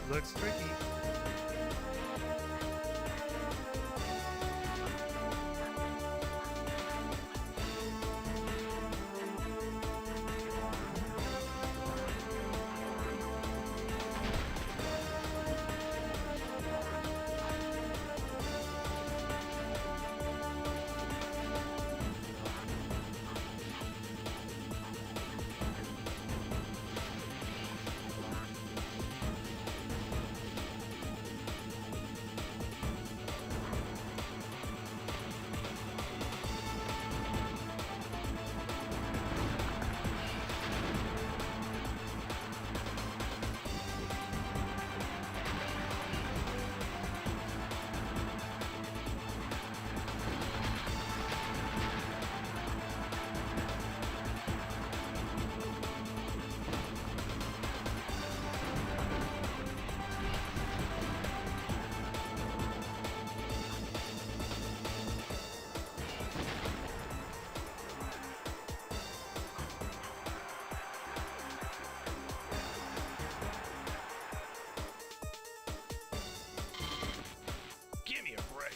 Looks tricky. Give me a break.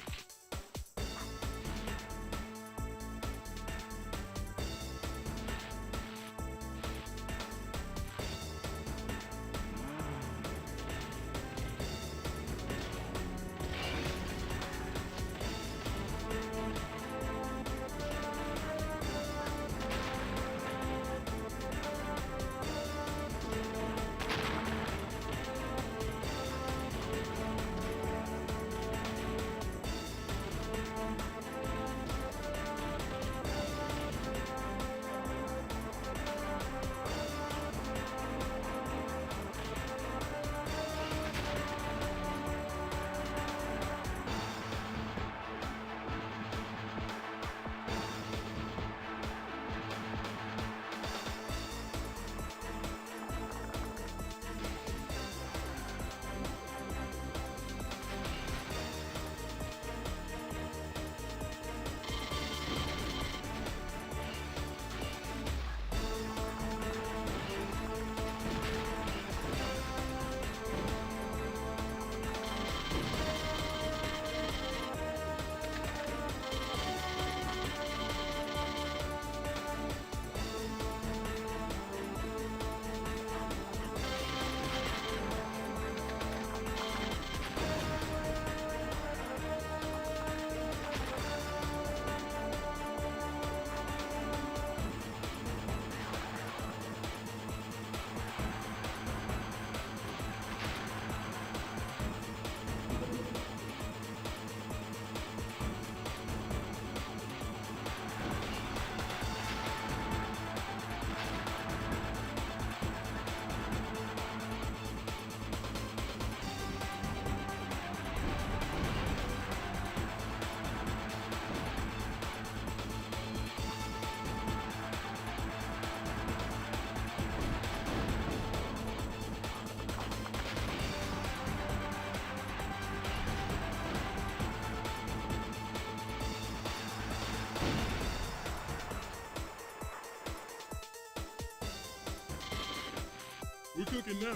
We're cooking now.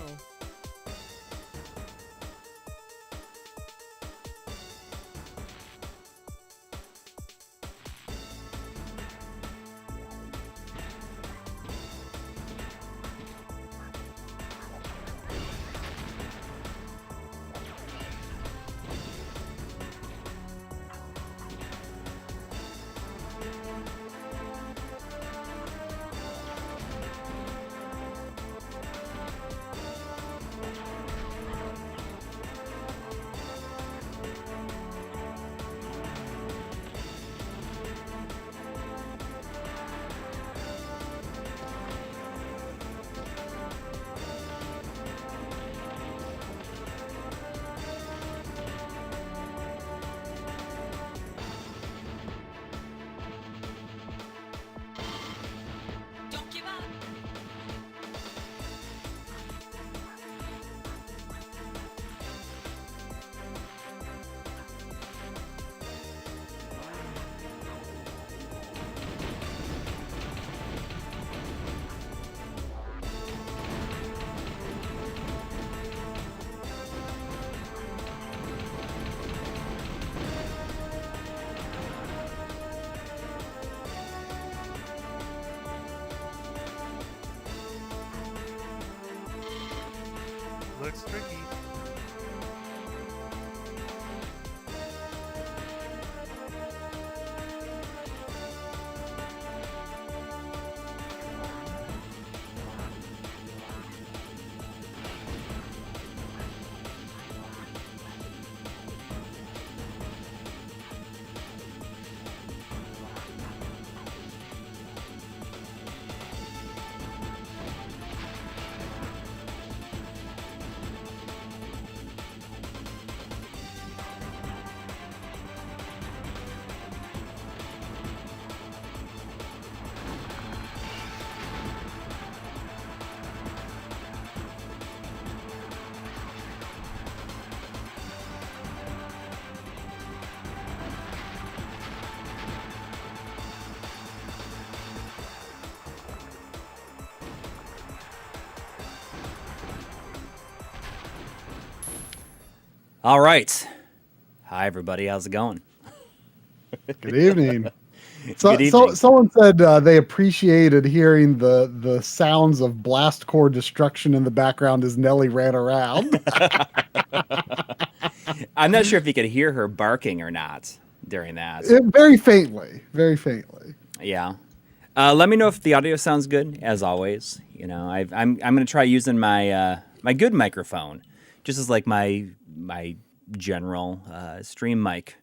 looks tricky. All right. Hi, everybody. How's it going? Good evening. Good evening. Someone said they appreciated hearing the sounds of blast core destruction in the background as Nelly ran around. I'm not sure if you could hear her barking or not during that. Very faintly. Very faintly. Yeah. Let me know if the audio sounds good, as always. You know, I'm going to try using my my good microphone, just as like my general stream mic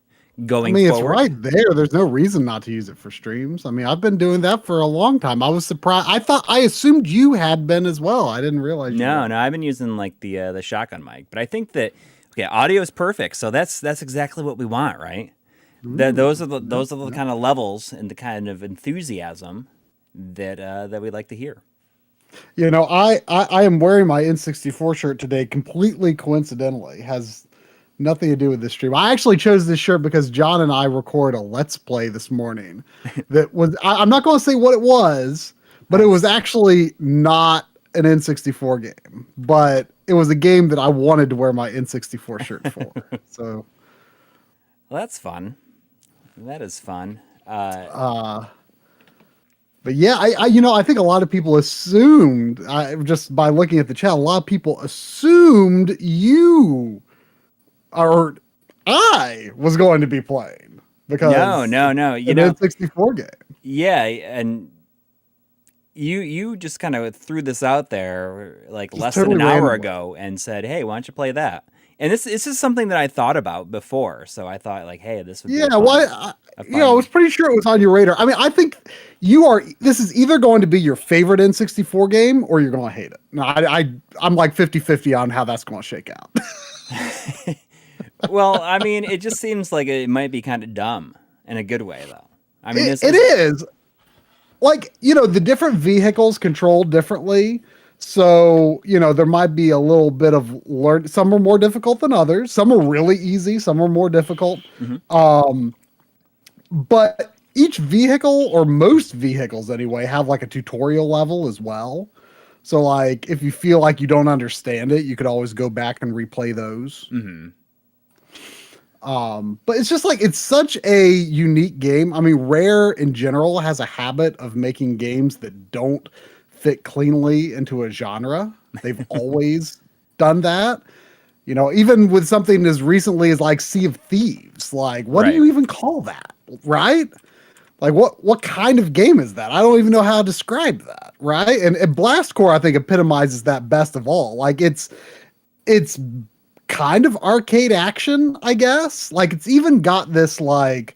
going forward. It's right there. There's no reason not to use it for streams. I mean, I've been doing that for a long time. I was surprised. I assumed you had been as well. I didn't realize. No, I've been using like the shotgun mic, but I think that audio is perfect. So that's exactly what we want, right? Those are the kind of levels and the kind of enthusiasm that we like to hear. You know, I am wearing my N64 shirt today completely coincidentally. Has nothing to do with this stream. I actually chose this shirt because John and I recorded a Let's Play this morning. That was I'm not going to say what it was, but it was actually not an N64 game. But it was a game that I wanted to wear my N64 shirt for. So, well, that's fun. That is fun. But yeah, I think a lot of people assumed, just by looking at the chat, a lot of people assumed you or I was going to be playing because no, you know, N64 game. Yeah, and you just kind of threw this out there like less than an hour ago and said, "Hey, why don't you play that?" And this is something that I thought about before, so I thought like, "Hey, this would be I was pretty sure it was on your radar. I mean, I think this is either going to be your favorite N64 game or you're going to hate it. No, I'm like 50-50 on how that's going to shake out. Well, I mean, it just seems like it might be kind of dumb in a good way, though. I mean, it is. Like, the different vehicles controlled differently. So, there might be a little bit of some are more difficult than others. Some are really easy. Some are more difficult. Mm-hmm. But each vehicle, or most vehicles anyway, have like a tutorial level as well. So like, if you feel like you don't understand it, you could always go back and replay those. Mm-hmm. But it's just like, it's such a unique game. I mean, Rare in general has a habit of making games that don't fit cleanly into a genre. They've always done that. Even with something as recently as like Sea of Thieves, like what do you even call that? Right? Like what kind of game is that? I don't even know how to describe that. Right? And Blast Core, I think, epitomizes that best of all. Like it's kind of arcade action, I guess. Like it's even got this like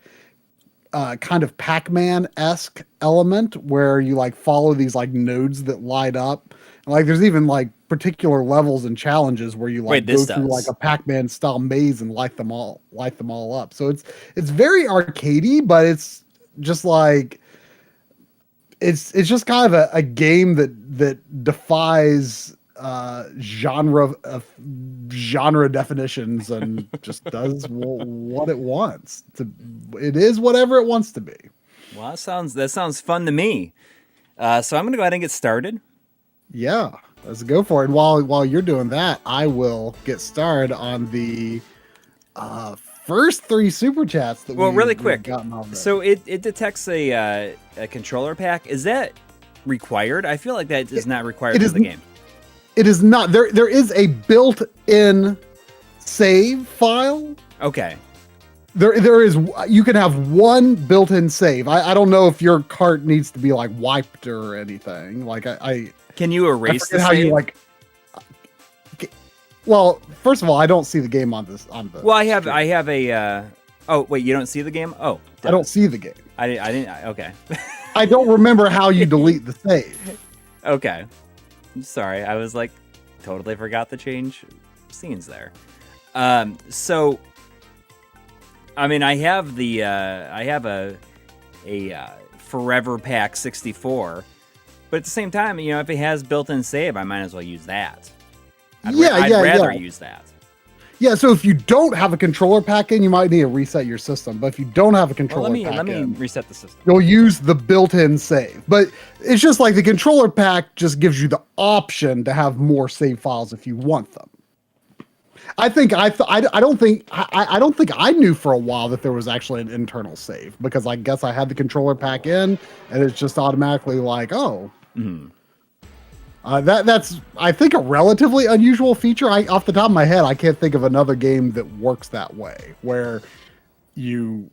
kind of Pac-Man-esque element where you like follow these like nodes that light up. And, like there's even like particular levels and challenges where you like go through like a Pac-Man style maze and light them all up. So it's very arcadey, but it's just like it's just kind of a game that defies genre definitions and just does what it wants to. It is whatever it wants to be. Well, that sounds fun to me. So I'm gonna go ahead and get started. Yeah, let's go for it. And while you're doing that, I will get started on the first 3 super chats that really quick. So it detects a controller pack. Is that required? I feel like that is not required for the game. It is not. There is a built-in save file. Okay. There is. You can have one built-in save. I don't know if your cart needs to be like wiped or anything. Like I Can you erase the how save? you like. Well, first of all, I don't see the game on this. On the. Well, I screen. have a. Oh wait, you don't see the game? Oh, I don't see the game. I didn't. Okay. I don't remember how you delete the save. Okay. I'm sorry. I was like, totally forgot to change scenes there. So, I mean, I have the I have a Forever Pack 64, but at the same time, you know, if it has built-in save, I might as well use that. I'd rather use that. Yeah, so if you don't have a controller pack in, you might need to reset your system. But if you don't have a controller pack let me in, reset the system. you'll use the built-in save. But it's just like the controller pack just gives you the option to have more save files if you want them. I don't think I knew for a while that there was actually an internal save, because I guess I had the controller pack in and it's just automatically like, oh. Mm-hmm. That's I think a relatively unusual feature. Off the top of my head, I can't think of another game that works that way, where you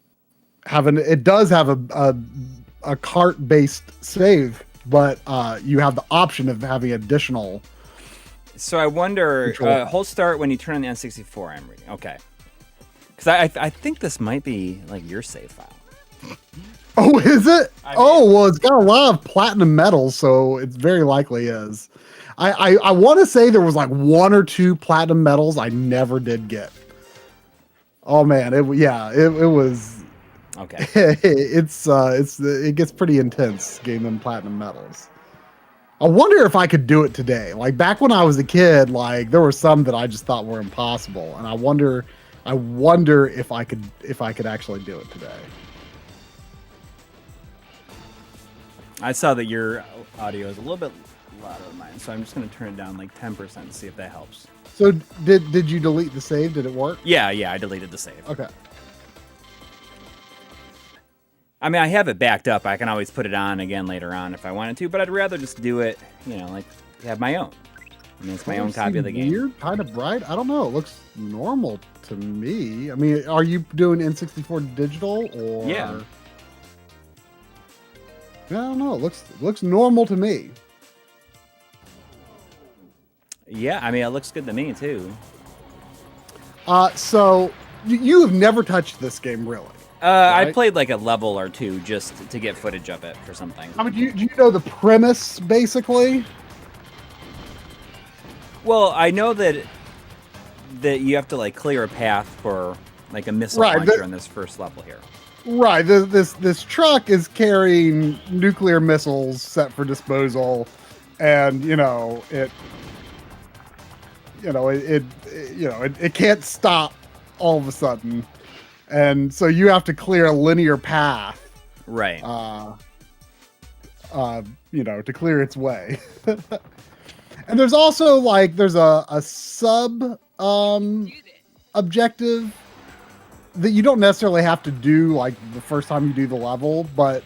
have it does have a cart based save, but you have the option of having additional. So I wonder, hold start when you turn on the N64. I'm reading. Okay, because I think this might be like your save file. Oh, is it? Well, it's got a lot of platinum medals, so it's very likely is. I want to say there was like 1 or 2 platinum medals I never did get. Oh man, it was. Okay. It gets pretty intense getting them platinum medals. I wonder if I could do it today. Like back when I was a kid, like there were some that I just thought were impossible, and I wonder if I could actually do it today. I saw that your audio is a little bit louder than mine, so I'm just going to turn it down like 10% to see if that helps. So did you delete the save? Did it work? Yeah, I deleted the save. Okay. I mean, I have it backed up. I can always put it on again later on if I wanted to, but I'd rather just do it, you know, like have my own. I mean, it's my own copy of the game. Weird, kind of bright. I don't know. It looks normal to me. I mean, are you doing N64 digital or? Yeah. I don't know. It looks normal to me. Yeah, I mean, it looks good to me too. So you have never touched this game, really? Right? I played like a level or two just to get footage of it for something. I mean, do you know the premise basically? Well, I know that you have to like clear a path for like a missile launcher in this first level here. Right. This truck is carrying nuclear missiles set for disposal, and it can't stop all of a sudden, and so you have to clear a linear path, right? To clear its way. And there's also like there's a sub objective that you don't necessarily have to do like the first time you do the level, but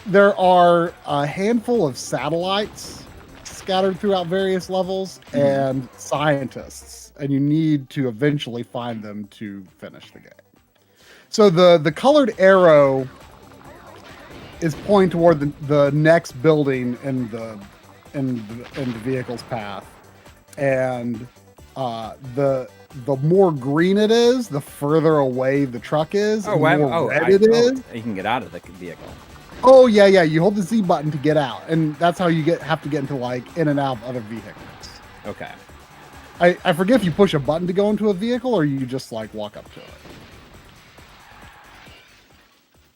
there are a handful of satellites scattered throughout various levels and scientists, and you need to eventually find them to finish the game. So the colored arrow is pointing toward the next building in the vehicle's path, and the more green it is, the further away the truck is. Oh, the more red it is. You can get out of the vehicle. Oh yeah. You hold the Z button to get out, and that's how you have to get into like in and out of other vehicles. Okay. I forget if you push a button to go into a vehicle or you just like walk up to it.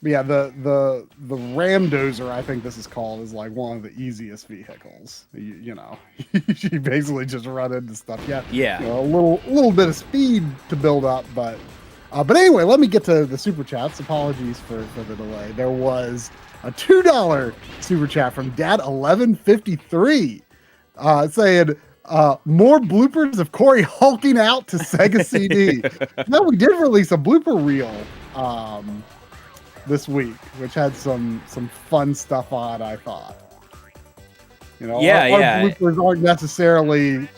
But yeah, the Ram Dozer, I think this is called, is like one of the easiest vehicles. You basically just run into stuff. Yeah. A little bit of speed to build up, but anyway, let me get to the super chats. Apologies for the delay. There was a $2 super chat from Dad1153 saying more bloopers of Coury hulking out to Sega CD. No, we did release a blooper reel this week, which had some fun stuff on it, I thought. You know, Yeah, our yeah. bloopers aren't necessarily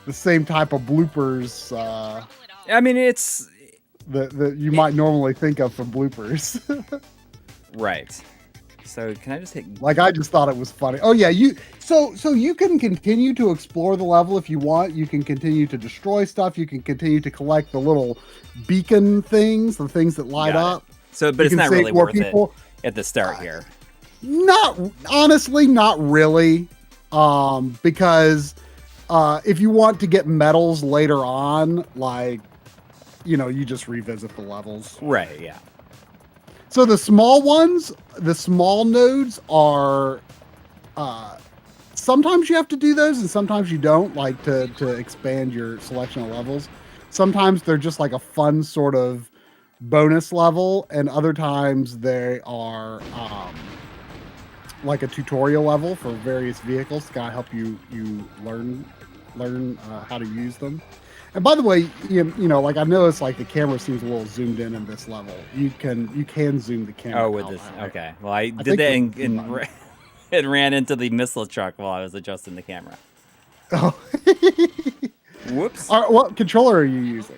the same type of bloopers I mean, it's that you might normally think of from bloopers. right. So can I just hit? Like, I just thought it was funny. Oh yeah, so you can continue to explore the level if you want. You can continue to destroy stuff. You can continue to collect the little beacon things, the things that light Got it. up. So, but You it's can not save really more worth people. it at the start here. Not honestly, not really. Because if you want to get medals later on, like, you know, you just revisit the levels. Right. Yeah. So the small ones, the small nodes are, sometimes you have to do those and sometimes you don't, like to expand your selection of levels. Sometimes they're just like a fun sort of bonus level, and other times they are like a tutorial level for various vehicles to kind of help you learn how to use them. And by the way, you know, like I noticed, like the camera seems a little zoomed in this level. You can zoom the camera. Oh, with out, this. right? Okay. Well, I did think that with- and it ran into the missile truck while I was adjusting the camera. Oh. Whoops. What controller are you using?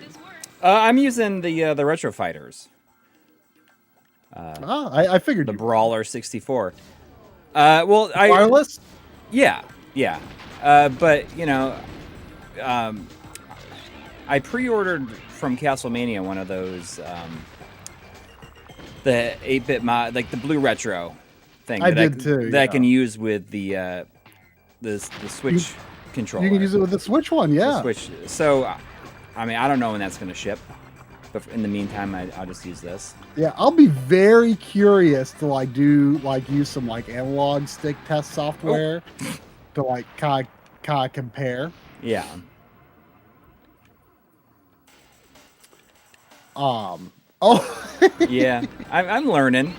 I'm using the Retro Fighters, I figured the you Brawler 64. Well, wireless. Yeah. But you know, I pre-ordered from Castlemania one of those, the 8-bit mod, like the Blue Retro thing. I did too, That I yeah. can use with the Switch controller. You can use it with the Switch one, The yeah. Switch. So, I mean, I don't know when that's going to ship, but in the meantime, I'll just use this. Yeah, I'll be very curious to use some like analog stick test software to like kind of compare. Yeah. Oh, Yeah. I'm learning.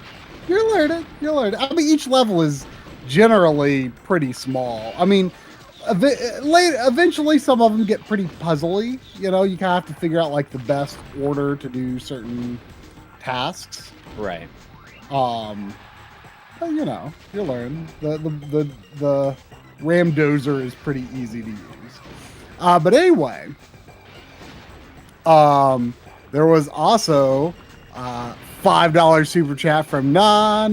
You're learning. I mean, each level is generally pretty small. I mean, eventually some of them get pretty puzzly. You know, you kind of have to figure out like the best order to do certain tasks. Right. But, you know, you'll learn. The Ram Dozer is pretty easy to use. But anyway, there was also $5 super chat from Nana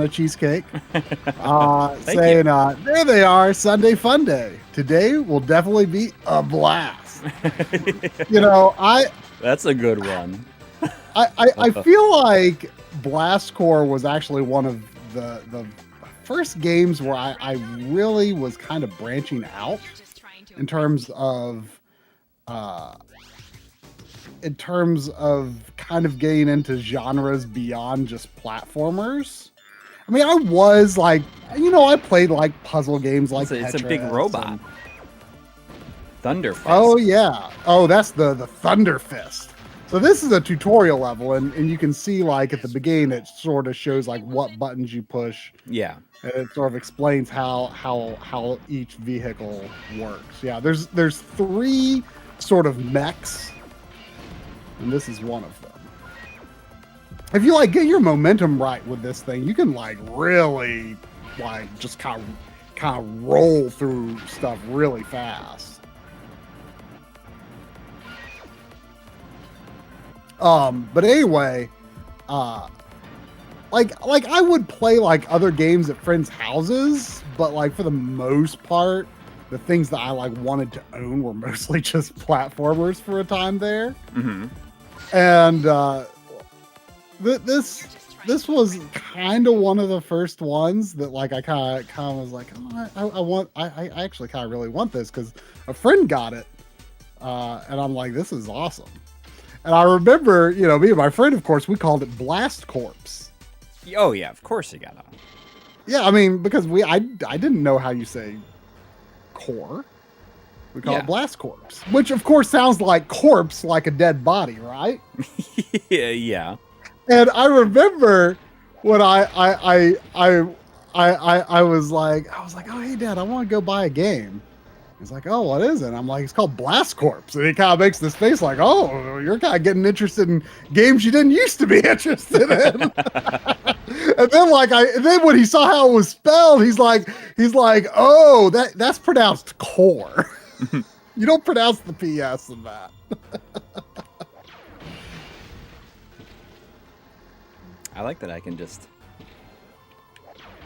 Cheesecake, saying, there they are, Sunday Fun Day. Today will definitely be a blast. You know, That's a good one. I feel like Blast Corps was actually one of the first games where I really was kind of branching out in terms of kind of getting into genres beyond just platformers. I mean, I was like, you know, I played like puzzle games like It's a Tetris big robot. and- Thunder Fist. Oh yeah. Oh, that's the Thunder Fist. So this is a tutorial level, and you can see like at the beginning it sort of shows like what buttons you push. Yeah. And it sort of explains how each vehicle works. Yeah, there's 3 sort of mechs, and this is one of them. If you like get your momentum right with this thing, you can like really like just kind of roll through stuff really fast. But anyway, like I would play like other games at friends' houses, but like for the most part, the things that I like wanted to own were mostly just platformers for a time there. Mm-hmm. And this was kind of one of the first ones that like I kind of was like, oh, I actually kind of really want this because a friend got it, and I'm like, this is awesome. And I remember, you know, me and my friend, of course, we called it Blast Corps. Oh yeah, of course you got to. Yeah, I mean, because I didn't know how you say core. We call it Blast Corps, which of course sounds like corpse, like a dead body, right? Yeah. And I remember when I was like, oh hey Dad, I want to go buy a game. He's like, oh, what is it? I'm like, it's called Blast Corps. And he kind of makes this face like, oh, you're kind of getting interested in games you didn't used to be interested in. And then when he saw how it was spelled, he's like, oh, that's pronounced core. You don't pronounce the PS in that. I like that I can just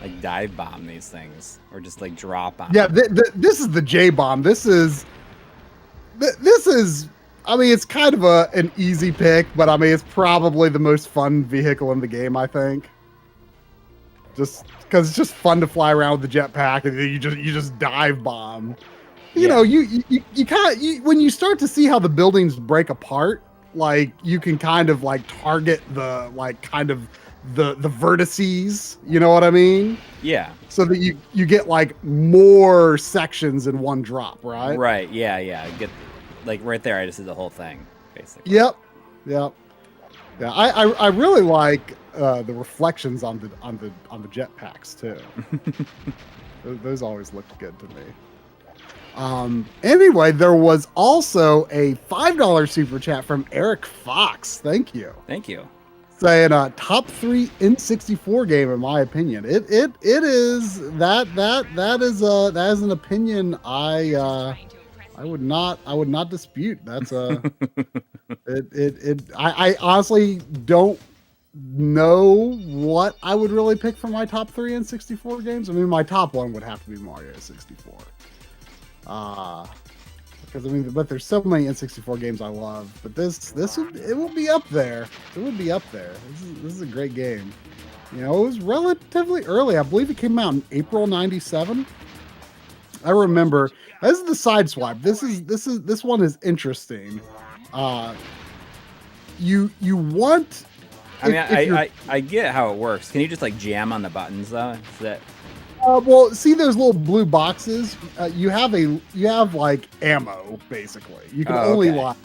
like dive bomb these things or just like drop on. Yeah, this is the J bomb. This is. I mean, it's kind of an easy pick, but I mean, it's probably the most fun vehicle in the game. I think. Just because it's just fun to fly around with the jetpack, and then you just dive bomb. You know, you kind of when you start to see how the buildings break apart, like you can kind of like target the the vertices. You know what I mean? Yeah. So that you get like more sections in one drop, right? Right. Yeah. Yeah. Get like right there. I just did the whole thing, basically. Yep. Yeah. I really like the reflections on the jetpacks too. Those always looked good to me. Anyway, there was also a $5 super chat from Eric Fox. Thank you. Thank you. Saying top 3 N64 game in my opinion. It is that is an opinion I would not dispute. That's I honestly don't know what I would really pick for my top 3 N64 games. I mean, my top one would have to be Mario 64. Because I mean, but there's so many N64 games I love. But it will be up there. It would be up there. This is a great game. You know, it was relatively early. I believe it came out in April '97. I remember. This is the side swipe. This one is interesting. You want. I mean, I get how it works. Can you just like jam on the buttons though? Is that? Well, see those little blue boxes. You have like ammo basically. You can only like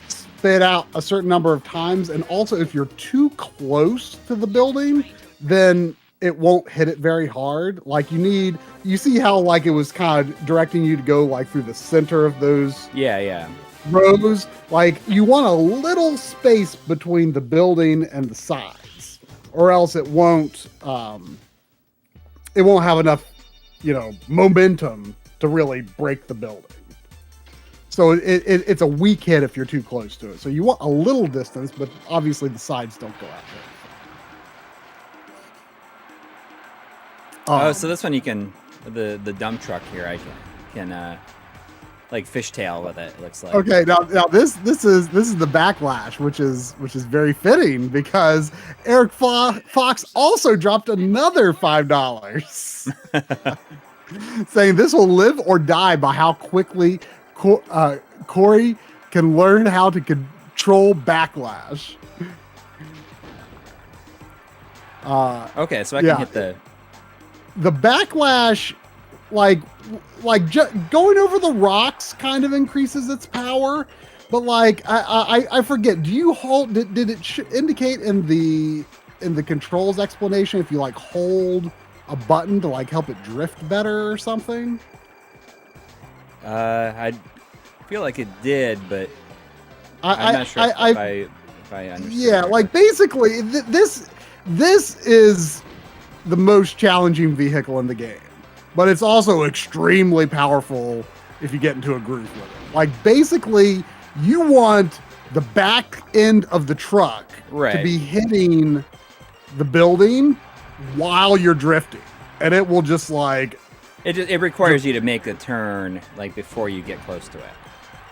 spit out a certain number of times, and also if you're too close to the building, then it won't hit it very hard. Like you see how like it was kind of directing you to go like through the center of those rows. Like you want a little space between the building and the sides, or else it won't have enough, momentum to really break the building. So it's a weak hit if you're too close to it. So you want a little distance, but obviously the sides don't go out there. So this one you can the dump truck here. I can like fishtail with it. It looks like. Okay, now this is the backlash, which is very fitting because Eric Fox also dropped another $5, saying this will live or die by how quickly Coury can learn how to control backlash. Okay, so I can hit the backlash, like going over the rocks kind of increases its power, but like I forget. Do you hold? Did it indicate in the controls explanation if you like hold a button to like help it drift better or something? I feel like it did, but I'm not sure if I understand. Yeah, like basically this is the most challenging vehicle in the game, but it's also extremely powerful if you get into a groove with it. Like basically you want the back end of the truck to be hitting the building while you're drifting, and it will just like it requires you to make the turn like before you get close to it.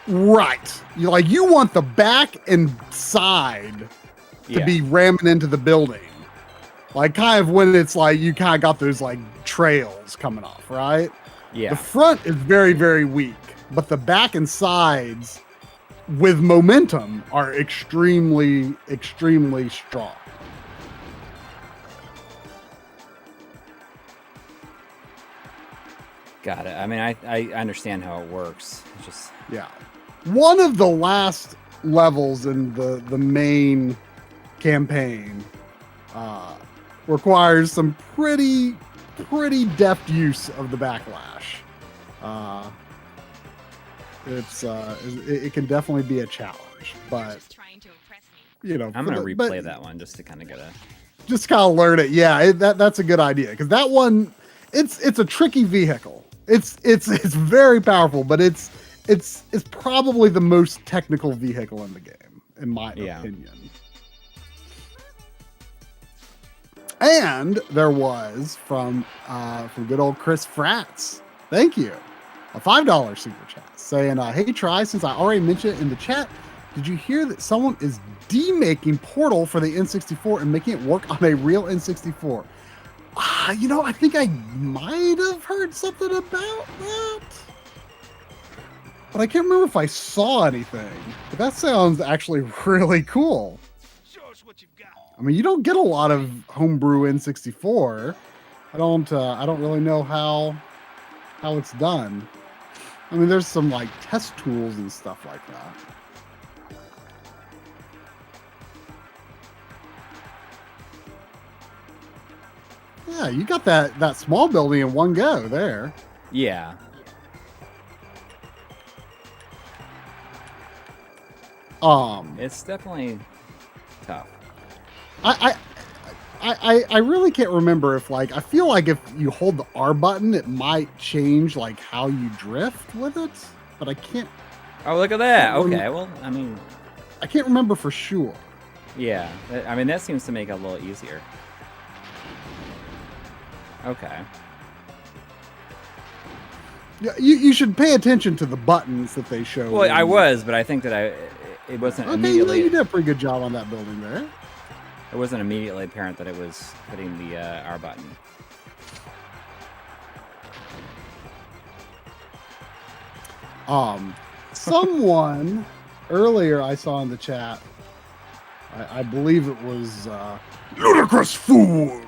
Right. You want the back and side to be ramming into the building. Like kind of when it's like you kind of got those like trails coming off, right? Yeah. The front is very, very weak, but the back and sides with momentum are extremely, extremely strong. Got it. I mean, I understand how it works. It's just one of the last levels in the main campaign requires some pretty deft use of the backlash. It can definitely be a challenge, but I'm gonna replay that one just to kind of get a just kind of learn it. Yeah, that's a good idea because that one, it's a tricky vehicle. It's very powerful, but it's probably the most technical vehicle in the game, in my opinion. And there was from good old Chris Fratz. Thank you. A $5 super chat saying, hey, Try, since I already mentioned it in the chat, did you hear that someone is demaking Portal for the N64 and making it work on a real N64? I think I might have heard something about that. But I can't remember if I saw anything. But that sounds actually really cool. Show us what you've got. I mean, you don't get a lot of homebrew N64. I don't really know how it's done. I mean, there's some like test tools and stuff like that. Yeah, you got that small building in one go there. Yeah. It's definitely tough. I really can't remember if I feel like if you hold the R button, it might change like how you drift with it, but I can't. Oh, look at that. Okay, well, I mean, I can't remember for sure. Yeah, I mean that seems to make it a little easier. Okay. Yeah, you should pay attention to the buttons that they show. Well, I was, but I think that it wasn't immediately. You did a pretty good job on that building there. It wasn't immediately apparent that it was hitting the R button. Someone earlier I saw in the chat, I believe it was Ludicrous Fool.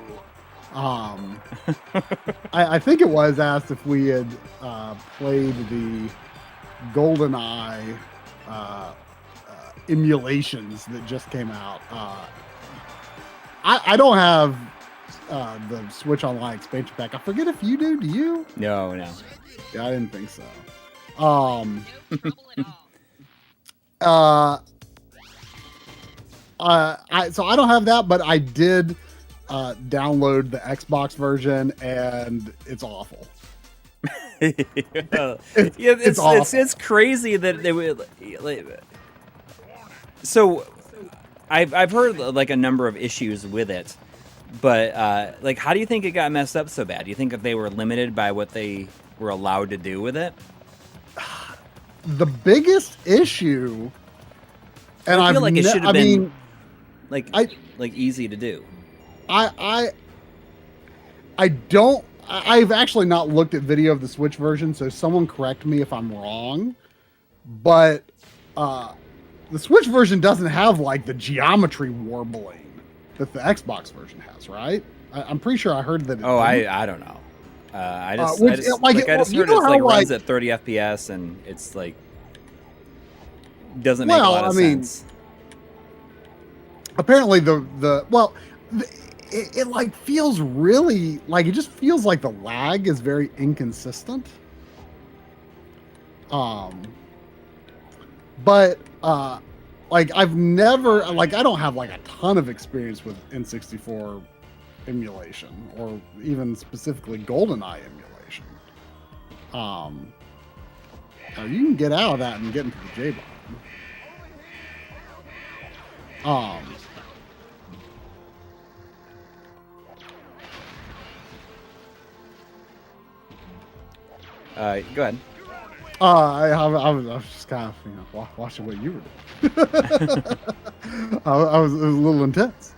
I think it was asked if we had played the GoldenEye emulations that just came out. I don't have the Switch Online expansion pack. I forget if you do. Do you? No. Yeah, I didn't think so. No trouble at all. So I don't have that, but I did download the Xbox version, and it's awful. It's awful. It's crazy that they would. So, I've heard like a number of issues with it, but how do you think it got messed up so bad? Do you think if they were limited by what they were allowed to do with it? The biggest issue, and I feel like it should have been easy to do. I've actually not looked at video of the Switch version, so someone correct me if I'm wrong. But the Switch version doesn't have like the geometry warbling that the Xbox version has, right? I'm pretty sure I heard that. I don't know. I just heard it's runs at 30 FPS and it's like doesn't make a lot of sense. Apparently it like feels really like it just feels like the lag is very inconsistent. But I've never I don't have like a ton of experience with N64 emulation or even specifically GoldenEye emulation. Now you can get out of that and get into the J button. Go ahead. I was just kind of watching what you were doing. It was a little intense.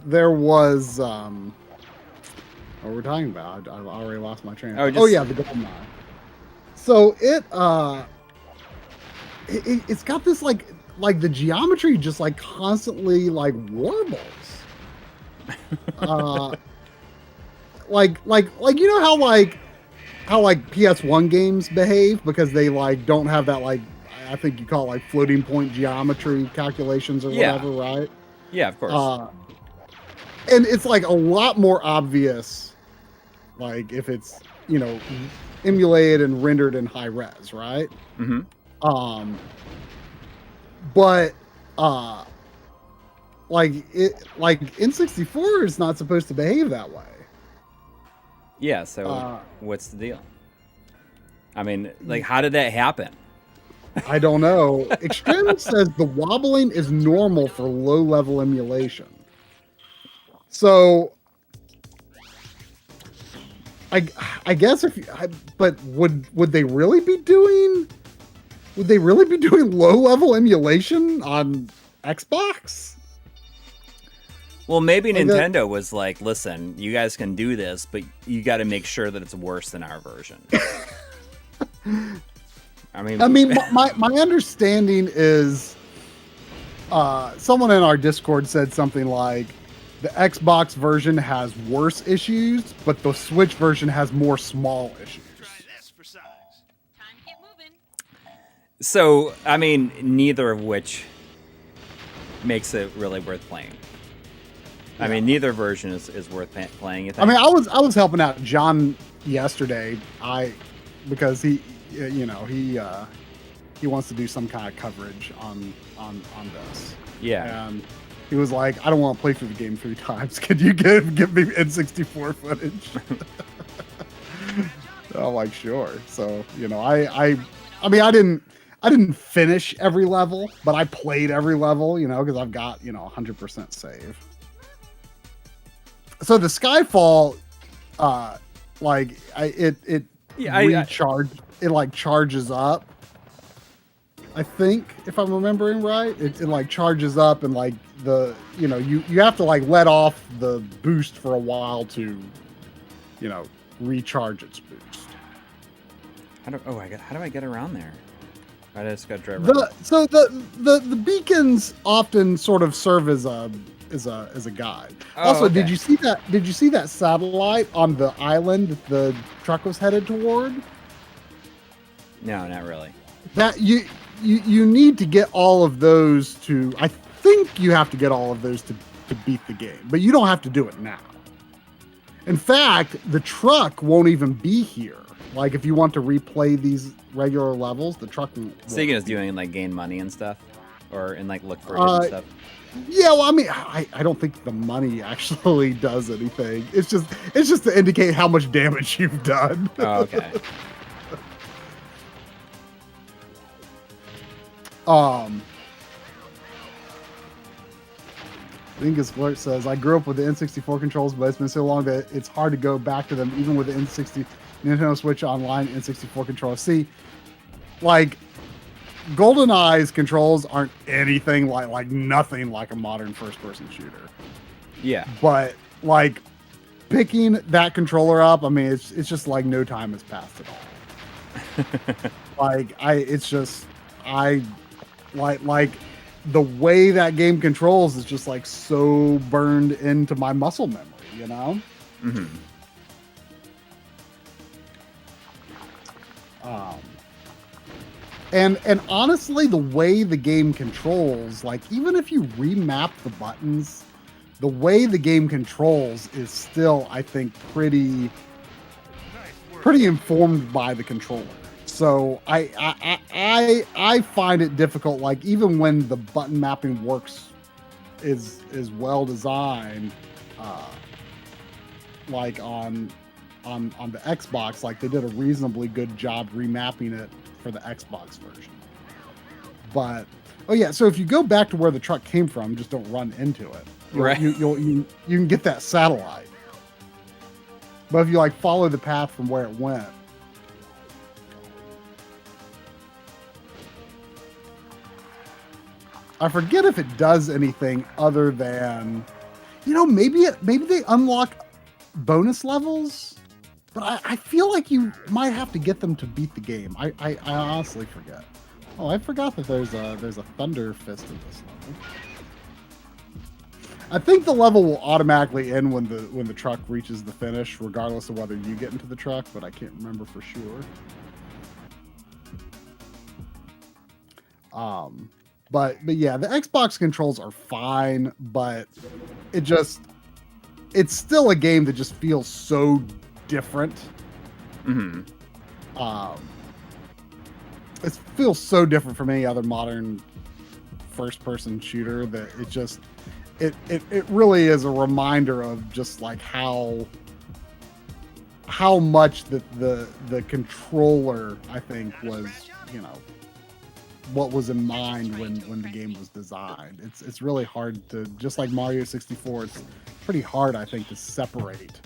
There was what we're talking about. I already lost my train. Oh yeah, the GoldenEye. So it's got this like the geometry just like constantly like warbles. Like you know how PS1 games behave because they like don't have that like I think you call it like floating point geometry calculations or whatever, right? Yeah, of course. And it's like a lot more obvious, like if it's emulated and rendered in high res, right? Mm-hmm. but like N64 is not supposed to behave that way. Yeah, so what's the deal? I mean, like, how did that happen? I don't know. Extreme says the wobbling is normal for low-level emulation. So, I guess but would they really be doing? Would they really be doing low-level emulation on Xbox? Well, maybe Nintendo was like, listen, you guys can do this, but you got to make sure that it's worse than our version. I mean, my understanding is, someone in our Discord said something like, the Xbox version has worse issues, but the Switch version has more small issues. Try this for size. Time to get moving. so, I mean, neither of which makes it really worth playing. I mean, neither version is worth playing. You think? I mean, I was helping out John yesterday. Because he wants to do some kind of coverage on this. Yeah. And he was like, I don't want to play through the game 3 times. Could you give me N64 footage? I'm like, sure. So, I mean, I didn't finish every level, but I played every level, because I've got, 100% save. So the Skyfall, it charges up. I think, if I'm remembering right, it like charges up and like you have to like let off the boost for a while to, recharge its boost. How do I get around there? I just got to drive around. So the beacons often sort of serve as a guide. Oh, also, okay. did you see that satellite on the island that the truck was headed toward? No, not really. That you need to get all of those to. I think you have to get all of those to beat the game, but you don't have to do it now. In fact, the truck won't even be here. Like if you want to replay these regular levels, the truck won't. So you can just doing like gain money and stuff, or and like look for hidden stuff. Yeah, well, I mean, I don't think the money actually does anything. It's just to indicate how much damage you've done. Oh, okay. I think it's what it says. I grew up with the N64 controls, but it's been so long that it's hard to go back to them, even with the Nintendo Switch Online N64 controls. See, like GoldenEye's controls aren't anything like nothing like a modern first-person shooter. Yeah. But like picking that controller up, I mean, it's just like no time has passed at all. Like the way that game controls is just like so burned into my muscle memory, Mm-hmm. And honestly, the way the game controls, like even if you remap the buttons, the way the game controls is still, I think, pretty informed by the controller. So I find it difficult. Like even when the button mapping works, is well designed, like on the Xbox, like they did a reasonably good job remapping it for the Xbox version. But so if you go back to where the truck came from, just don't run into it. Right. You can get that satellite. But if you like follow the path from where it went. I forget if it does anything other than, maybe they unlock bonus levels, but I feel like you might have to get them to beat the game. I honestly forget. Oh, I forgot that there's a thunder fist in this level. I think the level will automatically end when the truck reaches the finish, regardless of whether you get into the truck, but I can't remember for sure. But yeah, the Xbox controls are fine, but it's still a game that just feels so different. Mm-hmm. It feels so different from any other modern first-person shooter that it really is a reminder of just like how much the controller, I think, was, you know, what was in mind when the game was designed. It's really hard to, just like Mario 64, it's pretty hard, I think, to separate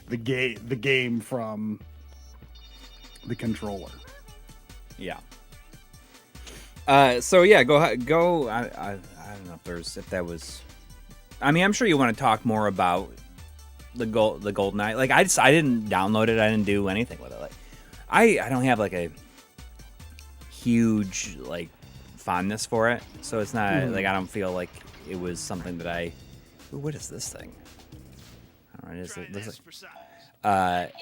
the game from the controller. Yeah. So yeah, go. I don't know if that was. I mean, I'm sure you want to talk more about the GoldenEye. Like I didn't download it. I didn't do anything with it. Like I don't have like a huge like fondness for it. So it's not like I don't feel like it was something that I. Ooh, what is this thing? I don't know. It looks like.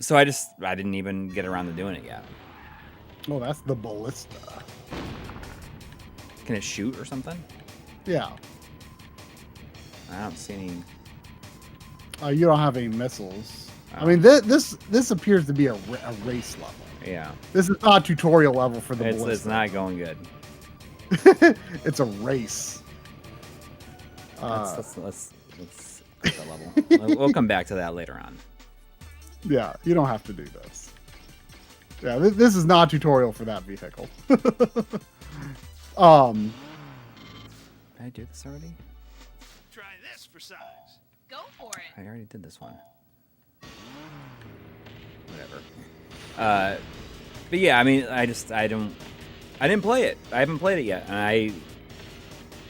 So I didn't even get around to doing it yet. Oh, that's the ballista. Can it shoot or something? Yeah. I don't see any. You don't have any missiles. Oh. I mean, this appears to be a race level. Yeah. This is not a tutorial level for the ballista. It's not going good. It's a race. Let's quit the level. We'll come back to that later on. Yeah, you don't have to do this. Yeah, this is not a tutorial for that vehicle. Did I do this already? Try this for size. Go for it. I already did this one. Whatever. But yeah, I mean, I didn't play it. I haven't played it yet, and I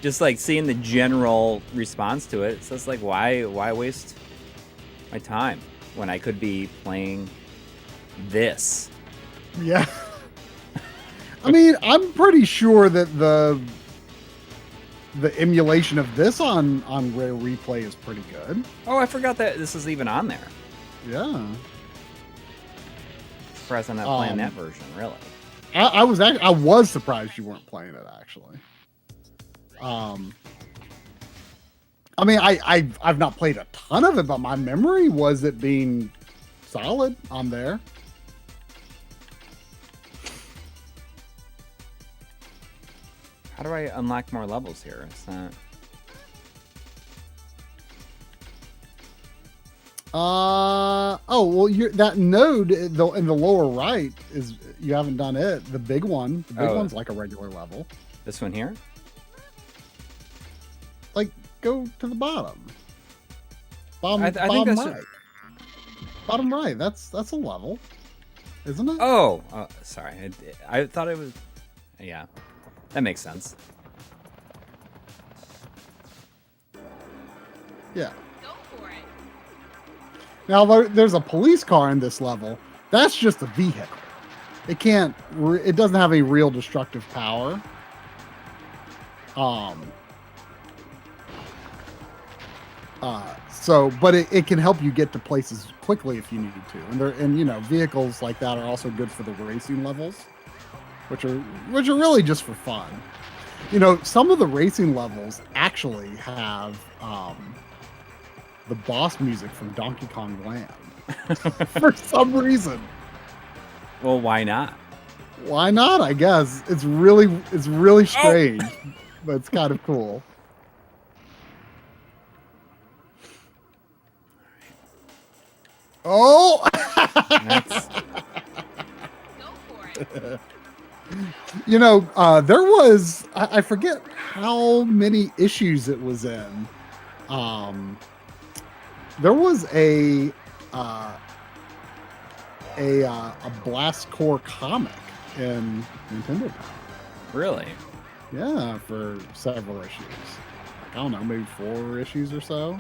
just like seeing the general response to it. It's just like, why waste my time when I could be playing this? Yeah. I mean, I'm pretty sure that the emulation of this on Rare Replay is pretty good. Oh, I forgot that this is even on there. Yeah. Surprised I'm not playing that version, really. I was surprised you weren't playing it, actually. I mean, I've not played a ton of it, but my memory was it being solid on there. How do I unlock more levels here? It's not. Oh, well, that node in the lower right is, you haven't done it. The big one. The big one's like a regular level. This one here? Like, go to the bottom. I think bottom that's right. Bottom right. That's a level, isn't it? Oh, sorry. I thought it was. Yeah, that makes sense. Yeah. Go for it. Now there's a police car in this level. That's just a vehicle. It can't. It doesn't have any real destructive power. So, but it can help you get to places quickly if you need to. And you know, vehicles like that are also good for the racing levels, which are really just for fun. You know, some of the racing levels actually have the boss music from Donkey Kong Land for some reason. Well, why not? Why not? I guess it's really strange, but it's kind of cool. Oh! That's... Go for it. You know, there was, I forget how many issues it was in. There was a Blast Core comic in Nintendo Power. Really? Yeah, for several issues. I don't know, maybe 4 issues or so.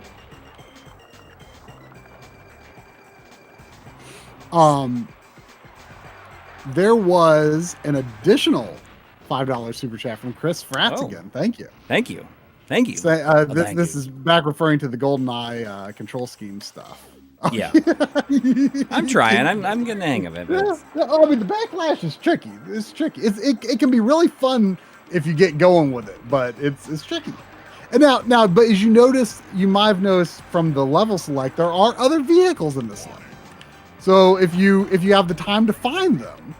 There was an additional $5 super chat from Chris Fratzigan. Thank you. Thank you. Thank you. This is back referring to the GoldenEye control scheme stuff. Yeah. I'm trying. I'm getting the hang of it. But I mean, the backlash is tricky. It's tricky. It can be really fun if you get going with it, but it's tricky. And now, but as you might have noticed from the level select, there are other vehicles in this level. So if you have the time to find them,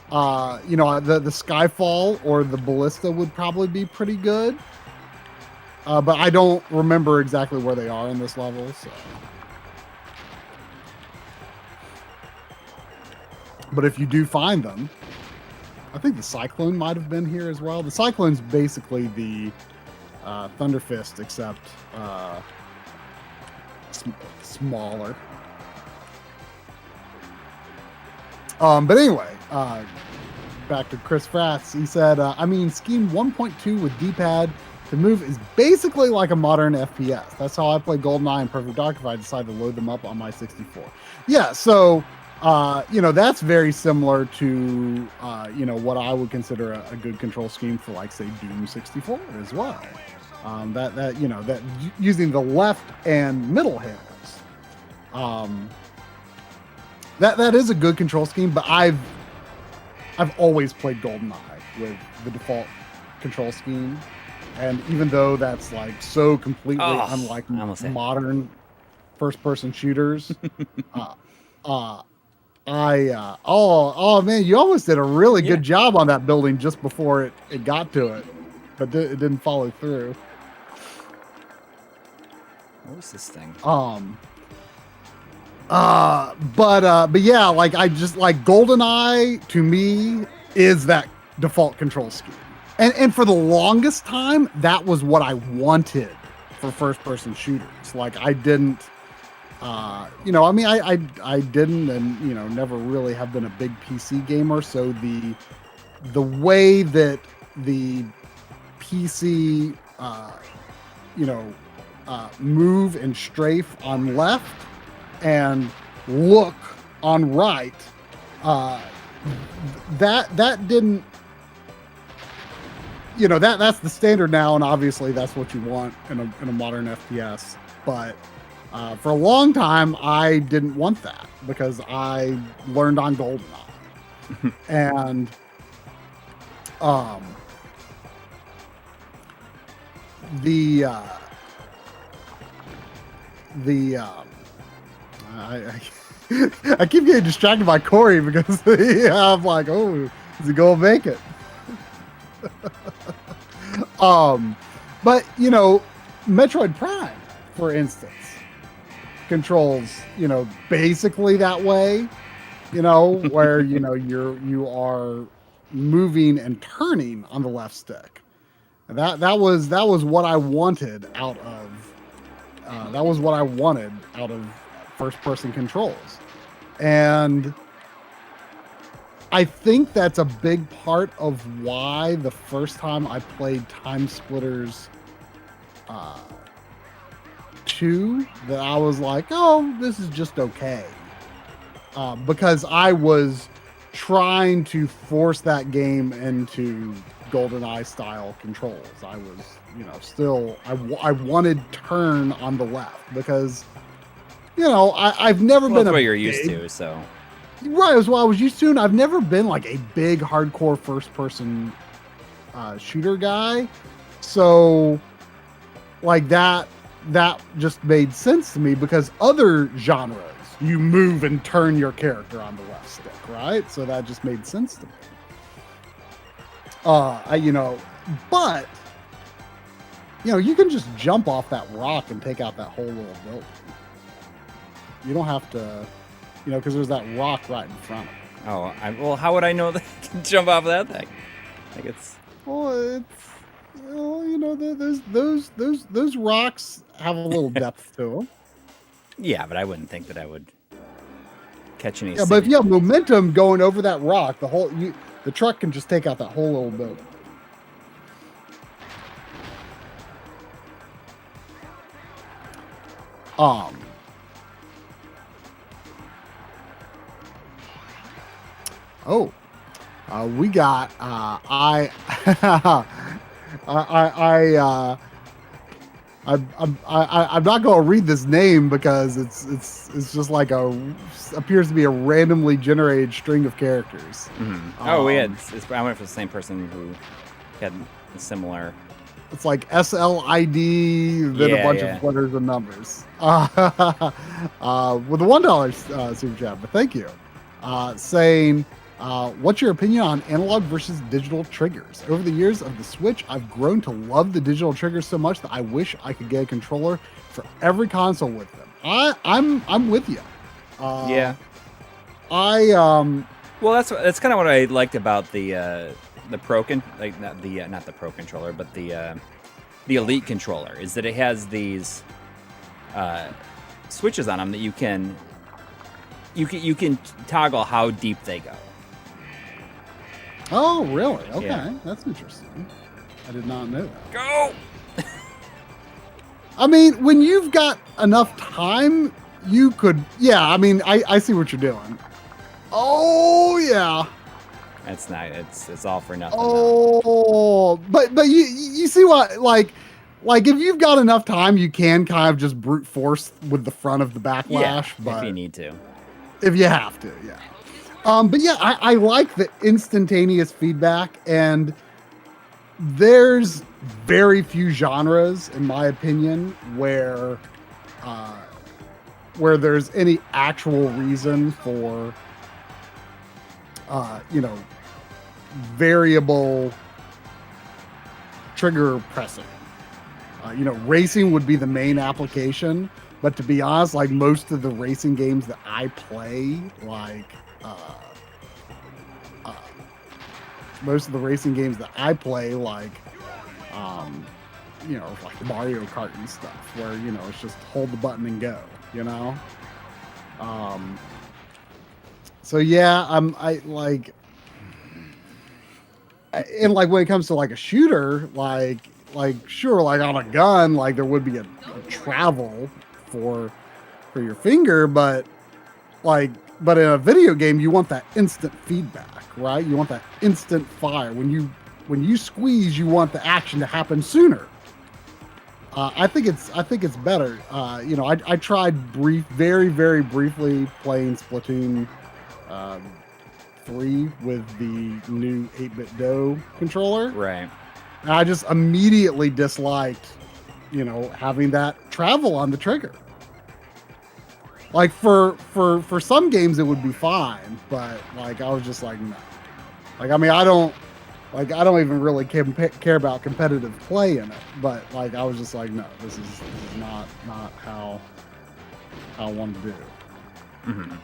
The Skyfall or the Ballista would probably be pretty good. But I don't remember exactly where they are in this level. So. But if you do find them, I think the Cyclone might have been here as well. The Cyclone's basically the Thunder Fist, except smaller. But anyway, back to Chris Fratz. He said, Scheme 1.2 with D-pad to move is basically like a modern FPS. That's how I play GoldenEye and Perfect Dark if I decide to load them up on my 64. Yeah, so, that's very similar to, what I would consider a good control scheme for, like, say, Doom 64 as well. That using the left and middle handles. That is a good control scheme, but I've always played GoldenEye with the default control scheme, and even though that's like so completely unlike modern first-person shooters, man, you almost did a really good job on that building just before it got to it, but it didn't follow through. What was this thing? But yeah, like I just like GoldenEye to me is that default control scheme. And for the longest time, that was what I wanted for first person shooters. Like I didn't I didn't and never really have been a big PC gamer, so the way that the PC move and strafe on left and look on right, that didn't, that's the standard now, and obviously that's what you want in a modern FPS. But for a long time, I didn't want that because I learned on GoldenEye, and I keep getting distracted by Coury because I'm like, oh, is he gonna make it? But Metroid Prime, for instance, controls basically that way, where you are moving and turning on the left stick. And that was what I wanted out of first-person controls. And I think that's a big part of why the first time I played Time Splitters 2, that I was like, oh, this is just okay. Because I was trying to force that game into GoldenEye style controls. I was, I wanted turn on the left because I've never been that's what you're used to, so right, it was what I was used to, and I've never been like a big hardcore first person shooter guy, so like that just made sense to me because other genres you move and turn your character on the left stick, right? So that just made sense to me. But you can just jump off that rock and take out that whole little building. You don't have to, because there's that rock right in front of it. Oh, well, how would I know that I can jump off of that thing? Like it's. Well, those rocks have a little depth to them. Yeah, but I wouldn't think that I would catch any. Yeah, but if you have momentum going over that rock, the truck can just take out that whole little building. We got I'm not going to read this name because it's just like appears to be a randomly generated string of characters. Mm-hmm. I went for the same person who had a similar. It's like SLID, then a bunch of letters and numbers. With a $1 super chat, but thank you. Saying What's your opinion on analog versus digital triggers? Over the years of the Switch, I've grown to love the digital triggers so much that I wish I could get a controller for every console with them. I'm with you. Yeah. Well, that's kind of what I liked about the not the Pro controller, but the Elite controller, is that it has these switches on them that you can toggle how deep they go. Oh, really? Okay, Yeah. that's interesting. I did not know that. Go. I mean, when you've got enough time, you could. Yeah, I mean, I see what you're doing. Oh yeah. It's not. It's all for nothing. Oh, but you see what like if you've got enough time, you can kind of just brute force with the front of the backlash. Yeah, but if you need to. if you have to, yeah. But yeah, I like the instantaneous feedback, and there's very few genres, in my opinion, where there's any actual reason for variable trigger pressing. Racing would be the main application, but to be honest, like most of the racing games that I play, like like Mario Kart and stuff, where it's just hold the button and go. So yeah, and like when it comes to like a shooter, like sure, like on a gun, like there would be a travel for your finger, but in a video game, you want that instant feedback, right? You want that instant fire. When you squeeze, you want the action to happen sooner. I think it's better. I tried very, very briefly playing Splatoon 3 with the new 8-bit Do controller. Right. And I just immediately disliked, having that travel on the trigger. Like for some games it would be fine, but like I was just like no. Like I mean I don't even really care about competitive play in it, but like I was just like no, this is not how I want to do. Mm-hmm.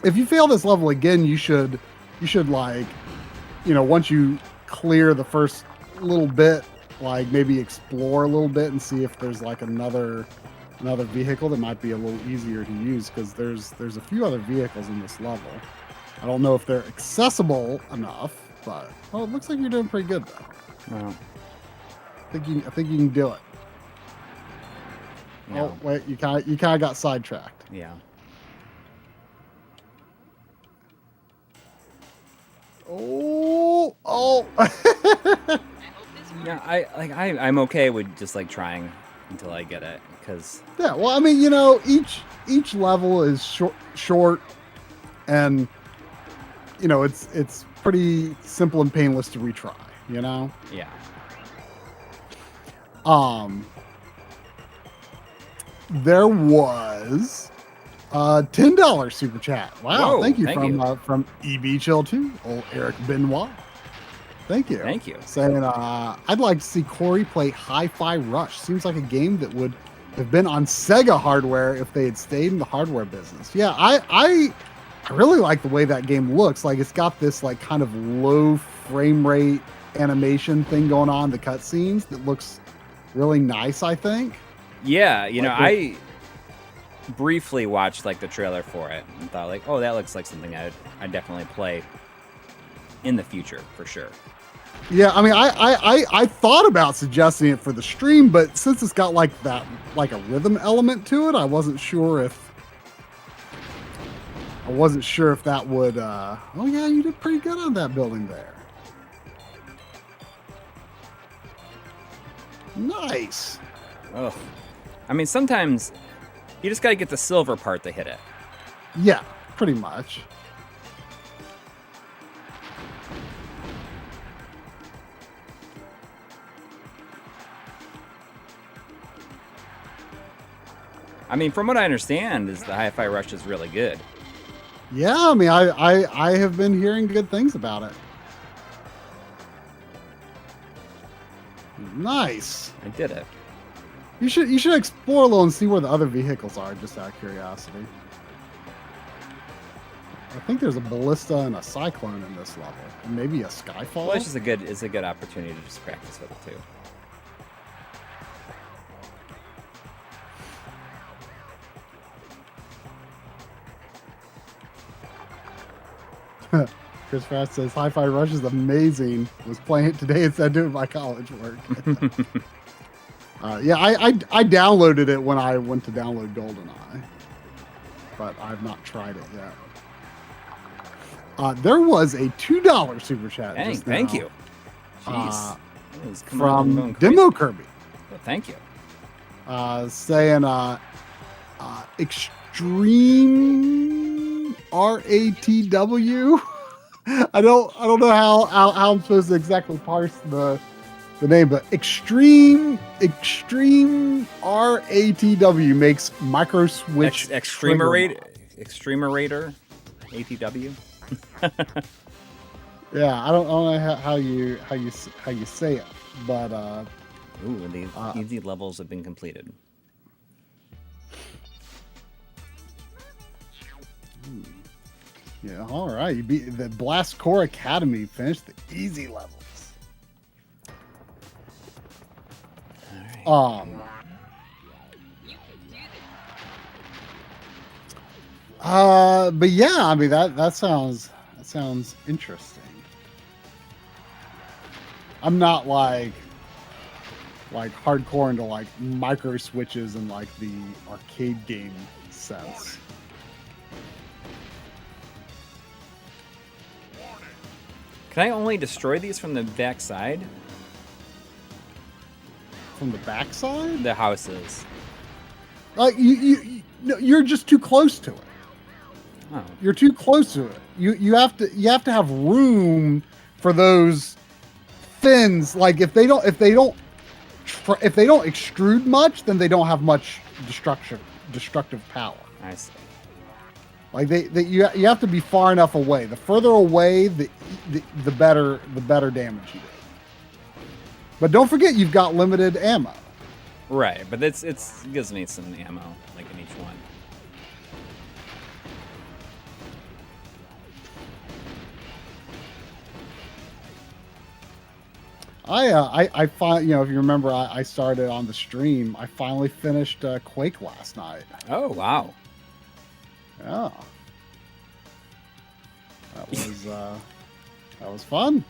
If you fail this level again, you should like, once you clear the first little bit, like maybe explore a little bit and see if there's like another vehicle that might be a little easier to use, because there's a few other vehicles in this level. I don't know if they're accessible enough, but it looks like you're doing pretty good though. Well, I think you can do it. no. Oh wait, you kind of got sidetracked. Yeah. Oh. I hope this works. Yeah, I'm okay with just like trying until I get it, because Yeah, well, I mean, each level is short, and it's pretty simple and painless to retry. yeah. There was a $10 super chat. Wow, Whoa, thank you thank from EB Chill 2, old Eric Benoit. Thank you. Thank you. Saying, I'd like to see Coury play Hi-Fi Rush. Seems like a game that would have been on Sega hardware if they had stayed in the hardware business. Yeah, I really like the way that game looks. Like it's got this like kind of low frame rate animation thing going on, the cutscenes, that looks really nice, I think. Yeah, I briefly watched like the trailer for it and thought like, oh, that looks like something I'd definitely play in the future for sure. Yeah, I mean, I thought about suggesting it for the stream, but since it's got like a rhythm element to it, I wasn't sure if that would. Oh yeah, you did pretty good on that building there. Nice. Ugh. I mean, sometimes you just got to get the silver part to hit it. Yeah, pretty much. I mean, from what I understand, is the Hi-Fi Rush is really good. Yeah, I mean, I have been hearing good things about it. Nice. I did it. You should explore a little and see where the other vehicles are, just out of curiosity. I think there's a ballista and a cyclone in this level. Maybe a skyfall. Well, it's a good opportunity to just practice with it too. Chris Fast says Hi-Fi Rush is amazing. Was playing it today instead of doing my college work. Yeah, I downloaded it when I went to download GoldenEye, but I've not tried it yet. There was a $2 super chat. Dang, just thank now, you. Jeez. From Demo Kirby. Well, thank you. Saying extreme RATW. I don't know how I'm supposed to exactly parse the name, but extreme RATW makes micro switch Extremerator ATW. Yeah, I don't know how you say it, but Ooh, and the easy levels have been completed. Yeah, all right. You beat the Blast Core Academy. Finished the easy levels. All right. But yeah, I mean that sounds interesting. I'm not like hardcore into like micro switches and like the arcade game sense. Can I only destroy these from the back side? From the backside? The houses. Like you're just too close to it. Oh. You're too close to it. You have to have room for those fins. Like if they don't extrude much, then they don't have much destructive power. I see. Like you have to be far enough away. The further away, the better damage you do. But don't forget, you've got limited ammo. Right, but it gives me some ammo, like in each one. I find, if you remember, I started on the stream. I finally finished Quake last night. Oh wow. Yeah. That was fun.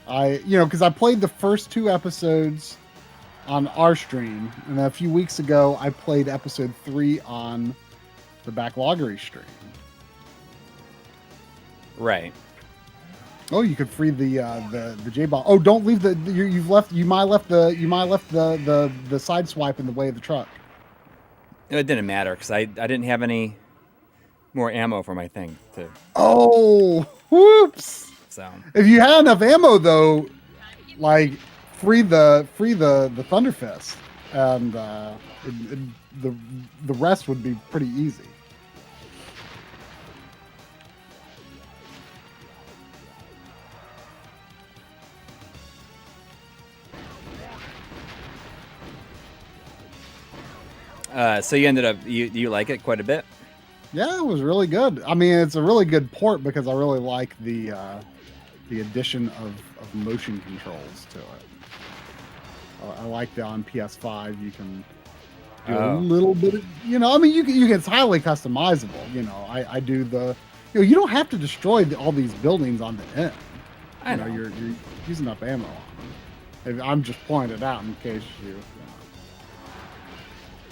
Because I played the first 2 episodes on our stream, and then a few weeks ago I played episode 3 on the Backloggery stream. Right. Oh, you could free the J-bomb. Oh, don't leave you might have left the side swipe in the way of the truck. It didn't matter because I didn't have any more ammo for my thing to. Oh, whoops! So if you had enough ammo though, like free the Thunder Fist, and the rest would be pretty easy. So you ended up you like it quite a bit? Yeah, it was really good. I mean, it's a really good port because I really like the addition of motion controls to it. I like that on PS5 you can do a little bit of, I mean, it's highly customizable. I do you don't have to destroy all these buildings on the end. I know. You're using up ammo on them. I'm just pointing it out in case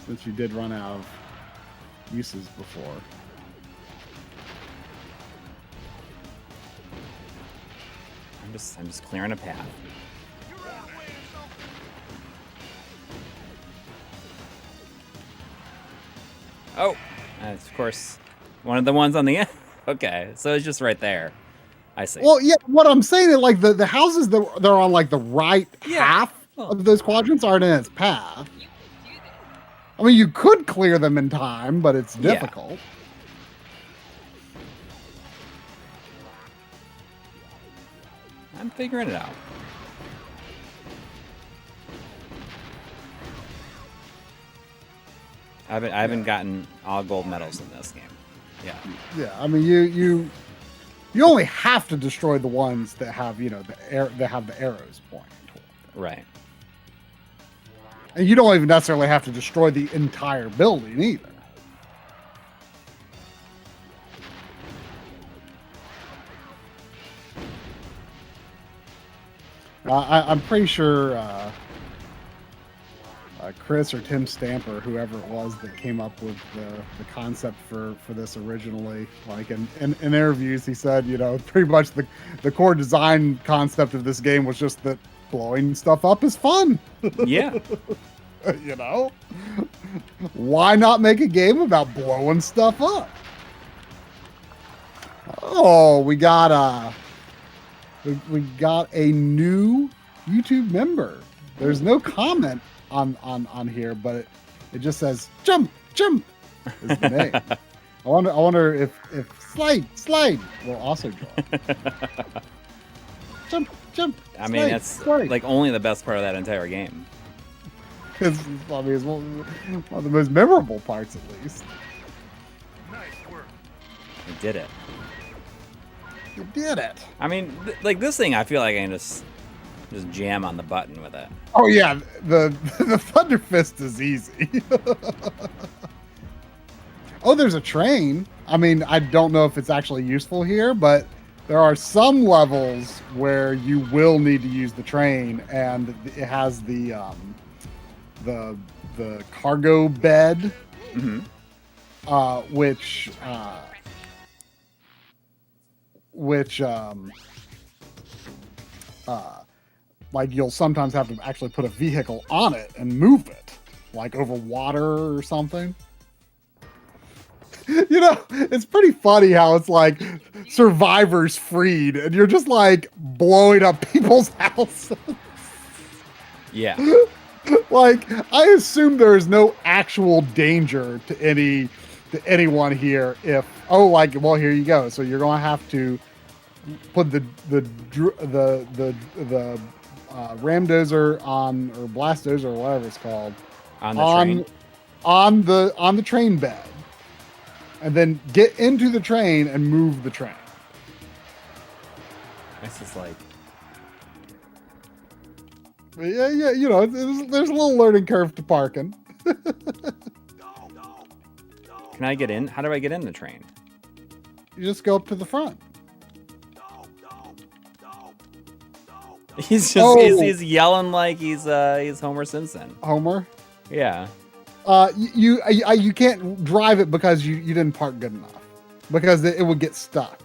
since you did run out of uses before. I'm just clearing a path. Oh, that's of course one of the ones on the end. Okay, so it's just right there. I see. Well, yeah. What I'm saying is, like the houses that they're on, like the right half of those quadrants aren't in its path. I mean, you could clear them in time, but it's difficult. I'm figuring it out. I haven't gotten all gold medals in this game. Yeah. Yeah, I mean you only have to destroy the ones that have that have the arrows pointing toward them. Right. And you don't even necessarily have to destroy the entire building either. I'm pretty sure Chris or Tim Stamper, whoever it was that came up with the concept for this originally, like in interviews, he said, pretty much the core design concept of this game was just that blowing stuff up is fun. Yeah. Why not make a game about blowing stuff up? Oh, we got a new YouTube member. There's no comment on here, but it just says jump is the name. I wonder if slide will also join. Jump. I mean, that's like only the best part of that entire game. It's one of the most memorable parts, at least. Nice work. You did it. You did it. I mean, like this thing, I feel like I can just jam on the button with it. Oh yeah, the Thunder Fist is easy. Oh, there's a train. I mean, I don't know if it's actually useful here, but there are some levels where you will need to use the train, and it has the cargo bed, Mm-hmm. Like you'll sometimes have to actually put a vehicle on it and move it, like over water or something. It's pretty funny how it's like survivors freed, and you're just like blowing up people's houses. Yeah. Like, I assume there is no actual danger to anyone here. Here you go. So you're going to have to put the ramdozer on, or blastozer, or whatever it's called, On the train bed, and then get into the train and move the train. This is like. Yeah, there's a little learning curve to parking. Can I get in? How do I get in the train? You just go up to the front. He's just he's yelling like he's Homer Simpson. Homer? Yeah. You can't drive it because you didn't park good enough, because it would get stuck.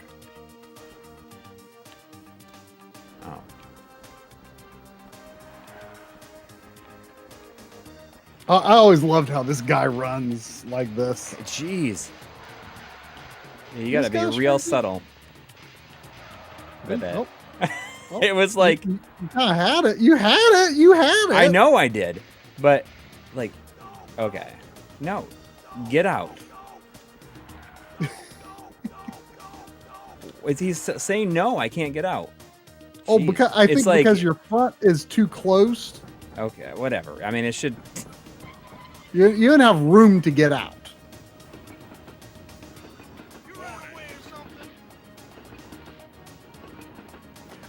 Oh. I always loved how this guy runs like this. Jeez. Yeah, you gotta be real subtle with it. Oh. It was like You kind of had it. You had it. I know I did, but like, okay, no, get out. Is he saying no? I can't get out. Oh, Jeez. because I think like, because your front is too close. Okay, whatever. I mean, it should. You don't have room to get out.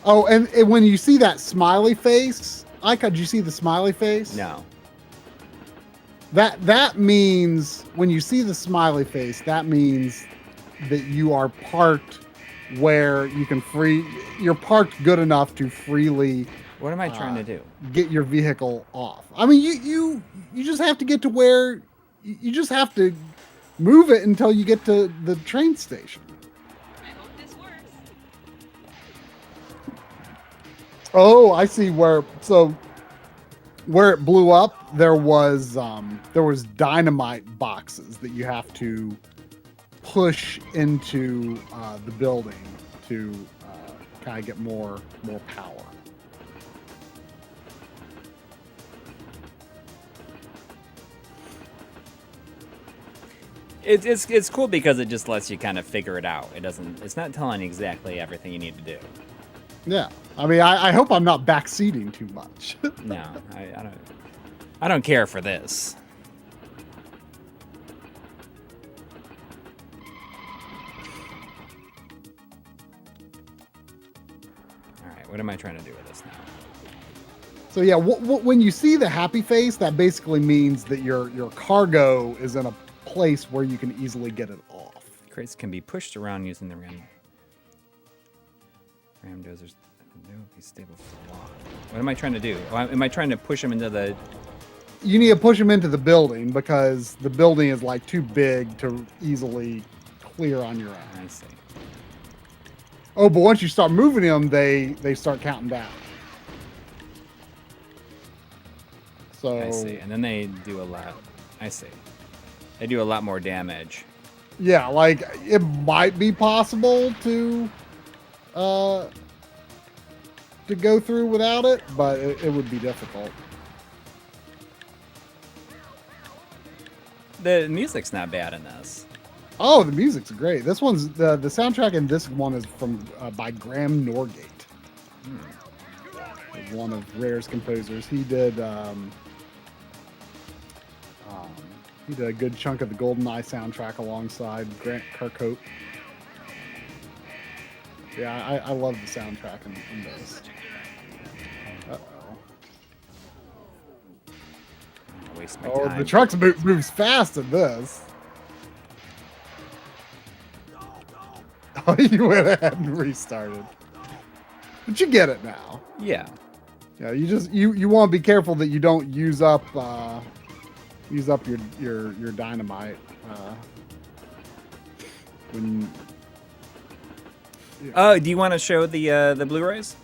Oh, and when you see that smiley face, did you see the smiley face? No. That means, when you see the smiley face, that means that you are parked where you can you're parked good enough to freely. What am I trying to do? Get your vehicle off. I mean, you just have to get to where you just have to move it until you get to the train station. I hope this works. Oh, I see where it blew up. There was dynamite boxes that you have to push into the building to kind of get more power. It's cool because it just lets you kind of figure it out. It's not telling you exactly everything you need to do. Yeah. I mean, I hope I'm not backseating too much. No, I don't care for this. All right, what am I trying to do with this now? So yeah, when you see the happy face, that basically means that your cargo is in a place where you can easily get it off. Crates can be pushed around using the ram dozers. No, be stable for long. What am I trying to do? Am I trying to push them into the? You need to push them into the building because the building is like too big to easily clear on your own. I see. Oh, but once you start moving them, they start counting down. So I see, and then they do a lot. I see. They do a lot more damage. yeah, like it might be possible to go through without it, but it would be difficult. The music's not bad in this. Oh, the music's great. This one's the soundtrack in this one is from by Graham Norgate. He's one of Rare's composers. He did a good chunk of the GoldenEye soundtrack alongside Grant Kirkhope. Yeah, I love the soundtrack in this. Uh-oh. Waste my Oh, time. the truck moves fast in this. Oh, you went ahead and restarted. But you get it now. Yeah. Yeah, you want to be careful that you don't use up your dynamite when. Oh, do you want to show the Blu-rays?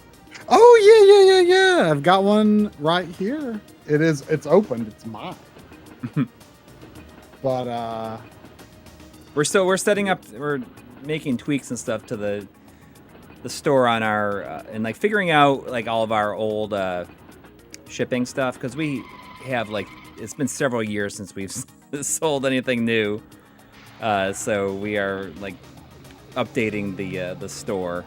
Oh yeah. I've got one right here. It's opened. It's mine. But We're setting up. We're making tweaks and stuff to the store on our and like figuring out like all of our old shipping stuff because we have like it's been several years since we've sold anything new. So we are like updating the store,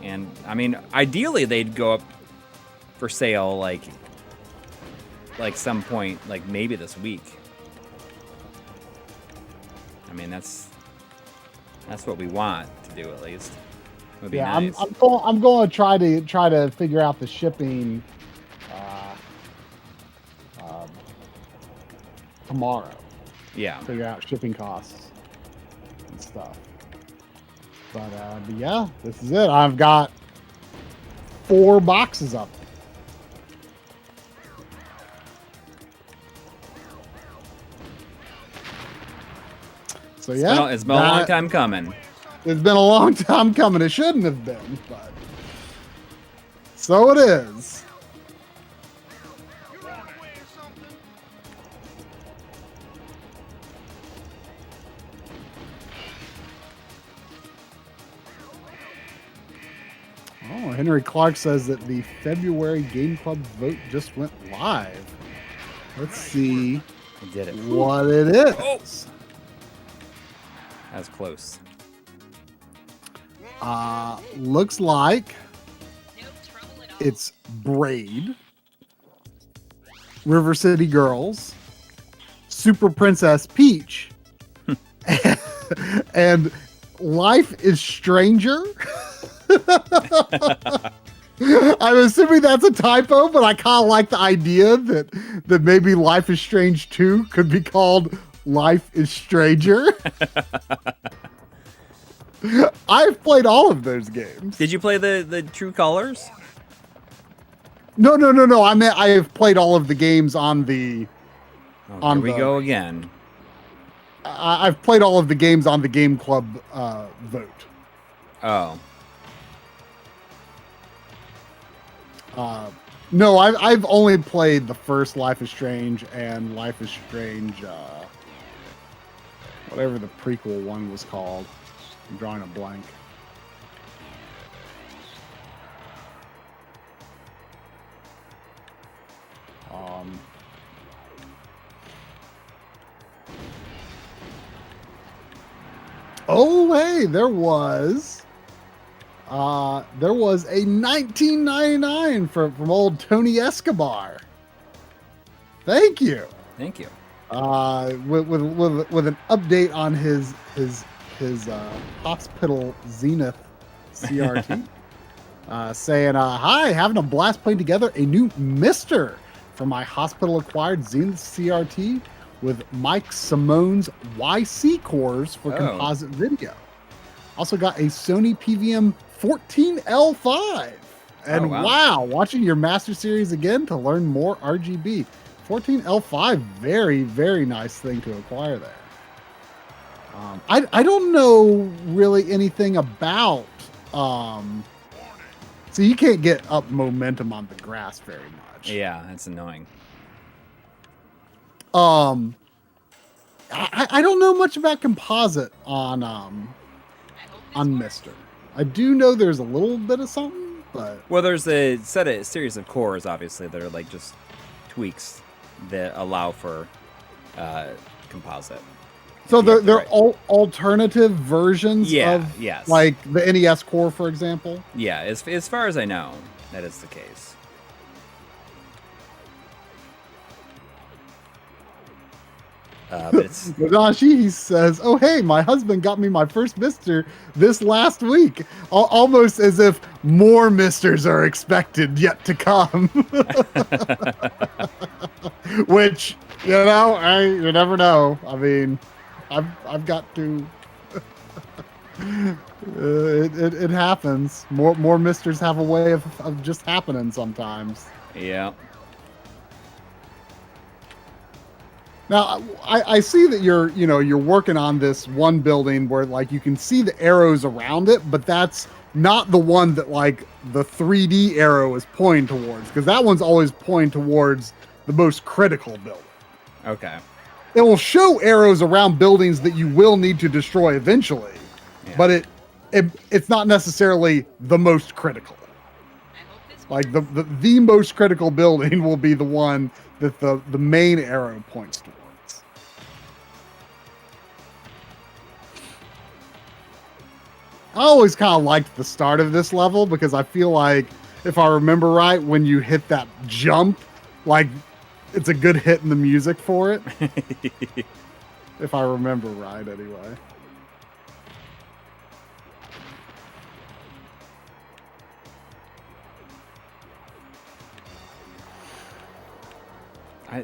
and I mean ideally they'd go up for sale like some point like maybe this week. I mean that's what we want to do at least. Would be yeah, nice. I'm going to try to figure out the shipping tomorrow. Yeah. Figure out shipping costs and stuff. But yeah, this is it. I've got 4 boxes of it. So yeah, It's been a long time coming. It's been a long time coming. It shouldn't have been, but so it is. Oh, Henry Clark says that the February Game Club vote just went live. Let's see I did it. what it is. Oh. That was close. Looks like No trouble at all. it's Braid, River City Girls, Super Princess Peach, and Life is Stranger. I'm assuming that's a typo, but I kind of like the idea that maybe Life is Strange 2 could be called Life is Stranger. I've played all of those games. Did you play the True Colors? No. I meant I have played all of the games on the. Oh, here we go again. I've played all of the games on the Game Club vote. Oh. No, I've only played the first Life is Strange and Life is Strange, whatever the prequel one was called. I'm drawing a blank. Oh, hey, there was There was a 1999 from old Tony Escobar. Thank you. Thank you. With an update on his Hospital Zenith CRT, saying, "Hi, having a blast playing together a new Mister for my hospital acquired Zenith CRT with Mike Simone's YC cores for composite video. Also got a Sony PVM 14L5, and wow, watching your Master Series again to learn more RGB." 14L5, very, very nice thing to acquire there. I don't know really anything about, so you can't get up momentum on the grass very much. Yeah, that's annoying. I don't know much about composite on Mister. I do know there's a little bit of something, but Well, there's a series of cores, obviously, that are like just tweaks that allow for composite. so they're all alternative versions of yes. like the NES core, for example. Yeah, as far as I know, that is the case. But it's Nadashi, he says, "Oh hey, my husband got me my first Mister this last week. Almost as if more Misters are expected yet to come." Which, you never know. I mean, I've got to. It happens. More Misters have a way of just happening sometimes. yeah. Now, I see that you're working on this one building where like you can see the arrows around it, but that's not the one that like the 3D arrow is pointing towards, because that one's always pointing towards the most critical building. Okay. It will show arrows around buildings that you will need to destroy eventually, but it's not necessarily the most critical. Like the most critical building will be the one that the main arrow points towards. I always kind of liked the start of this level because I feel like, if I remember right, when you hit that jump, like it's a good hit in the music for it. If I remember right, anyway.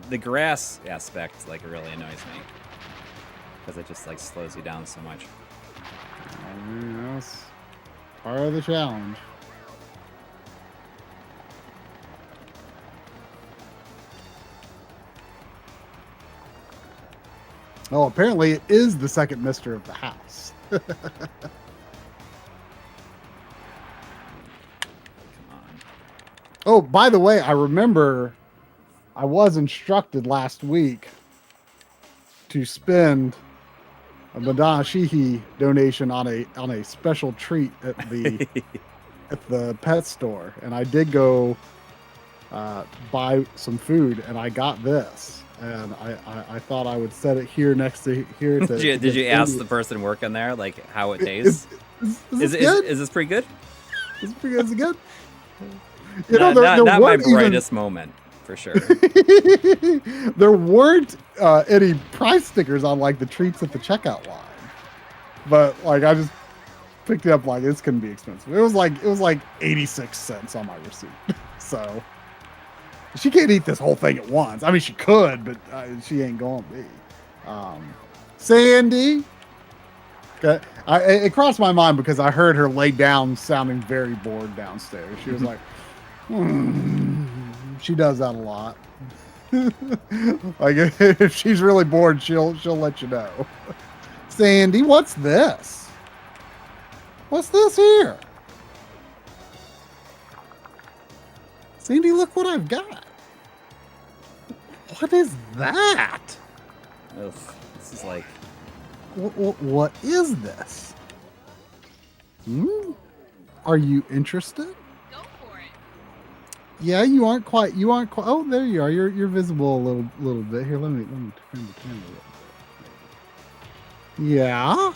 The grass aspect like really annoys me because it just like slows you down so much. That's part of the challenge. Oh, apparently it is the second Mister of the house. Come on. Oh, by the way, I remember I was instructed last week to spend a Madonna Sheehy donation on a special treat at the pet store, and I did go buy some food, and I got this, and I thought I would set it here next to here. Did you ask the person working there like how it tastes? Is good? Is this pretty good? Is it good? Not my brightest moment. For sure. There weren't any price stickers on like the treats at the checkout line, but like I just picked it up like it's gonna be expensive. It was like 86 cents on my receipt. So she can't eat this whole thing at once. I mean, she could, but she ain't gonna be. Sandy. Okay. It crossed my mind because I heard her lay down, sounding very bored downstairs. She was like, She does that a lot. Like if she's really bored, she'll let you know. Sandy, what's this? What's this here? Sandy, look what I've got. What is that? Ugh, this is like. What is this? Are you interested? Go for it. Yeah, you aren't quite. Oh, there you are. You're visible a little bit. Here, let me turn the camera a little bit. Yeah.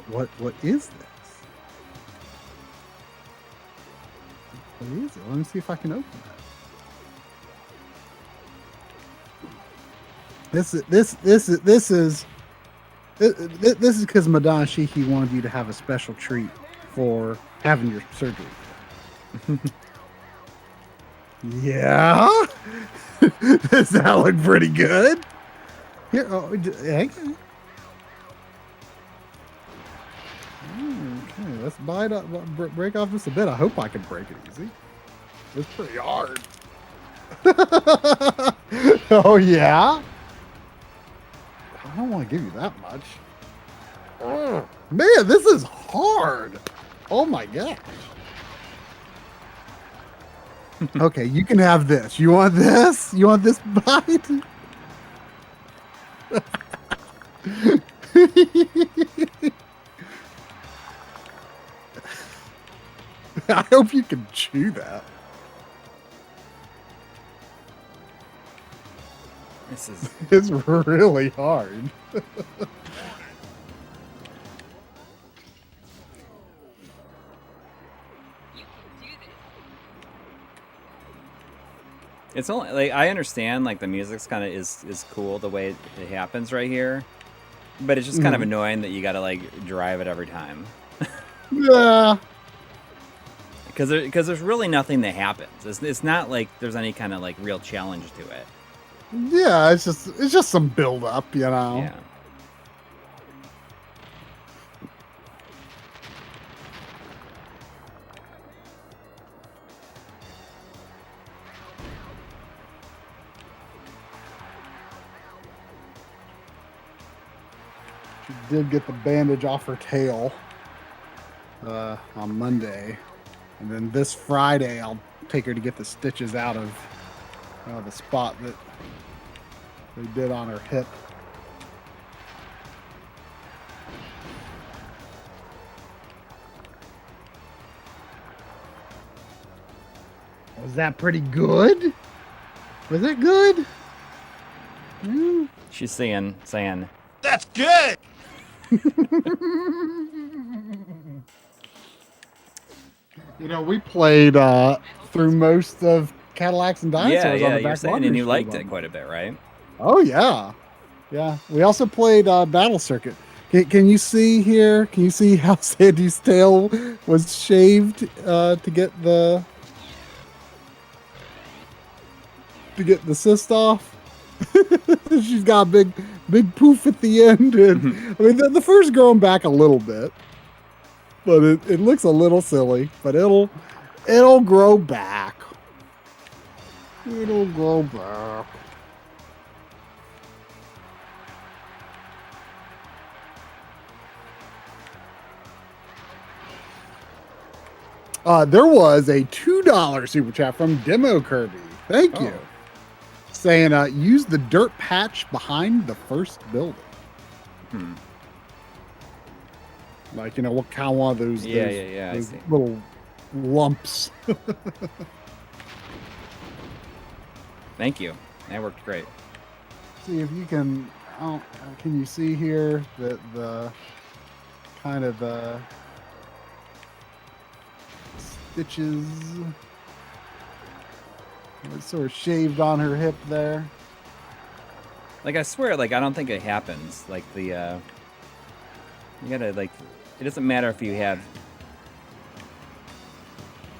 What is this? What is it? Let me see if I can open it. This is because Madonna Shiki wanted you to have a special treat for having your surgery. Yeah, does that look pretty good? Here, hang on. Okay, let's bite up, break off just a bit. I hope I can break it easy. It's pretty hard. Oh yeah. I don't want to give you that much. Oh, man, this is hard. Oh my gosh. Okay, you can have this. You want this? You want this bite? I hope you can chew that. This is It's really hard. You can do this. it's only like I understand like the music's kind of is cool the way it happens right here, but it's just kind of annoying that you got to like drive it every time. Yeah. Because there's really nothing that happens. It's not like there's any kind of like real challenge to it. Yeah, it's just some build up, you know. Yeah. She did get the bandage off her tail on Monday, and then this Friday I'll take her to get the stitches out of the spot that they did on her hip. Was that pretty good? Was it good? Mm. She's saying, That's good. You know, we played through most of Cadillacs and Dinosaurs yeah, on yeah, the you're back saying, laundry and you stream liked it one. quite a bit, right? Oh yeah, yeah. We also played Battle Circuit. Can you see here? Can you see how Sandy's tail was shaved to get the cyst off? She's got a big poof at the end, and I mean the fur's growing back a little bit, but it looks a little silly. But it'll grow back. It'll grow back. There was a $2 super chat from Demo Kirby. Thank you. Saying, use the dirt patch behind the first building. Like, you know, what kind of one of those, Yeah, those, yeah, I those see. little lumps. Thank you. That worked great. See if you can, can you see here that the kind of stitches, it's sort of shaved on her hip there. Like I swear, like I don't think it happens. Like the you gotta like, it doesn't matter if you have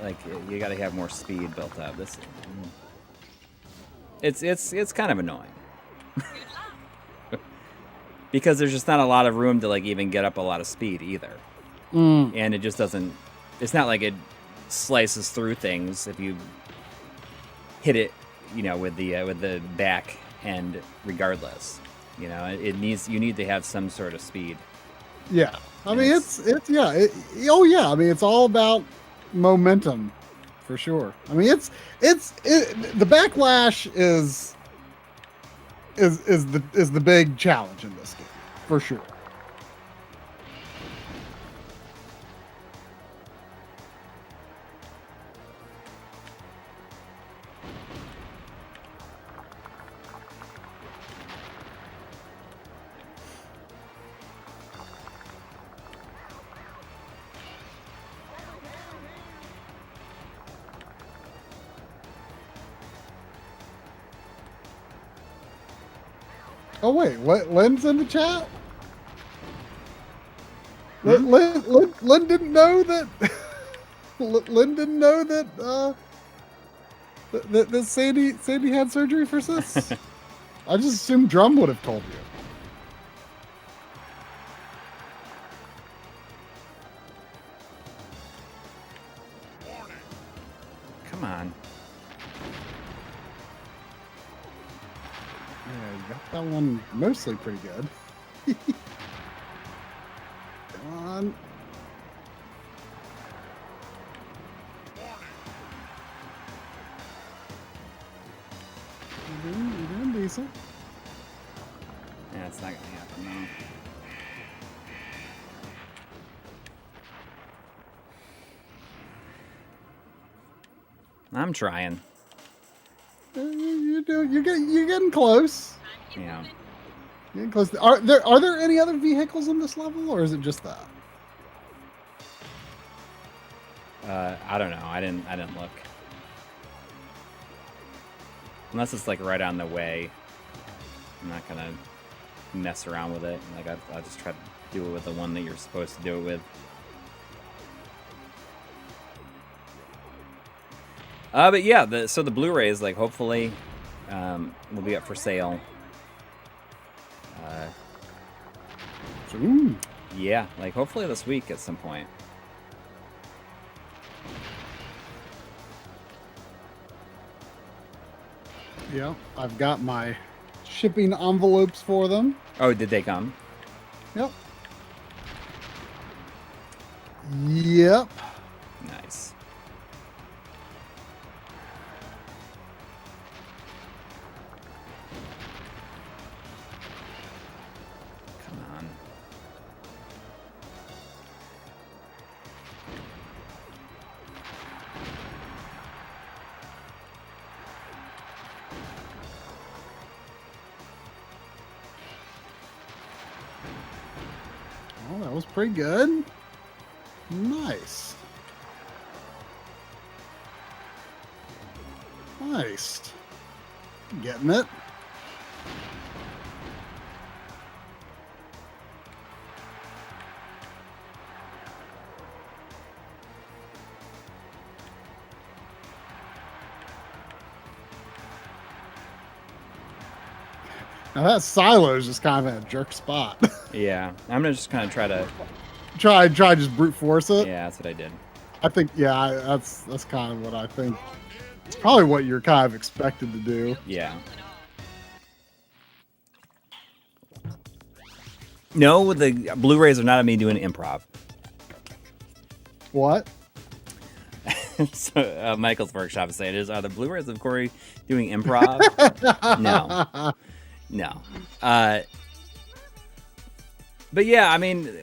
like you gotta have more speed built up. This it's kind of annoying because there's just not a lot of room to like even get up a lot of speed either, and it just doesn't. It's not like it slices through things if you hit it, you know, with the back end regardless. You know, you need to have some sort of speed. Yeah, I mean it's yeah. Oh yeah, I mean it's all about momentum for sure. I mean the backlash is the big challenge in this game for sure. Oh wait, what? Lynn's in the chat. Lynn didn't know that. Lynn didn't know that. That Sandy had surgery for cysts. I just assumed Drum would have told you. Come on. Yeah, you got that one mostly pretty good. Come on. You're doing decent. Yeah, it's not gonna happen now. I'm trying. You're getting close. Yeah. You're getting close. Are there any other vehicles in this level, or is it just that? I don't know. I didn't look. Unless it's like right on the way. I'm not gonna mess around with it. Like I'll just try to do it with the one that you're supposed to do it with. But yeah, so the Blu-rays, like, hopefully will be up for sale. Ooh. Yeah, like hopefully this week at some point. Yeah, I've got my shipping envelopes for them. Oh, did they come? Yep. Yep. Nice. Come on. Oh, that was pretty good. Nice. Nice. Getting it. Now that silo is just kind of in a jerk spot. Yeah, I'm gonna just kind of try to. try just brute force it. Yeah, that's what I did. I think that's kind of what I think. It's probably what you're kind of expected to do. Yeah. No, the Blu-rays are not of me doing improv. What? So Michael's workshop is saying, are the Blu-rays of Coury doing improv? No. But yeah, I mean,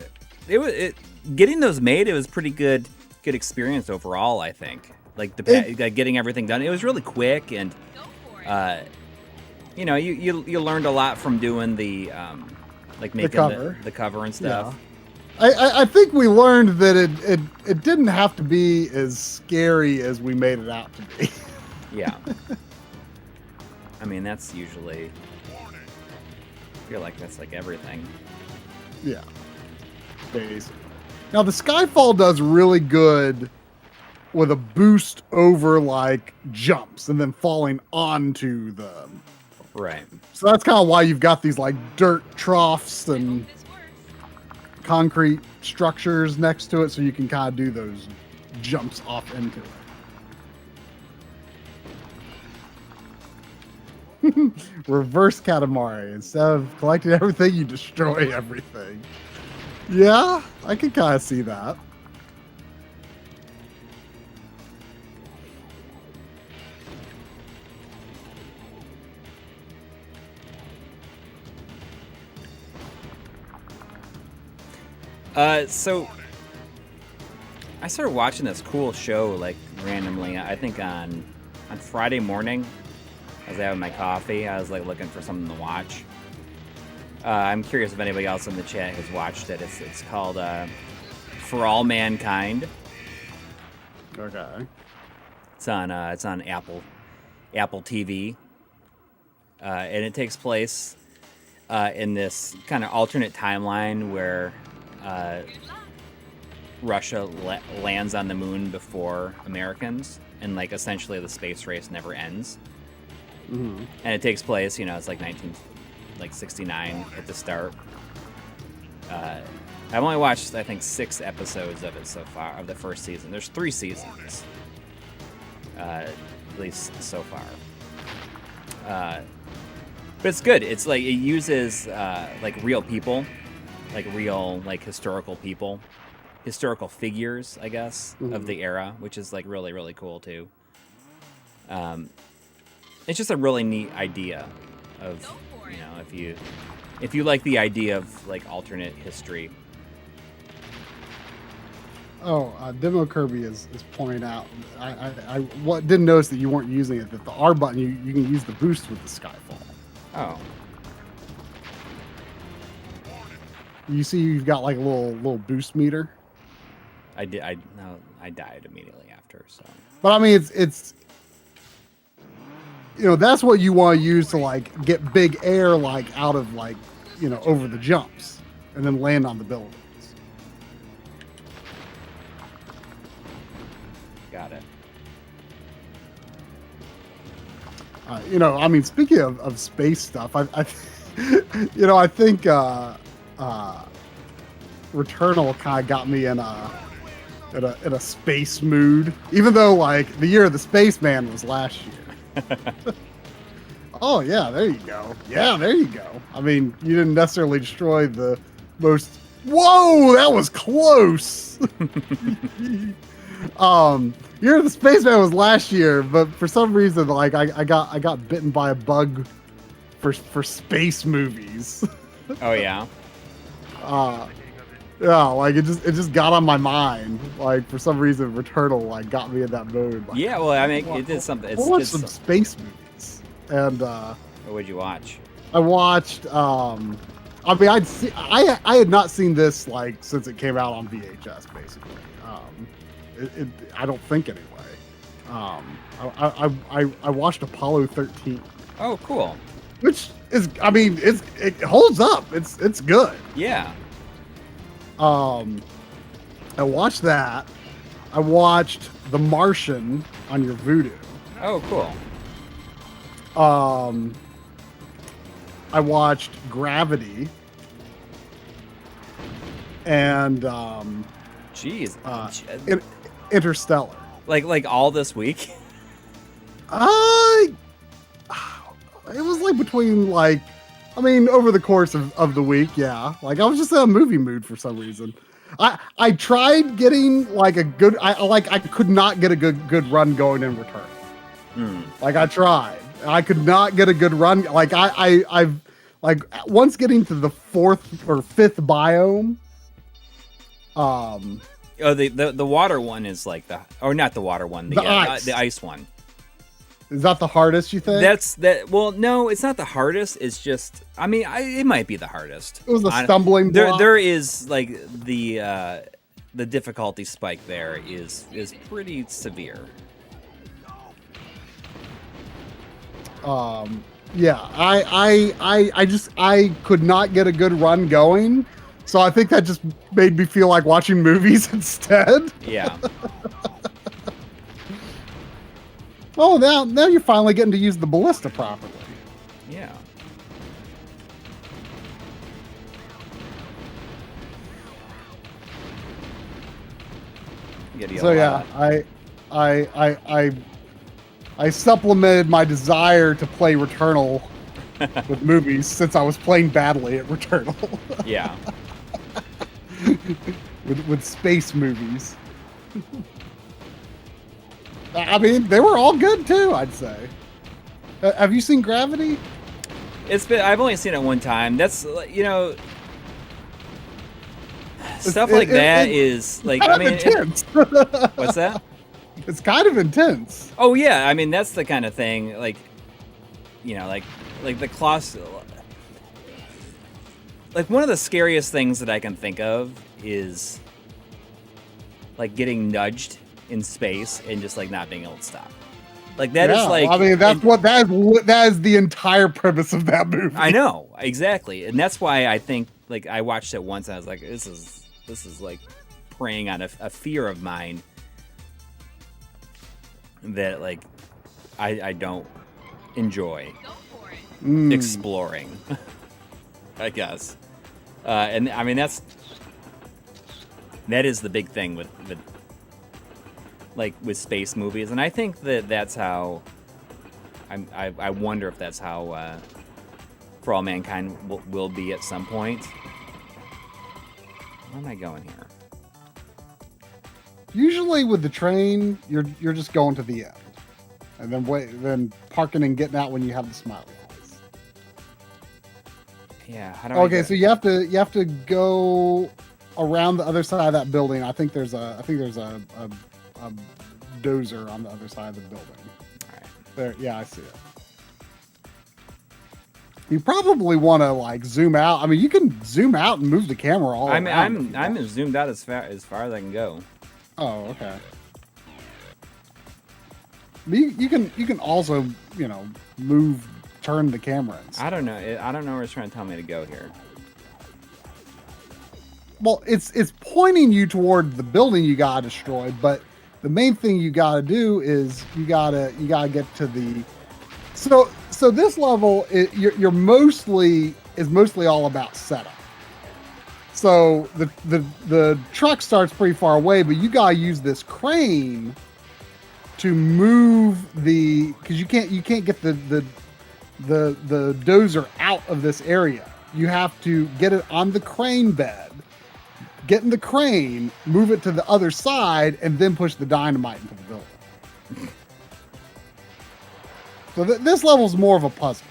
getting those made, it was pretty good experience overall, I think. Like like getting everything done, it was really quick, and you know, you learned a lot from doing the like making the cover and stuff. Yeah. I think we learned that it didn't have to be as scary as we made it out to be. Yeah. I mean, that's usually, I feel like that's like everything. Yeah. Basically. Now the Skyfall does really good with a boost over like jumps and then falling onto them. Right. So that's kind of why you've got these like dirt troughs and concrete structures next to it, so you can kind of do those jumps off into it. Reverse Katamari. Instead of collecting everything, you destroy everything. Yeah, I can kind of see that. So I started watching this cool show like randomly. I think on Friday morning, as I having my coffee, I was like looking for something to watch. I'm curious if anybody else in the chat has watched it. It's called For All Mankind. Okay. It's on Apple TV, and it takes place in this kind of alternate timeline where Russia lands on the moon before Americans, and like essentially the space race never ends. And it takes place, you know, it's like 1969 at the start. I've only watched, I think, 6 episodes of it so far, of the first season. There's 3 seasons, at least so far. But it's good. It's like, it uses like real people, like real, like historical people, historical figures, I guess, of the era, which is like really, really cool too. It's just a really neat idea of, you know, if you like the idea of like alternate history. Oh, Demo Kirby is pointing out. I didn't notice that you weren't using it. That the R button, you can use the boost with the Skyfall. Oh, You see, you've got like a little boost meter. I died immediately after. So, But I mean, it's you know, that's what you want to use to like get big air like out of like, you know, over the jumps and then land on the buildings. got it. You know, I mean, speaking of space stuff, I you know, I think Returnal kind of got me in a space mood, even though like the year of the Spaceman was last year. Oh yeah, there you go. Yeah, there you go. I mean, you didn't necessarily destroy the most. Whoa, that was close. Year of the Spaceman was last year, but for some reason, like I got bitten by a bug for space movies. Oh yeah. Yeah, like it just got on my mind. Like for some reason, Returnal like got me in that mood. Like, Yeah, well, I mean, it did something. It's I watched just some space movies, and What would you watch? I watched. I mean, I had not seen this like since it came out on VHS, basically. I don't think anyway. I watched Apollo 13, Oh, cool. which is, I mean, it holds up. It's good. Yeah. I watched that. I watched The Martian on your Vudu. Oh, cool. I watched Gravity. And Jeez. Interstellar. Like all this week. It was like between like, I mean, over the course of the week, yeah. Like I was just in a movie mood for some reason. I tried getting like a good, I could not get a good run going in Return. Like I tried, I could not get a good run. Like I've like once getting to the 4th or 5th biome. Oh, the water one is like or not the water one, the ice one. Is that the hardest, you think? Well, no, it's not the hardest. It's just, I mean, it might be the hardest. It was a stumbling block. There is like the difficulty spike there is pretty severe. Yeah, I could not get a good run going, so I think that just made me feel like watching movies instead. Yeah. Oh, now you're finally getting to use the ballista properly. Yeah. So yeah, I supplemented my desire to play Returnal with movies since I was playing badly at Returnal. Yeah. with space movies. I mean, they were all good too, I'd say. Have you seen Gravity? I've only seen it one time. That's, you know, stuff like that is like, I mean, intense. What's that? It's kind of intense. Oh yeah, I mean that's the kind of thing, like, you know, like the like one of the scariest things that I can think of is like getting nudged in space and just like not being able to stop. Like that is like. I mean, that is the entire premise of that movie. I know exactly, and that's why I think like I watched it once and I was like, this is like preying on a fear of mine that like I don't enjoy Go for it. exploring. I guess, and I mean that is the big thing with space movies, and I think that's how. I wonder if that's how For All Mankind will be at some point. Where am I going here? Usually with the train, you're just going to the end, and then parking and getting out when you have the smiley eyes. Yeah. How do Okay, so you have to go around the other side of that building. I think there's a dozer on the other side of the building. All right. There, yeah, I see it. You probably want to like zoom out. I mean, you can zoom out and move the camera all around. I'm zoomed out as far as I can go. Oh, okay. You can also turn the camera. I don't know. I don't know where it's trying to tell me to go here. Well, it's pointing you toward the building you gotta destroy, but the main thing you gotta do is you gotta get to the. So this level you're mostly all about setup. So the truck starts pretty far away, but you gotta use this crane to move because you can't get the dozer out of this area. You have to get it on the crane bed, get in the crane, move it to the other side, and then push the dynamite into the building. So this level's more of a puzzle.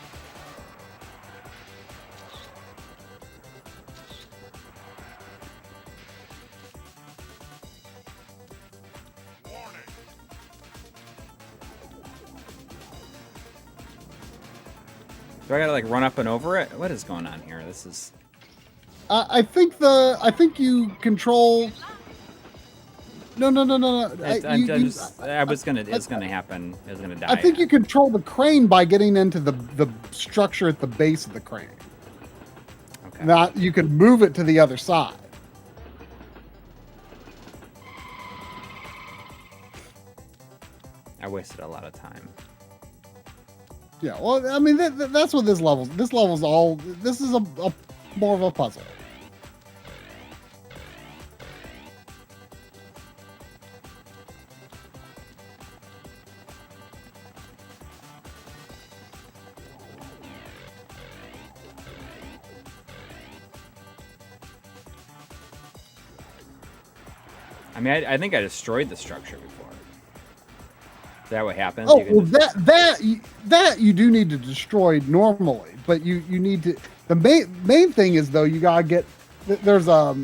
Do I gotta like run up and over it? What is going on here? This is. I think you control. No. It's gonna happen. It's gonna die. I think you control the crane by getting into the structure at the base of the crane. Okay. Now you can move it to the other side. I wasted a lot of time. Yeah, well, I mean that's what this level's. This level's all. This is a more of a puzzle. I mean, I think I destroyed the structure before. Is that what happens? Oh, well, that you do need to destroy normally, but you need to. The main thing is though you gotta get. There's I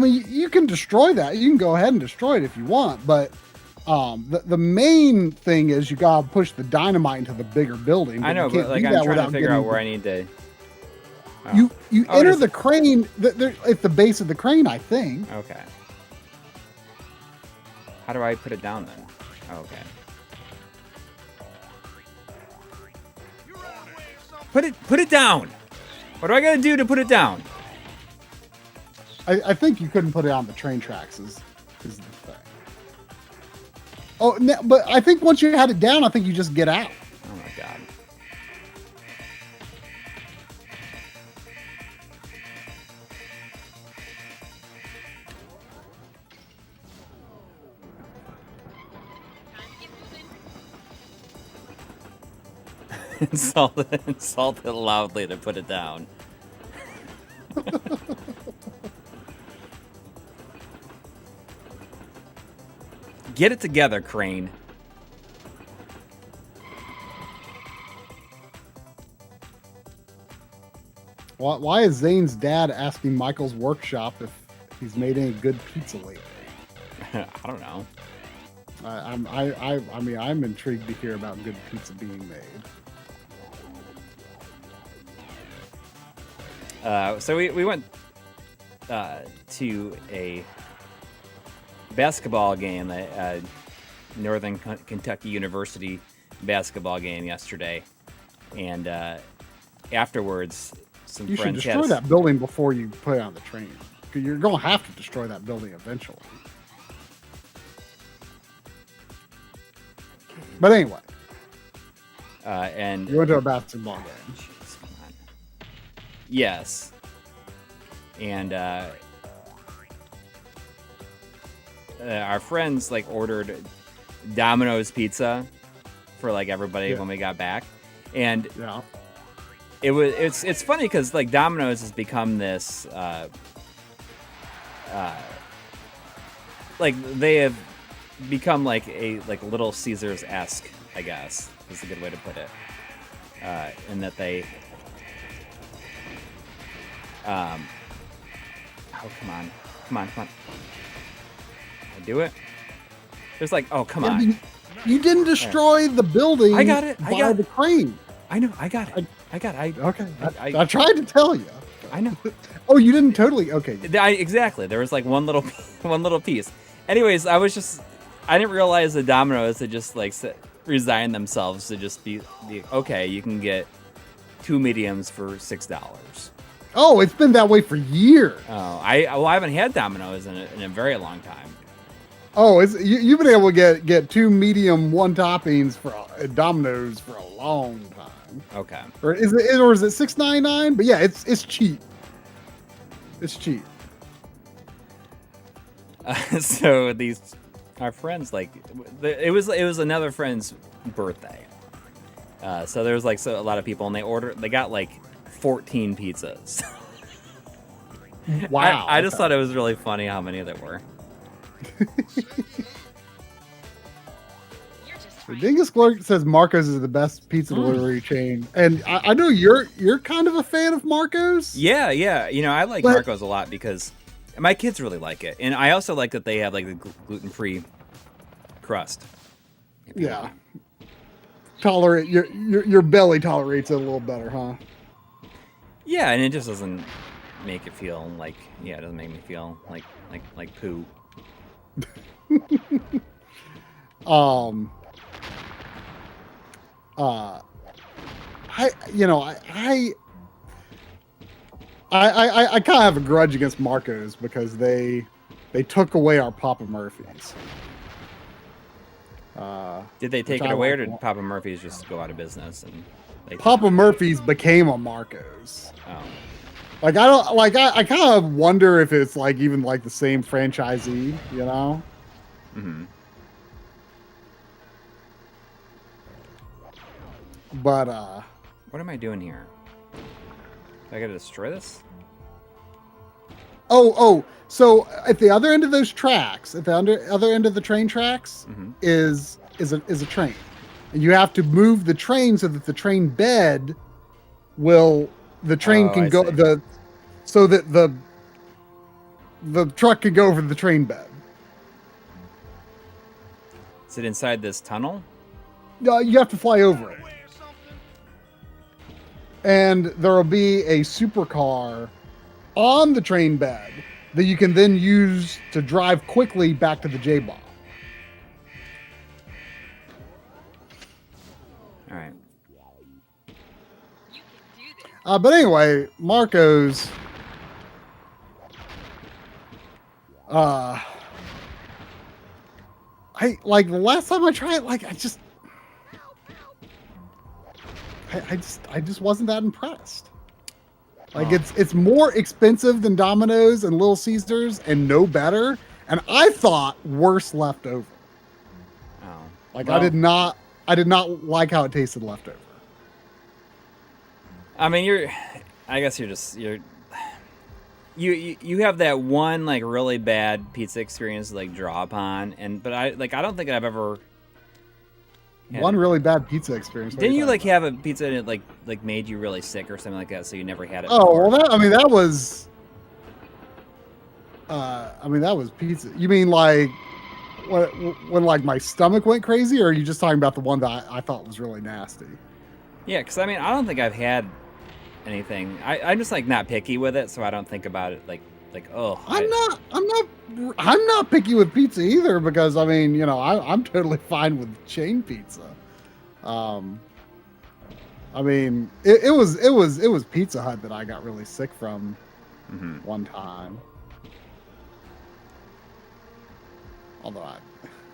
mean, you can destroy that. You can go ahead and destroy it if you want, but the main thing is you gotta push the dynamite into the bigger building. I know, but like I'm trying to figure out where I need to. Oh. You enter the crane. At the base of the crane, I think. Okay. How do I put it down then? Oh, okay. Put it down. What do I gotta do to put it down? I think you couldn't put it on the train tracks. Is the thing. Oh, no, but I think once you had it down, I think you just get out. Oh my god. Insult it loudly to put it down. Get it together, Crane. Why is Zane's dad asking Michael's workshop if he's made any good pizza lately? I don't know. I mean, I'm intrigued to hear about good pizza being made. So we went to a basketball game that Northern Kentucky University basketball game yesterday, and afterwards, some You should friends destroy that building before you put it on the train. 'Cause you're going to have to destroy that building eventually. But anyway, and you went to a basketball game. jeez, come on. Yes, and our friends like ordered Domino's pizza for like everybody when we got back, and Yeah. it's funny because like Domino's has become this like they have become like a like Little Caesars-esque, I guess is a good way to put it, in that they oh come on I do it. There's like, oh come on. You didn't destroy the building. I got it. By the crane. I know. I got it. Okay. I tried to tell you. I know. Oh, you didn't totally. Okay. Exactly. There was like one little piece. Anyways, I didn't realize the Domino's had just like resigned themselves to just be okay. You can get 2 mediums for $6. Oh, it's been that way for years. Oh, I haven't had Domino's in a very long time. Oh, you've been able to get 2 medium 1 toppings for Domino's for a long time. Okay. Or is it $6.99? But yeah, it's cheap. It's cheap. So our friends like it was another friend's birthday. So there was like a lot of people, and they got like 14 pizzas. Wow. I just thought it was really funny how many there were. You're just The right. Dingus Clerk says Marco's is the best pizza delivery chain, and I know you're kind of a fan of Marco's. Yeah. You know, I like But- Marco's a lot because my kids really like it, and I also like that they have like the gluten-free crust. Yeah. Tolerate your belly tolerates it a little better, huh? Yeah, and it just doesn't make it feel like it doesn't make me feel like poo. I kind of have a grudge against Marco's because they took away our Papa Murphy's. Did they take Which it I away, or like. did Papa Murphy's just go out of business? And Papa Murphy's became a Marco's. Oh. Like I kind of wonder if it's like even like the same franchisee, you know? Mm-hmm. But What am I doing here? I gotta destroy this? so at the other end of those tracks, at the other end of the train tracks, Mhm. is a train, and you have to move the train so that the train bed the train Oh, can I go see. so that the truck can go over the train bed. Is it inside this tunnel? You have to fly over it, and there will be a supercar on the train bed that you can then use to drive quickly back to the J-Bomb. All right. You can do this. But anyway, Marco's. I like the last time I tried. Like I just wasn't that impressed. Like Oh. it's more expensive than Domino's and Little Caesars and no better. And I thought worse left over. Oh. Like Well, I did not like how it tasted left over. I mean, I guess you're you have that one like really bad pizza experience to like draw upon, but I don't think I've ever had One it. really bad pizza experience. What are Didn't you talking like have a pizza and it like made you really sick or something like that, so you never had it? Oh, before? well, that was. That was pizza. You mean like when like my stomach went crazy, or are you just talking about the one that I thought was really nasty? Yeah, because I mean, I don't think I've had anything. I'm just like not picky with it, so I don't think about it like like, oh, I'm not picky with pizza either, because I mean, you know, I'm totally fine with chain pizza. I mean, it was Pizza Hut that I got really sick from one time. Although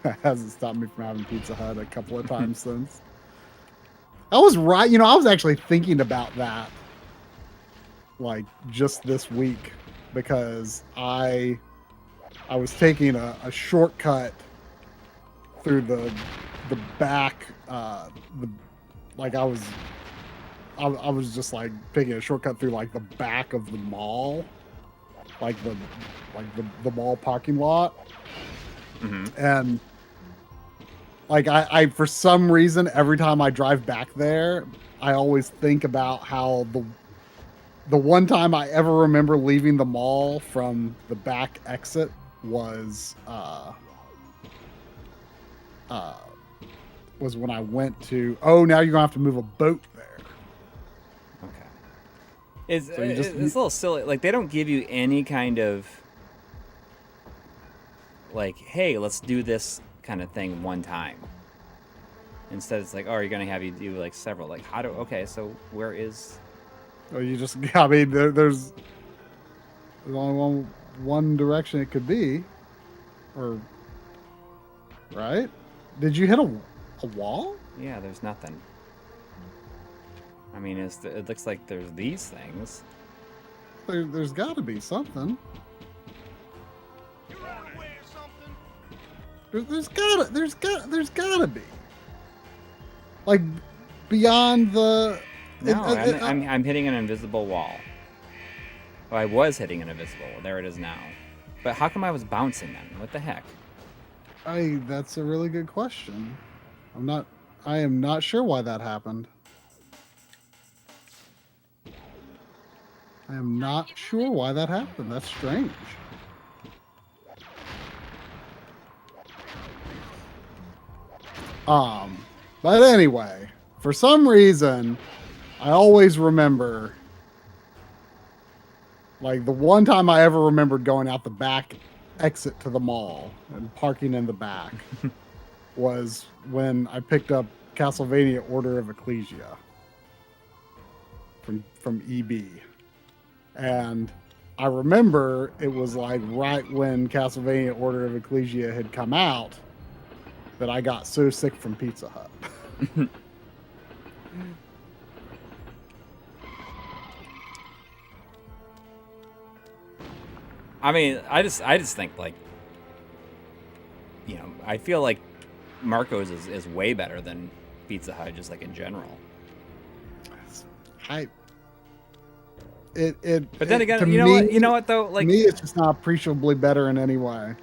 it hasn't stopped me from having Pizza Hut a couple of times since. I was right, you know, I was actually thinking about that like just this week, because I was taking a shortcut through the back, like I was just like taking a shortcut through like the back of the mall, like the mall parking lot. And like I for some reason, every time I drive back there, I always think about how the one time I ever remember leaving the mall from the back exit was when I went to, now you're gonna have to move a boat there. okay. It's So you just- it's a little silly. Like, they don't give you any kind of like, hey, let's do this kind of thing one time. Instead, it's like, oh, you're gonna have you do like several. Like, okay, so where is? Or you just, I mean, there's only one direction it could be, or right? Did you hit a wall? Yeah, there's nothing. I mean, it looks like there's these things. There's got to be something. You running away or something? There's gotta be. Like beyond the. No, I'm hitting an invisible wall. Well, I was hitting an invisible wall. There it is now. But how come I was bouncing then? What the heck? That's a really good question. I am not sure why that happened. I am not sure why that happened. That's strange. But anyway, for some reason, I always remember, like, the one time I ever remembered going out the back exit to the mall and parking in the back was when I picked up Castlevania Order of Ecclesia from EB. And I remember it was like right when Castlevania Order of Ecclesia had come out that I got so sick from Pizza Hut. I mean, I just think, like, you know, I feel like Marco's is way better than Pizza Hut, just like in general. But then again, you know what though? Like, to me, it's just not appreciably better in any way.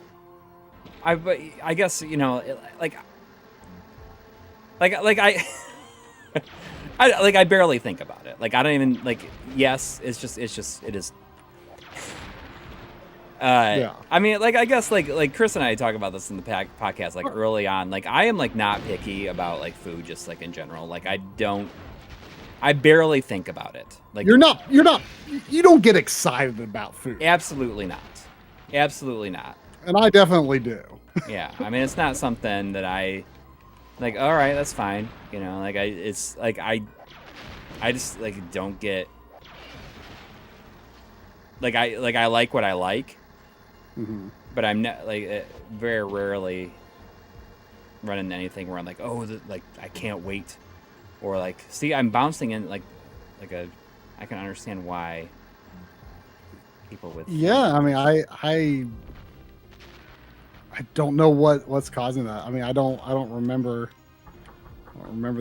I guess, you know, like I I barely think about it. Like, I don't even, like, yes, it is. Yeah. I mean, like, I guess, like Chris and I talk about this in the podcast, like, early on. Like, I am, like, not picky about, like, food, just, like, in general. Like, I barely think about it. Like, you don't get excited about food. Absolutely not. Absolutely not. And I definitely do. Yeah. I mean, it's not something that I, like, all right, that's fine. You know, like, I just, like, don't get, I like what I like. Mm-hmm. But I'm not, like, very rarely run into anything where I'm like, oh, like, I can't wait. Or, like, see, I'm bouncing in, I can understand why people would. Yeah, I mean, I don't know what's causing that. I mean, I don't remember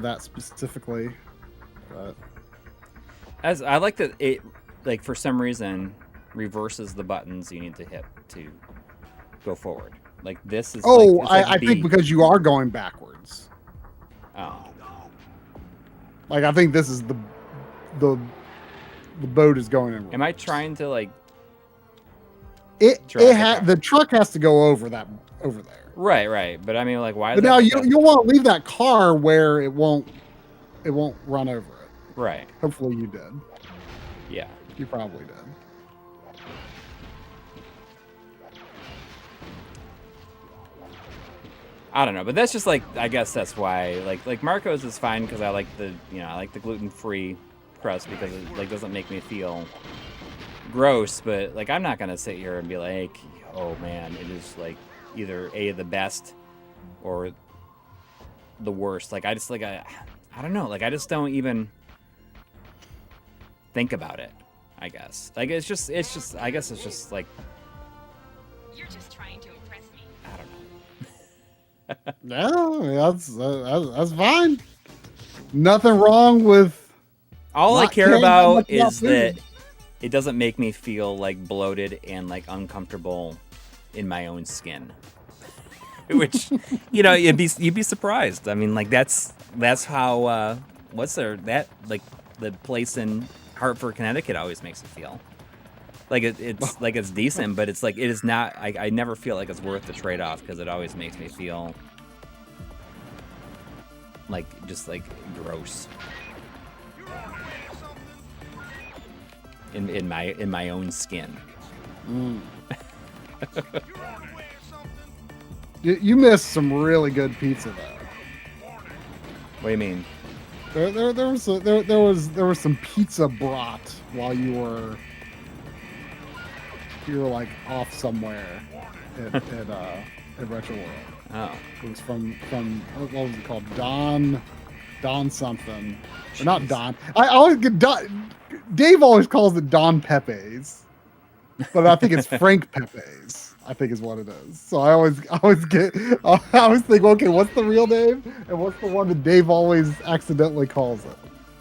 that specifically. But As I like that it, like, for some reason, reverses the buttons you need to hit to go forward. Like, this is. I think because you are going backwards. Oh. Like, I think this is the boat is going in. Am I trying to, like? The truck has to go over there. Right. But I mean, like, why? But now you'll want to leave that car where it won't run over it. Right. Hopefully you did. Yeah. You probably did. I don't know, but that's just like, I guess that's why, like Marco's is fine because I like the, I like the gluten-free crust because it like doesn't make me feel gross. But like, I'm not gonna sit here and be like, oh man, it is like either the best or the worst. Like I just like I don't know. Like I just don't even think about it. I guess like it's just I guess it's just like You're just trying to impress me. I don't know. Yeah, that's fine. Nothing wrong with. All I not care caring that about much about is that food. it doesn't make me feel like bloated and like uncomfortable in my own skin. Which, you'd be surprised. I mean, like that's how what's there that like the place in Hartford, Connecticut always makes it feel. Like it's like it's decent, but it's like it is not. I never feel like it's worth the trade off because it always makes me feel like just like gross in my own skin. You missed some really good pizza though. What do you mean? There was some pizza brought while you were like off somewhere at Retro World. Oh, It was from what was it called? Don something. Or not Don. I always get Dave always calls it Don Pepe's, but I think it's Frank Pepe's. I think is what it is. So I always think, okay, what's the real name and what's the one that Dave always accidentally calls it?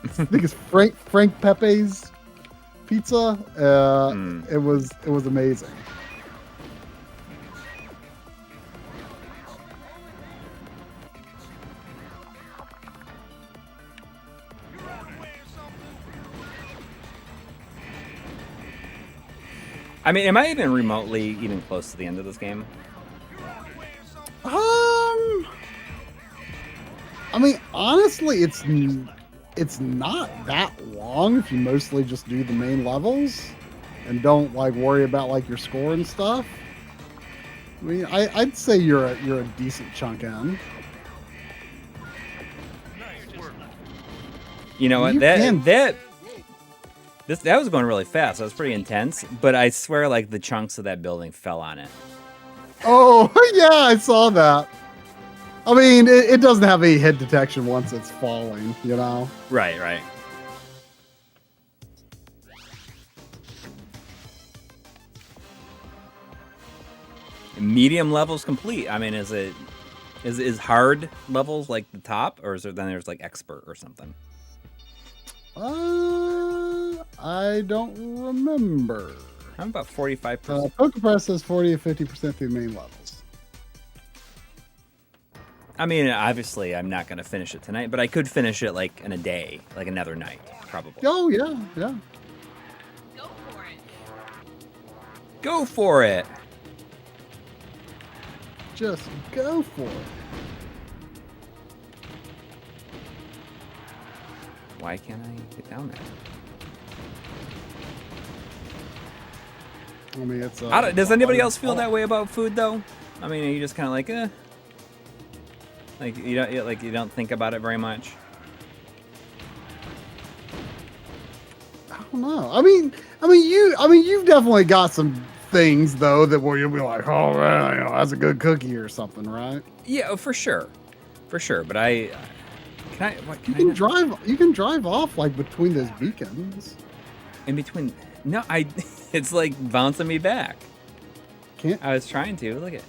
I think it's Frank Pepe's Pizza. It was amazing. I mean, am I even remotely even close to the end of this game? I mean, honestly, it's not that long if you mostly just do the main levels and don't like worry about like your score and stuff. I mean, I'd say you're a decent chunk in. You know what? You can- That was going really fast. That was pretty intense. But I swear, like the chunks of that building fell on it. Oh yeah, I saw that. I mean, it doesn't have any hit detection once it's falling, you know. Right, right. Medium levels complete. I mean, is hard levels like the top, or is there then there's like expert or something? I don't remember. I'm about 45%. PokePress says 40 to 50% through main levels. I mean, obviously, I'm not going to finish it tonight, but I could finish it like in a day, like another night, probably. Oh yeah, yeah. Go for it. Go for it. Just go for it. Why can't I get down there? I mean, it's. Does anybody else feel that way about food, though? I mean, are you just kind of like, like you don't think about it very much? I don't know. I mean, you've definitely got some things though that where you'll be like, oh man, that's a good cookie or something, right? Yeah, for sure. But you You can drive off like between those beacons. in between. No, it's like bouncing me back. Can't. I was trying to look at.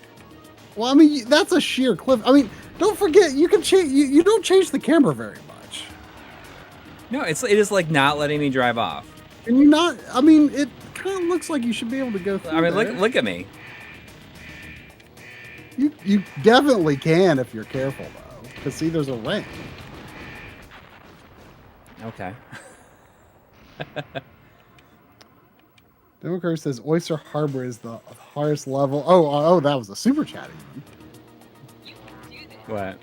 Well, I mean, that's a sheer cliff. I mean, don't forget you can change. You don't change the camera very much. No, it is like not letting me drive off. And you're not. I mean, it kind of looks like you should be able to go through. I mean, there. look at me. You definitely can if you're careful though. Because see, there's a ramp. Okay. Democrat says Oyster Harbor is the hardest level. Oh, that was a super chat even. You can do this. What?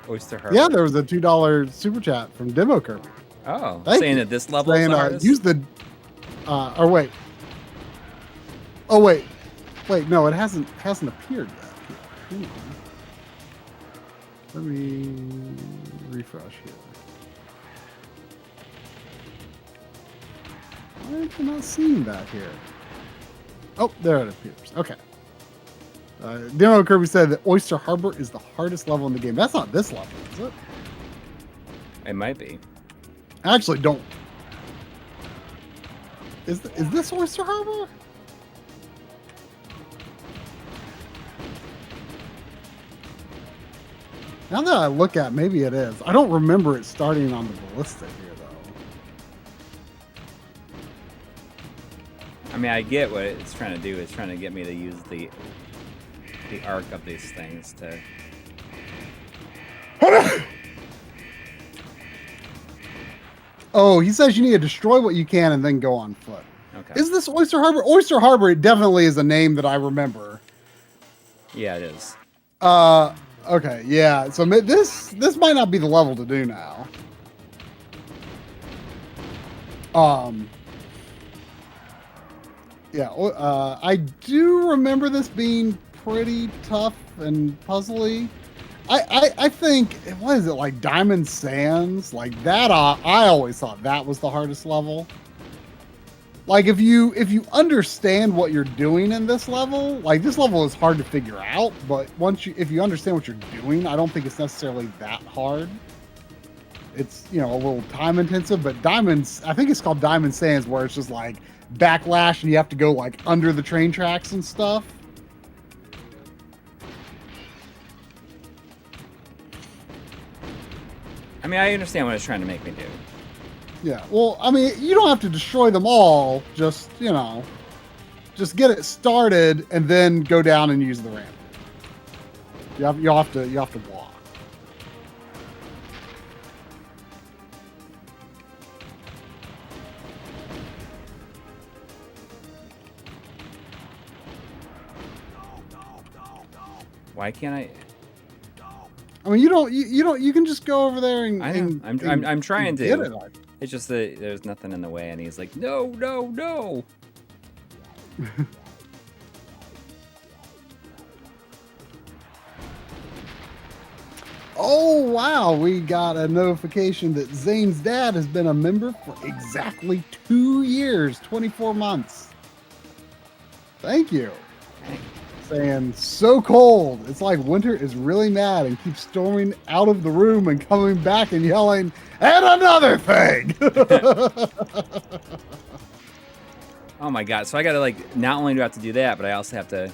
Oyster Harbor. Yeah, there was a $2 super chat from Demo Kirby. Oh, Thank saying you. that this level is Saying, the hardest? use the. Or wait. Oh wait, no, it hasn't appeared yet. Hang on. Let me refresh here. Why am I not seeing that here? Oh, there it appears. Okay. Dino Kirby said that Oyster Harbor is the hardest level in the game. That's not this level, is it? It might be. I actually don't. Is this Oyster Harbor? Now that I look at, maybe it is. I don't remember it starting on the ballista here, though. I mean, I get what it's trying to do. It's trying to get me to use the arc of these things to. Oh, he says you need to destroy what you can and then go on foot. Okay. Is this Oyster Harbor? Oyster Harbor, it definitely is a name that I remember. Yeah, it is. Okay, yeah. So this might not be the level to do now. Yeah, I do remember this being pretty tough and puzzly. I think, what is it, like Diamond Sands? Like that, I always thought that was the hardest level. Like if you understand what you're doing in this level, like this level is hard to figure out, but if you understand what you're doing, I don't think it's necessarily that hard. It's, you know, a little time intensive, but I think it's called Diamond Sands, where it's just like backlash and you have to go like under the train tracks and stuff. I mean, I understand what it's trying to make me do. Yeah, well, I mean, you don't have to destroy them all. Just, you know, just get it started and then go down and use the ramp. You'll have to walk. Why can't I? I mean, you can just go over there and. I know. I'm trying to. Get it. It's just that there's nothing in the way, and he's like, no, no, no. Oh, wow. We got a notification that Zane's dad has been a member for exactly 2 years, 24 months. Thank you. Saying, so cold. It's like winter is really mad and keeps storming out of the room and coming back and yelling, and another thing. Oh my god. So I gotta, like, not only do I have to do that, but I also have to.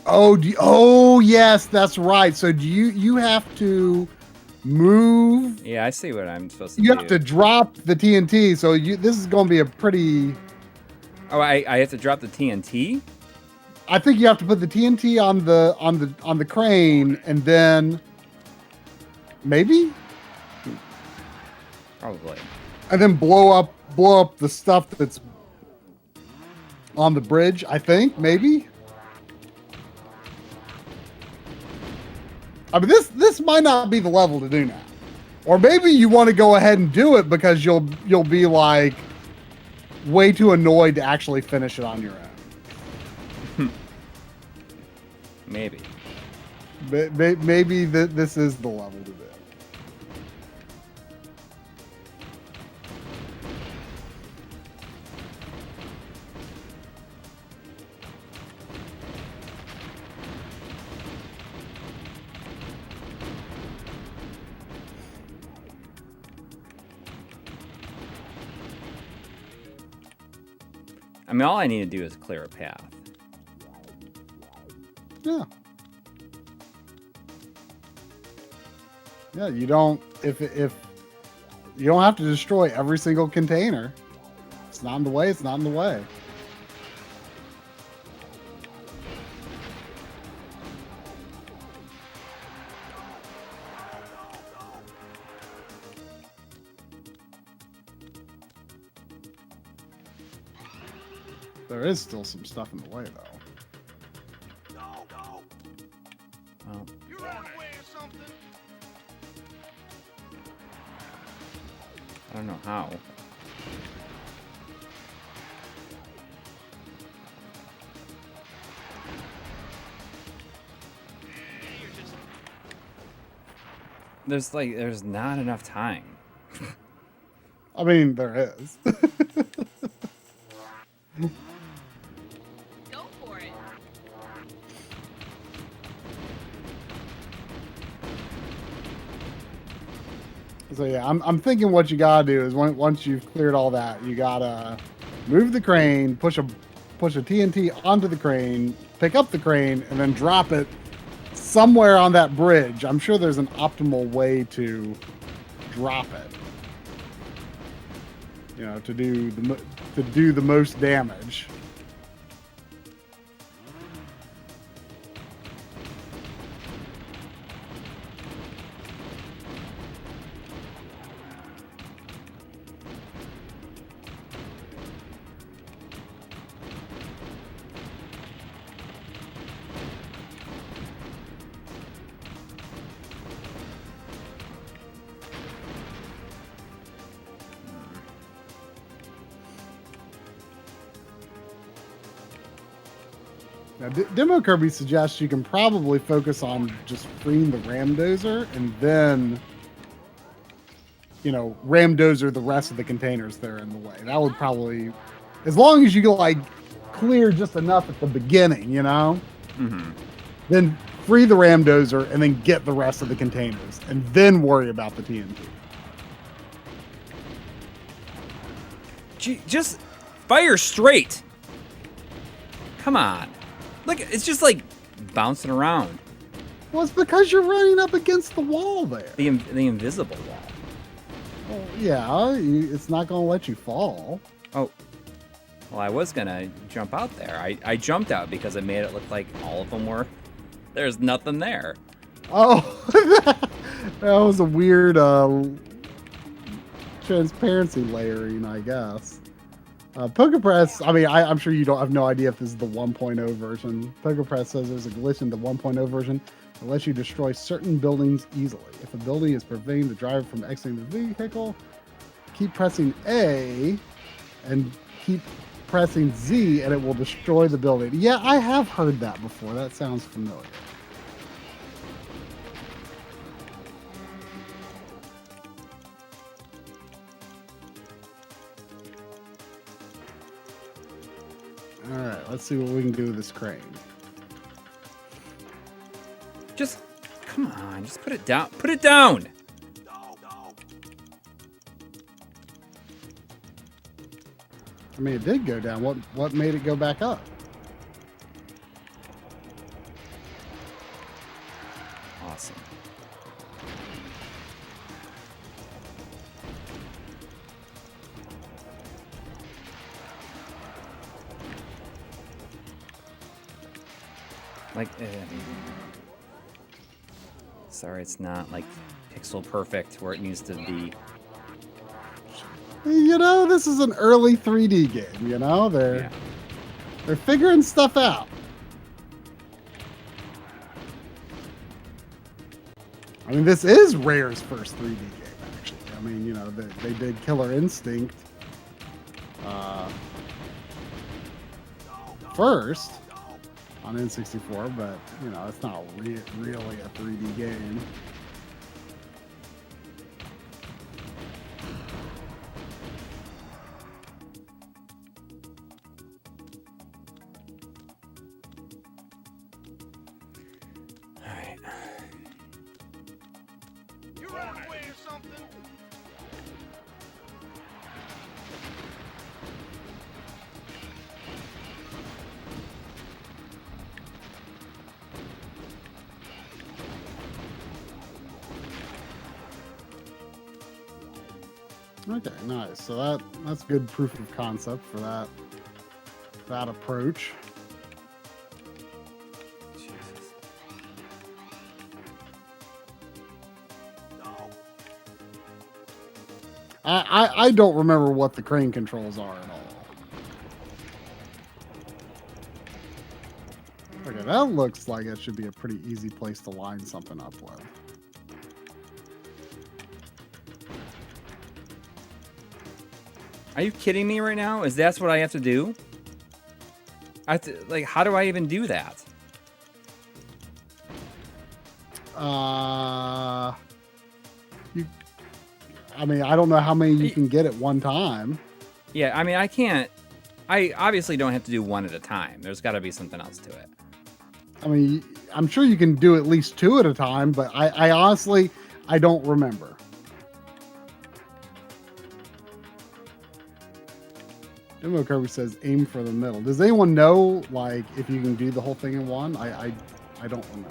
Oh, yes, that's right. So do you have to move? Yeah, I see what I'm supposed to do. You have to drop the TNT. So this is going to be a pretty. Oh, I have to drop the TNT? I think you have to put the TNT on the crane and then maybe, Probably. and then blow up the stuff that's on the bridge. I think maybe. I mean, this might not be the level to do now, or maybe you want to go ahead and do it because you'll be like way too annoyed to actually finish it on your own. Maybe. Maybe this is the level to do. I mean, all I need to do is clear a path. Yeah. Yeah, you don't if you don't have to destroy every single container. It's not in the way, it's not in the way. There is still some stuff in the way though. Well, You're on the way or something. I don't know how. There's not enough time. I mean, there is. Go for it. So yeah, I'm thinking what you gotta do is once you've cleared all that, you gotta move the crane, push a TNT onto the crane, pick up the crane, and then drop it somewhere on that bridge. I'm sure there's an optimal way to drop it. You know, to do the most damage. Now, Demo Kirby suggests you can probably focus on just freeing the Ramdozer and then, you know, Ramdozer the rest of the containers that are in the way. That would probably, as long as you go like clear just enough at the beginning, you know, then free the Ramdozer and then get the rest of the containers and then worry about the TNT. Just fire straight. Come on. Look, it's just like bouncing around. Well, it's because you're running up against the wall there. The invisible wall. Well, yeah, it's not going to let you fall. Oh. Well, I was going to jump out there. I jumped out because it made it look like all of them were. There's nothing there. Oh, that was a weird transparency layering, I guess. PokePress, I mean, I'm sure you don't have no idea if this is the 1.0 version. PokePress says there's a glitch in the 1.0 version that lets you destroy certain buildings easily. If a building is preventing the driver from exiting the vehicle, keep pressing A and keep pressing Z and it will destroy the building. Yeah, I have heard that before. That sounds familiar. All right, let's see what we can do with this crane. Just, come on, just put it down. Put it down! I mean, it did go down. What made it go back up? Awesome. Like, sorry, it's not like pixel perfect where it needs to be. You know, this is an early 3D game. You know, they're figuring stuff out. I mean, this is Rare's first 3D game, actually. I mean, you know, they did Killer Instinct first on N64, but, you know, it's not really a 3D game. Okay, nice. So that's good proof of concept for that approach. Jesus. I don't remember what the crane controls are at all. Okay, that looks like it should be a pretty easy place to line something up with. Are you kidding me right now? Is that's what I have to do? I have to, like, how do I even do that? I mean, I don't know how many you can get at one time. Yeah, I mean, I can't. I obviously don't have to do one at a time. There's got to be something else to it. I mean, I'm sure you can do at least 2 at a time, but I honestly, I don't remember. Demo Kirby says aim for the middle. Does anyone know, like, if you can do the whole thing in one? I don't remember.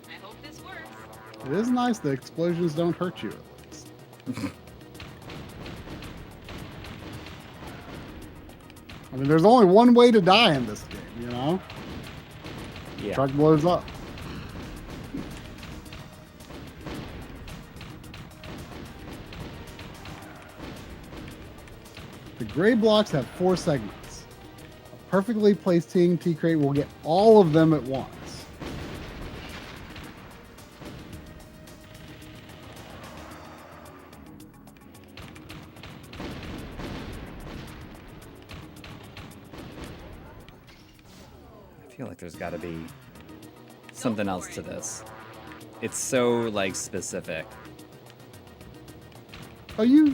I hope this works. It is nice the explosions don't hurt you. I mean, there's only one way to die in this game, you know? Yeah. Truck blows up. The gray blocks have 4 segments. A perfectly placed TNT crate will get all of them at once. I feel like there's got to be something else to this. It's so, like, specific. Oh, you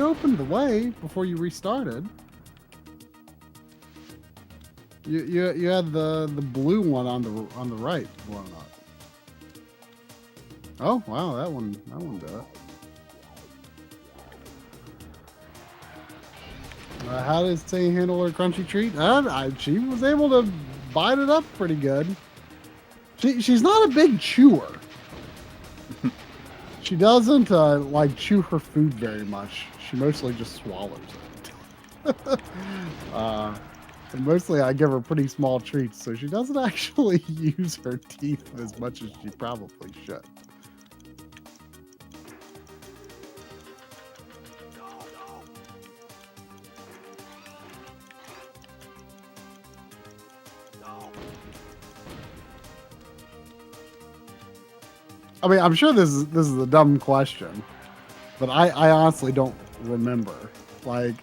opened the way before you restarted. You had the blue one on the right blown up. Oh wow, that one did it. How does Say handle her crunchy treat? She was able to bite it up pretty good. She's not a big chewer. She doesn't like chew her food very much. She mostly just swallows it. And mostly I give her pretty small treats, so she doesn't actually use her teeth as much as she probably should. I mean, I'm sure this is a dumb question, but I honestly don't remember. Like,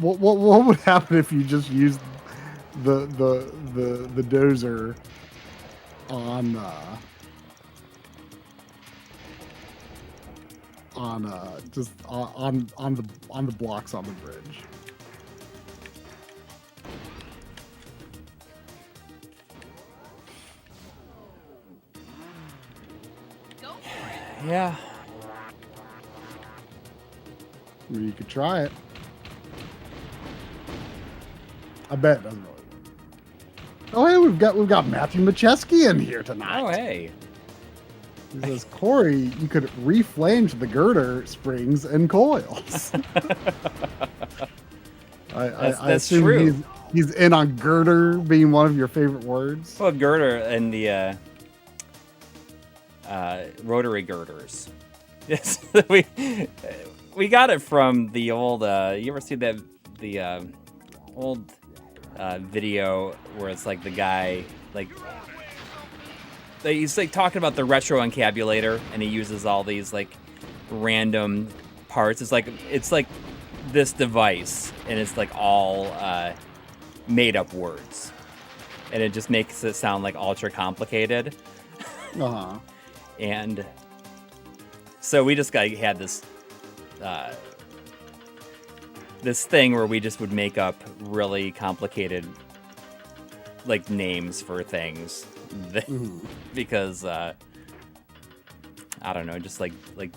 what would happen if you just used the dozer on the blocks on the bridge? Yeah. I mean, you could try it. I bet it doesn't really work. Oh, hey, we've got Matthew McCheskey in here tonight. Oh, hey. He says, Coury, you could reflange the girder springs and coils. I That's assume true. he's in on girder being one of your favorite words. Well, girder and the rotary girders. Yes, we got it from the old. You ever see that the old video where it's like the guy he's like talking about the retro encabulator and he uses all these like random parts. It's like this device and it's like all made up words and it just makes it sound like ultra complicated. Uh-huh. And so we just had this this thing where we just would make up really complicated like names for things because I don't know, just like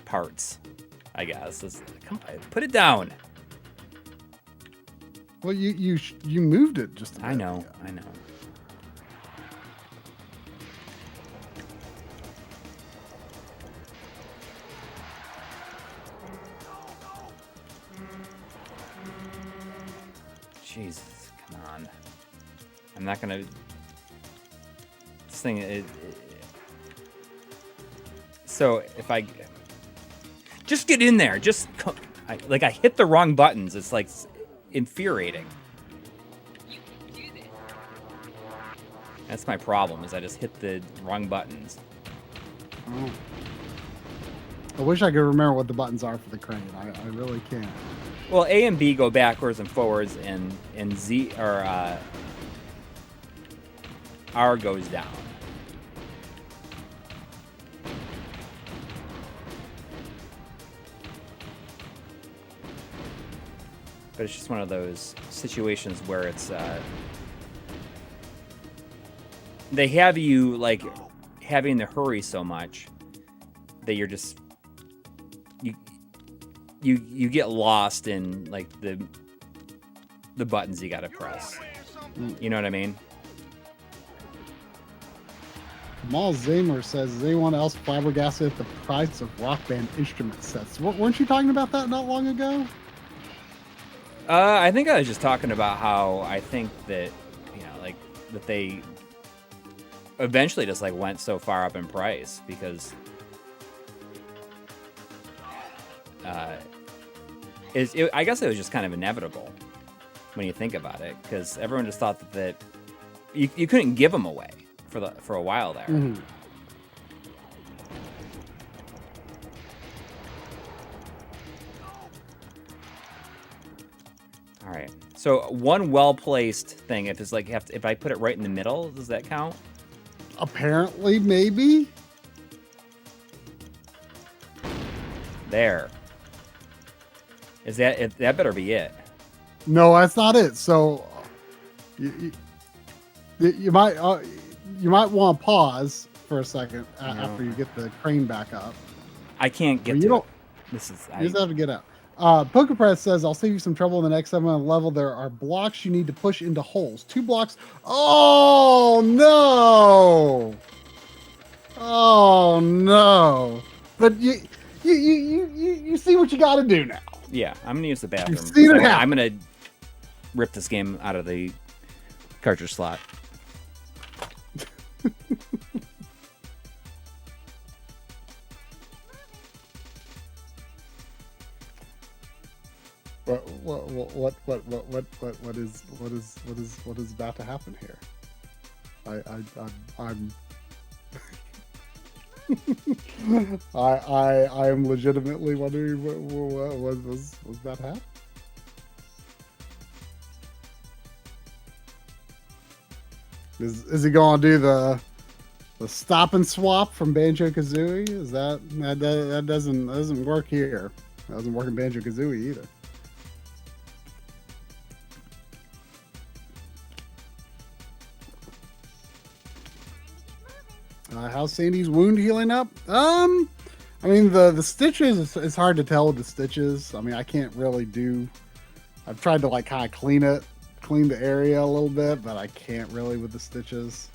parts, I guess. Come on, put it down. Well, you moved it just a bit. I know. Jesus, come on. I'm not gonna. This thing. So if I just get in there, I hit the wrong buttons. It's like infuriating. You can do this. That's my problem, is I just hit the wrong buttons. Oh. I wish I could remember what the buttons are for the crane. I really can't. Well, A and B go backwards and forwards, and Z or R goes down. But it's just one of those situations where it's they have you like having to hurry so much that you're just you get lost in like the buttons you gotta press. You know what I mean? Kamal Zamer says, is anyone else flabbergasted at the price of Rock Band instrument sets? Weren't you talking about that not long ago? I think I was just talking about how I think that, you know, like that they eventually just like went so far up in price because I guess it was just kind of inevitable when you think about it, because everyone just thought that you couldn't give them away for a while there. Mm-hmm. All right. So one well-placed thing, if it's like if I put it right in the middle, does that count? Apparently, maybe. There. Is that better be it? No, that's not it. So you might want to pause for a second after you get the crane back up. I can't get you to don't. it. This is You just have to get out. PokePress says, I'll save you some trouble in the next 7 level. There are blocks you need to push into holes. 2 blocks. Oh, no. Oh, no. But you see what you got to do now. Yeah, I'm gonna use the bathroom. You've seen it happen. I'm gonna rip this game out of the cartridge slot. What is about to happen here? I'm I am legitimately wondering what was about to happen. Is he going to do the stop and swap from Banjo-Kazooie? Is that doesn't work here? That doesn't work in Banjo-Kazooie either. How's Sandy's wound healing up? I mean the stitches. It's hard to tell with the stitches. I mean I can't really do. I've tried to like kind of clean the area a little bit, but I can't really with the stitches.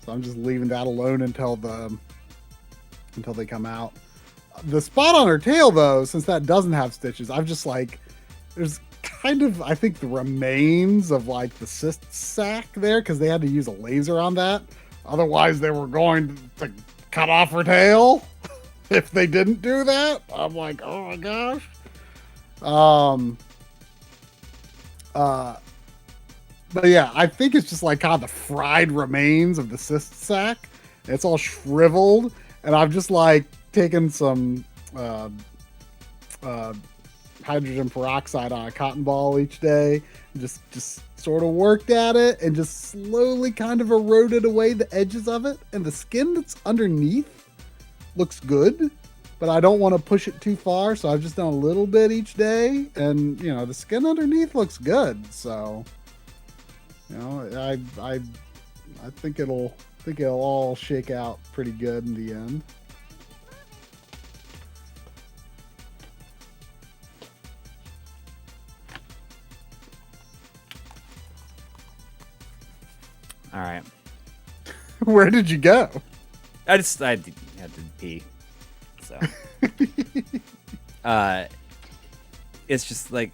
So I'm just leaving that alone until they come out. The spot on her tail though, since that doesn't have stitches, I've just like there's kind of I think the remains of like the cyst sac there because they had to use a laser on that. Otherwise, they were going to cut off her tail if they didn't do that. I'm like, oh my gosh. But yeah, I think it's just like kind of the fried remains of the cyst sac. It's all shriveled, and I've just like taken some hydrogen peroxide on a cotton ball each day, and just sort of worked at it and just slowly kind of eroded away the edges of it, and the skin that's underneath looks good, but I don't want to push it too far, so I've just done a little bit each day, and you know the skin underneath looks good, so you know I think it'll all shake out pretty good in the end. All right. Where did you go? I had to pee. So it's just like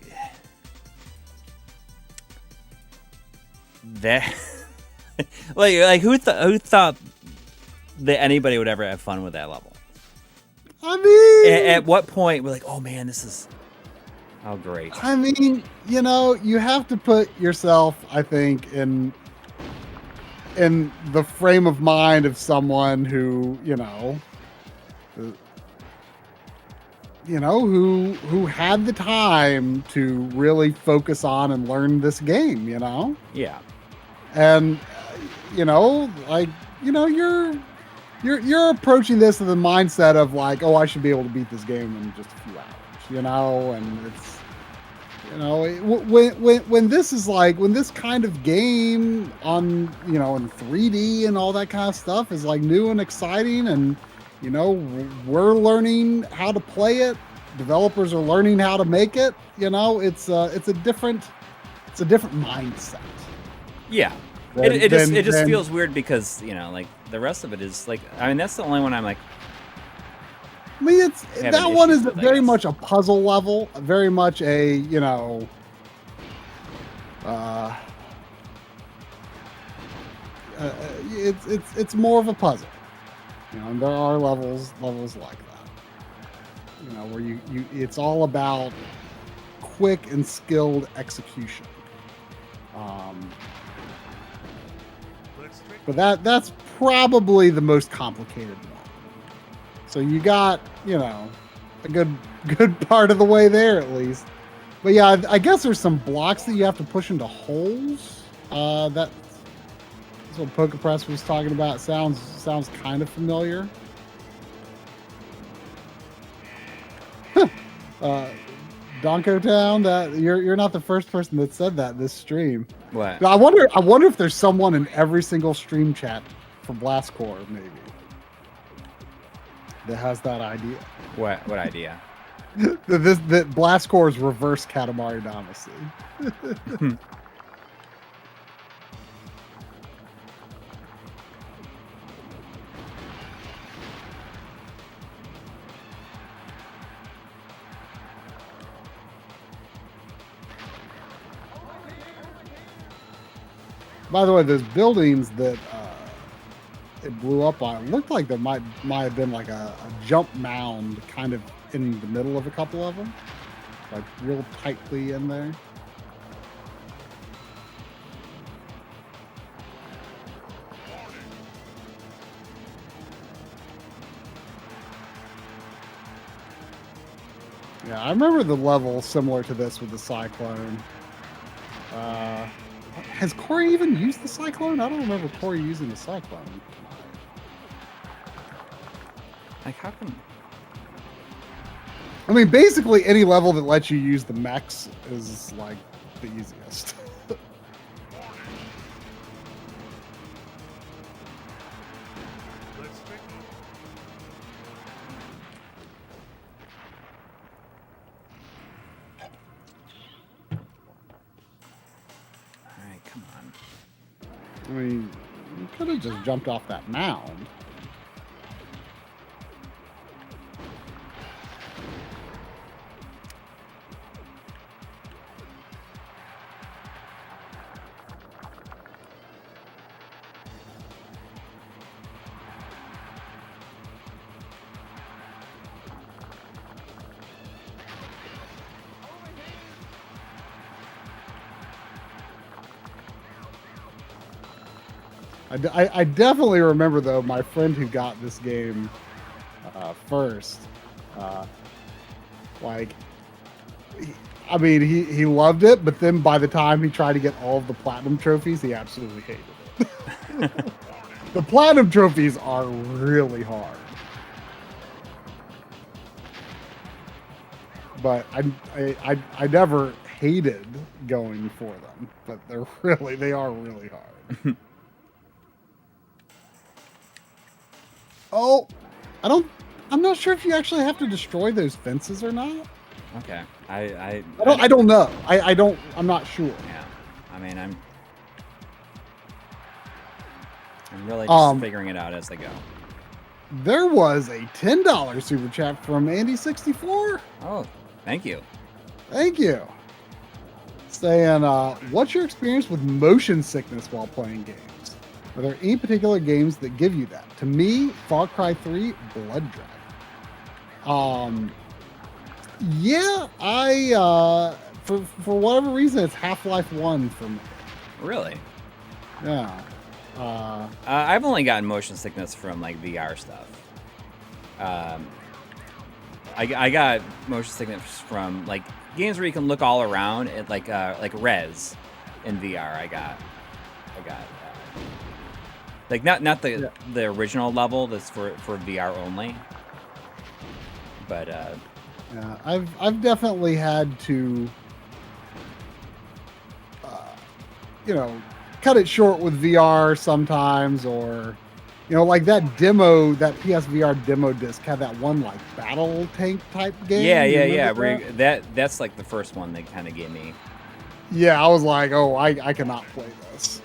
that like who thought that anybody would ever have fun with that level? I mean, At what point we're like, oh man, this is Oh, great. I mean, you know, you have to put yourself, I think, in the frame of mind of someone who, who had the time to really focus on and learn this game, Yeah. and you're approaching this with the mindset of like, oh, I should be able to beat this game in just a few hours, and it's. When this is like, when this kind of game on, in 3D and all that kind of stuff is like new and exciting, and, we're learning how to play it. Developers are learning how to make it. It's a different mindset. Yeah. It just feels weird because, like the rest of it is like, I mean, that's the only one I'm like, I mean, that one is with, very much a puzzle level, very much a, it's more of a puzzle, and there are levels like that, where you it's all about quick and skilled execution. But that's probably the most complicated one. So you got, a good part of the way there at least. But yeah, I guess there's some blocks that you have to push into holes. That's what PokePress was talking about. Sounds kind of familiar. Donko Town, that you're not the first person that said that this stream. what? I wonder if there's someone in every single stream chat for Blast Core maybe that has that idea. What idea? that Blast Core is reverse Katamari Damacy. By the way, those buildings that it blew up on, it looked like there might have been like a jump mound kind of in the middle of a couple of them, like real tightly in there. Yeah, I remember the level similar to this with the Cyclone. Has Coury even used the Cyclone? I don't remember Coury using the Cyclone. Like, how come? I mean, basically any level that lets you use the mechs is like the easiest. All right, come on. I mean, you could have just jumped off that mound. I definitely remember, though, my friend who got this game first. He loved it, but then by the time he tried to get all of the platinum trophies, he absolutely hated it. The platinum trophies are really hard. But I never hated going for them, but they are really hard. Oh, I'm not sure if you actually have to destroy those fences or not. Okay, I don't know. I'm not sure. Yeah, I mean, I'm really just figuring it out as they go. There was a $10 super chat from Andy64. Oh, thank you. Thank you. Saying, what's your experience with motion sickness while playing games? Are there any particular games that give you that? To me, Far Cry 3, Blood Dragon. Yeah, for whatever reason, it's Half-Life 1 for me. Really? Yeah. I've only gotten motion sickness from like VR stuff. I got motion sickness from like games where you can look all around at like Res in VR. I got like not the original level that's for VR only, but Yeah, I've definitely had to, cut it short with VR sometimes, or, like that PSVR demo disc had that one like battle tank type game. yeah. You remember That's like the first one they kind of gave me. Yeah, I was like, oh, I cannot play this.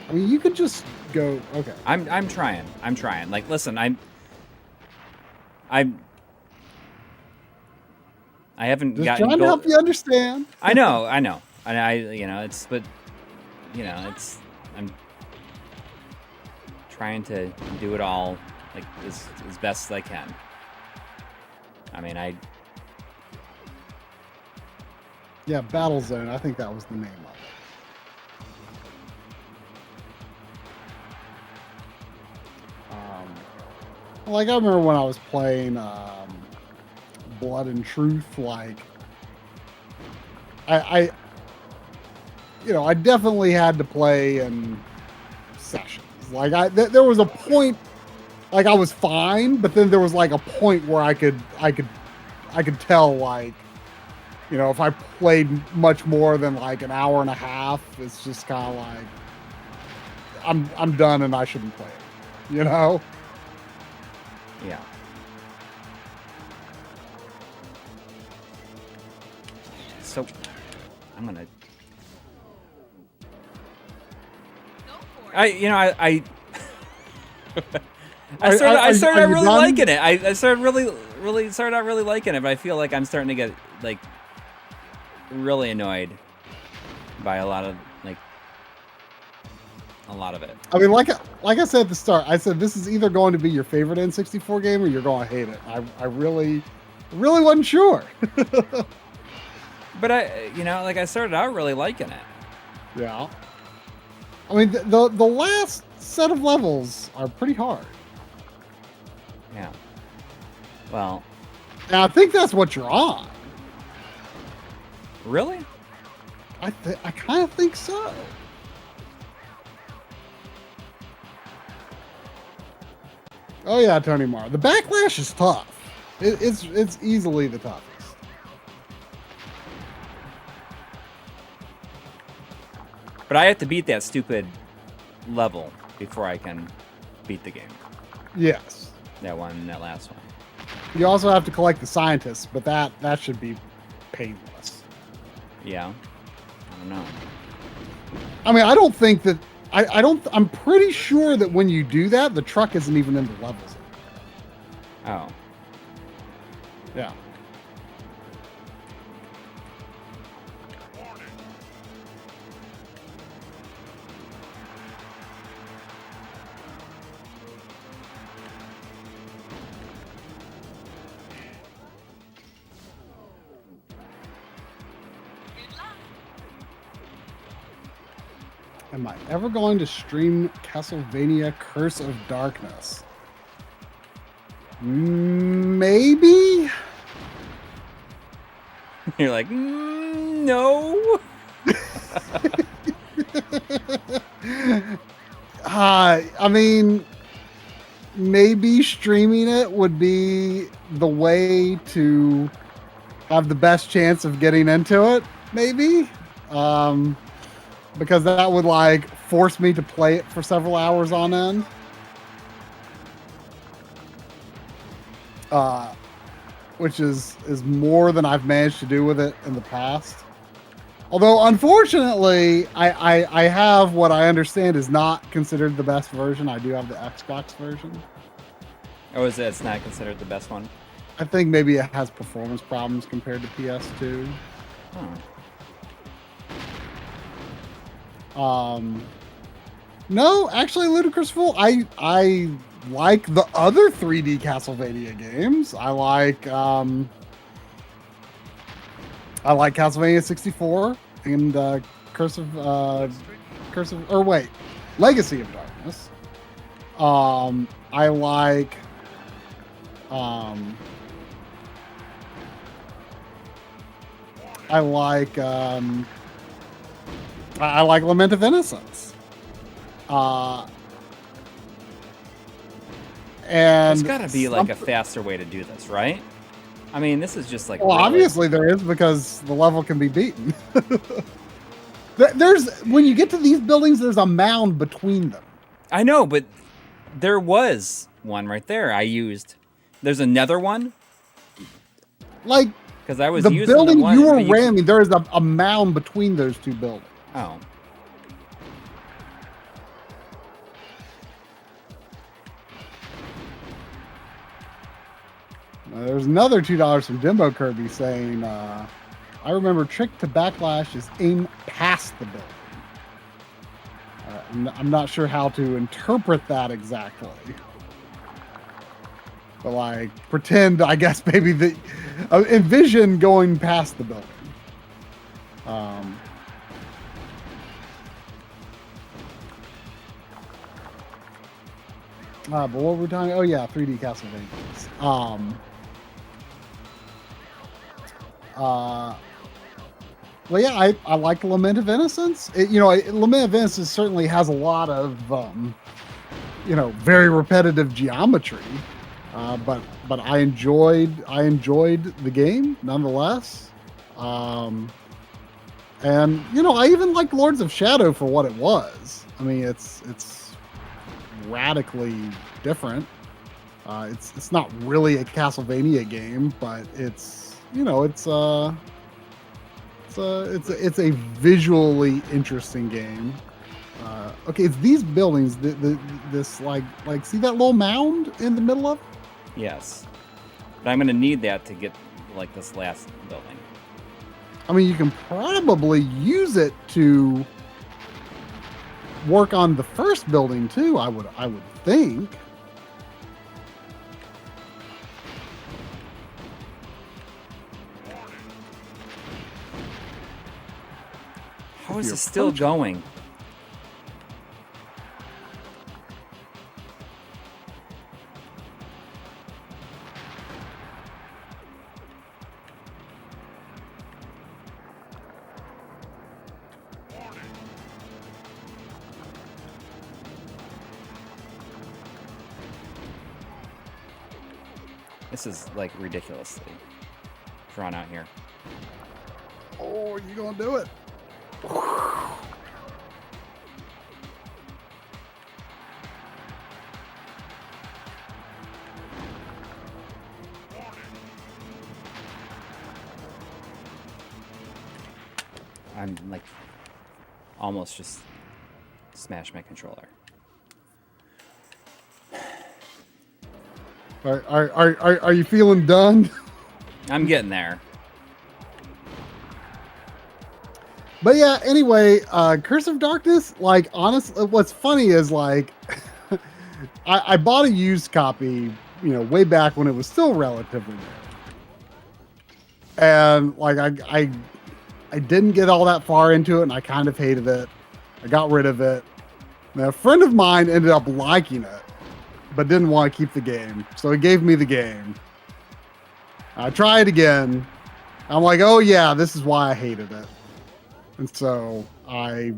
I mean, you could just go. Okay. I'm trying. Like, listen, I haven't Just gotten. trying to help you understand. I know, and I'm trying to do it all like as best as I can. I mean, Yeah, Battlezone. I think that was the name of it. Like I remember when I was playing Blood and Truth, like I definitely had to play in sessions. Like there was a point, like I was fine, but then there was like a point where I could tell, like, if I played much more than like an hour and a half, it's just kind of like I'm done and I shouldn't play it, yeah. So I'm gonna. Go for it. I started are you really done? liking it. I started really started out really liking it, but I feel like I'm starting to get like really annoyed by a lot of it. I mean, like I said at the start, I said this is either going to be your favorite N64 game or you're going to hate it. I really wasn't sure. But I started out really liking it. Yeah. I mean, the last set of levels are pretty hard. Yeah. Well, And I think that's what you're on. really? I kind of think so. Oh yeah, Tony Marr. The backlash is tough. It's easily the toughest. But I have to beat that stupid level before I can beat the game. Yes. That last one. You also have to collect the scientists, but that should be painless. Yeah. I don't know. I mean, I don't think that I'm pretty sure that when you do that, the truck isn't even in the levels. Oh. Yeah. Good luck. Am I ever going to stream Castlevania Curse of Darkness? Maybe? You're like, no. I mean, maybe streaming it would be the way to have the best chance of getting into it, maybe? Because that would like force me to play it for several hours on end. Which is more than I've managed to do with it in the past. Although, unfortunately, I have what I understand is not considered the best version. I do have the Xbox version. Or is it's not considered the best one? I think maybe it has performance problems compared to PS2. Huh. No, actually, Ludicrous Fool. I like the other 3D Castlevania games. I like Castlevania 64 and Legacy of Darkness. I like I like Lament of Innocence. And There's got to be like a faster way to do this, right? I mean, this is just like. Well, really... obviously there is, because the level can be beaten. There's when you get to these buildings, there's a mound between them. I know, but there was one right there. There's another one. Like, because I was the using building the one, you were ramming, there is a mound between those two buildings. Oh. There's another $2 from Jimbo Kirby saying, I remember trick to backlash is aim past the building. I'm not sure how to interpret that exactly. But like, pretend, I guess, maybe that envision going past the building. But what were we talking? Oh yeah, 3D Castlevania. Well, yeah, I like Lament of Innocence. Lament of Innocence certainly has a lot of, very repetitive geometry. But I enjoyed the game nonetheless. And I even liked Lords of Shadow for what it was. I mean, it's radically different. It's not really a Castlevania game, but it's a visually interesting game. Okay, it's these buildings. This like see that little mound in the middle of? Yes, but I'm gonna need that to get like this last building. I mean, you can probably use it to work on the first building too. I would think. How is this still going? This is like ridiculously drawn out here. Oh, you gonna do it? I'm like almost just smashed my controller. Are you feeling done? I'm getting there. But yeah, anyway, Curse of Darkness, like, honestly, what's funny is, like, I bought a used copy, way back when it was still relatively new. And, like, I didn't get all that far into it, and I kind of hated it. I got rid of it. And a friend of mine ended up liking it, but didn't want to keep the game. So he gave me the game. I tried again. I'm like, oh yeah, this is why I hated it. And so I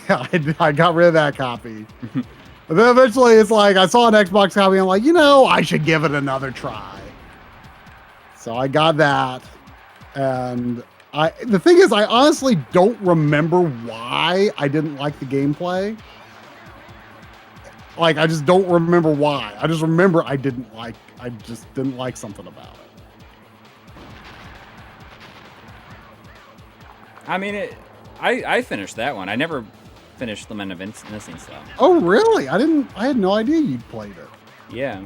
got rid of that copy. And then eventually it's like, I saw an Xbox copy and I'm like, I should give it another try. So I got that. And the thing is, I honestly don't remember why I didn't like the gameplay. Like, I just don't remember why. I just remember I just didn't like something about it. I mean, I finished that one. I never finished Lament of Innocence though. Oh, really? I had no idea you'd played it. Yeah.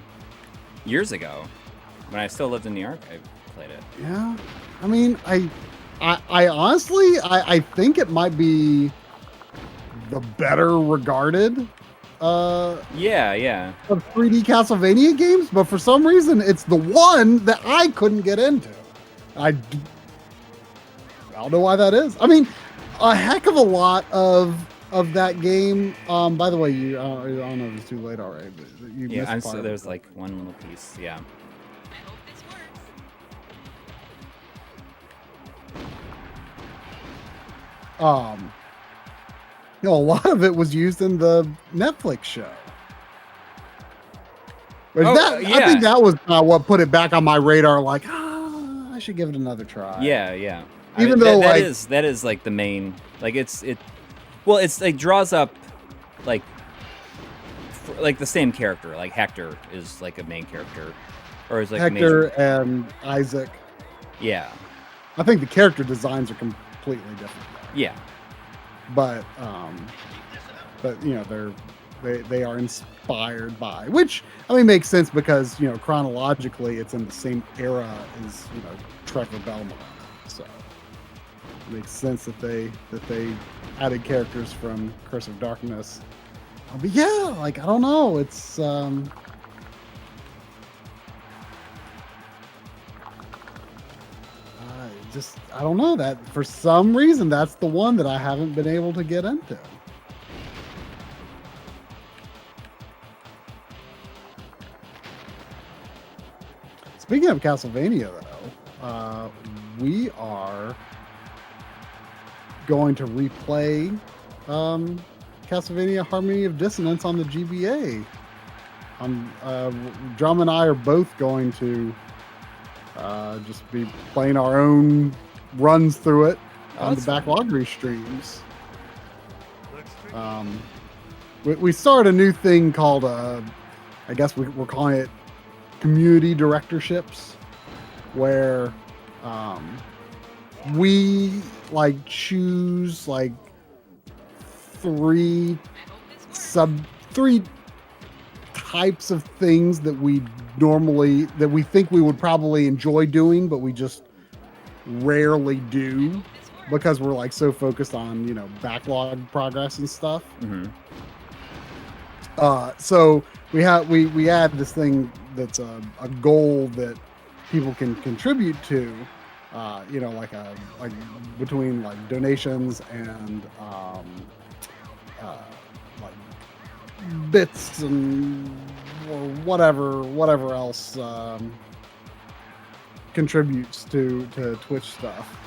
Years ago. When I still lived in New York, I played it. Yeah. I mean, I honestly, I think it might be the better regarded Yeah. of 3D Castlevania games, but for some reason it's the one that I couldn't get into. I don't know why that is. I mean, a heck of a lot of that game. By the way, I don't know if it's too late already, but you Yeah, missed I'm part so of there's it. like one little piece. Yeah. I hope this works. A lot of it was used in the Netflix show. But Oh, I yeah. think that was what put it back on my radar. Like, I should give it another try. Yeah. Even though, that like- is like the main, like it's like draws up like like the same character. Like Hector is like a main character, or is like Hector and Isaac. Yeah. I think the character designs are completely different. Yeah. But you know, they are inspired by, which I mean makes sense because, you know, chronologically it's in the same era as, you know, Trevor Belmont. So it makes sense that they added characters from Curse of Darkness. But yeah, like I don't know, it's I don't know, that for some reason that's the one that I haven't been able to get into. Speaking of Castlevania, though, we are going to replay Castlevania Harmony of Dissonance on the GBA. Drum and I are both going to just be playing our own runs through it on the that's fun. Backloggery streams. We started a new thing called, I guess we're calling it community directorships, where we like choose like three types of things that we think we would probably enjoy doing, but we just rarely do because we're like so focused on, you know, backlog progress and stuff. Mm-hmm. So we had this thing that's a goal that people can contribute to, you know, like between like donations and like bits and or whatever else contributes to Twitch stuff,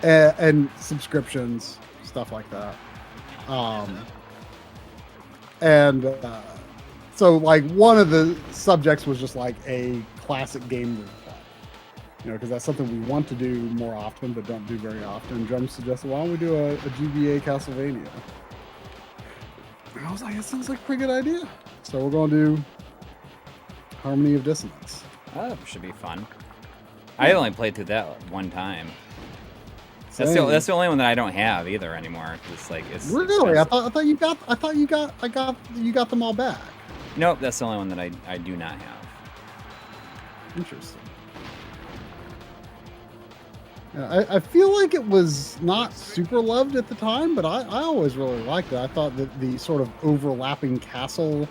and subscriptions, stuff like that. So like one of the subjects was just like a classic game replay, you know, because that's something we want to do more often but don't do very often. Drum suggested, why don't we do a GBA Castlevania? And I was like, that sounds like a pretty good idea. So we're going to do Harmony of Dissonance. Oh, that should be fun. I only played through that one time. That's Same. the only one that I don't have either anymore. It's like it's Really? I expensive. thought you got them all back. Nope, that's the only one that I do not have. Interesting. Yeah, I feel like it was not super loved at the time, but I always really liked it. I thought that the sort of overlapping castle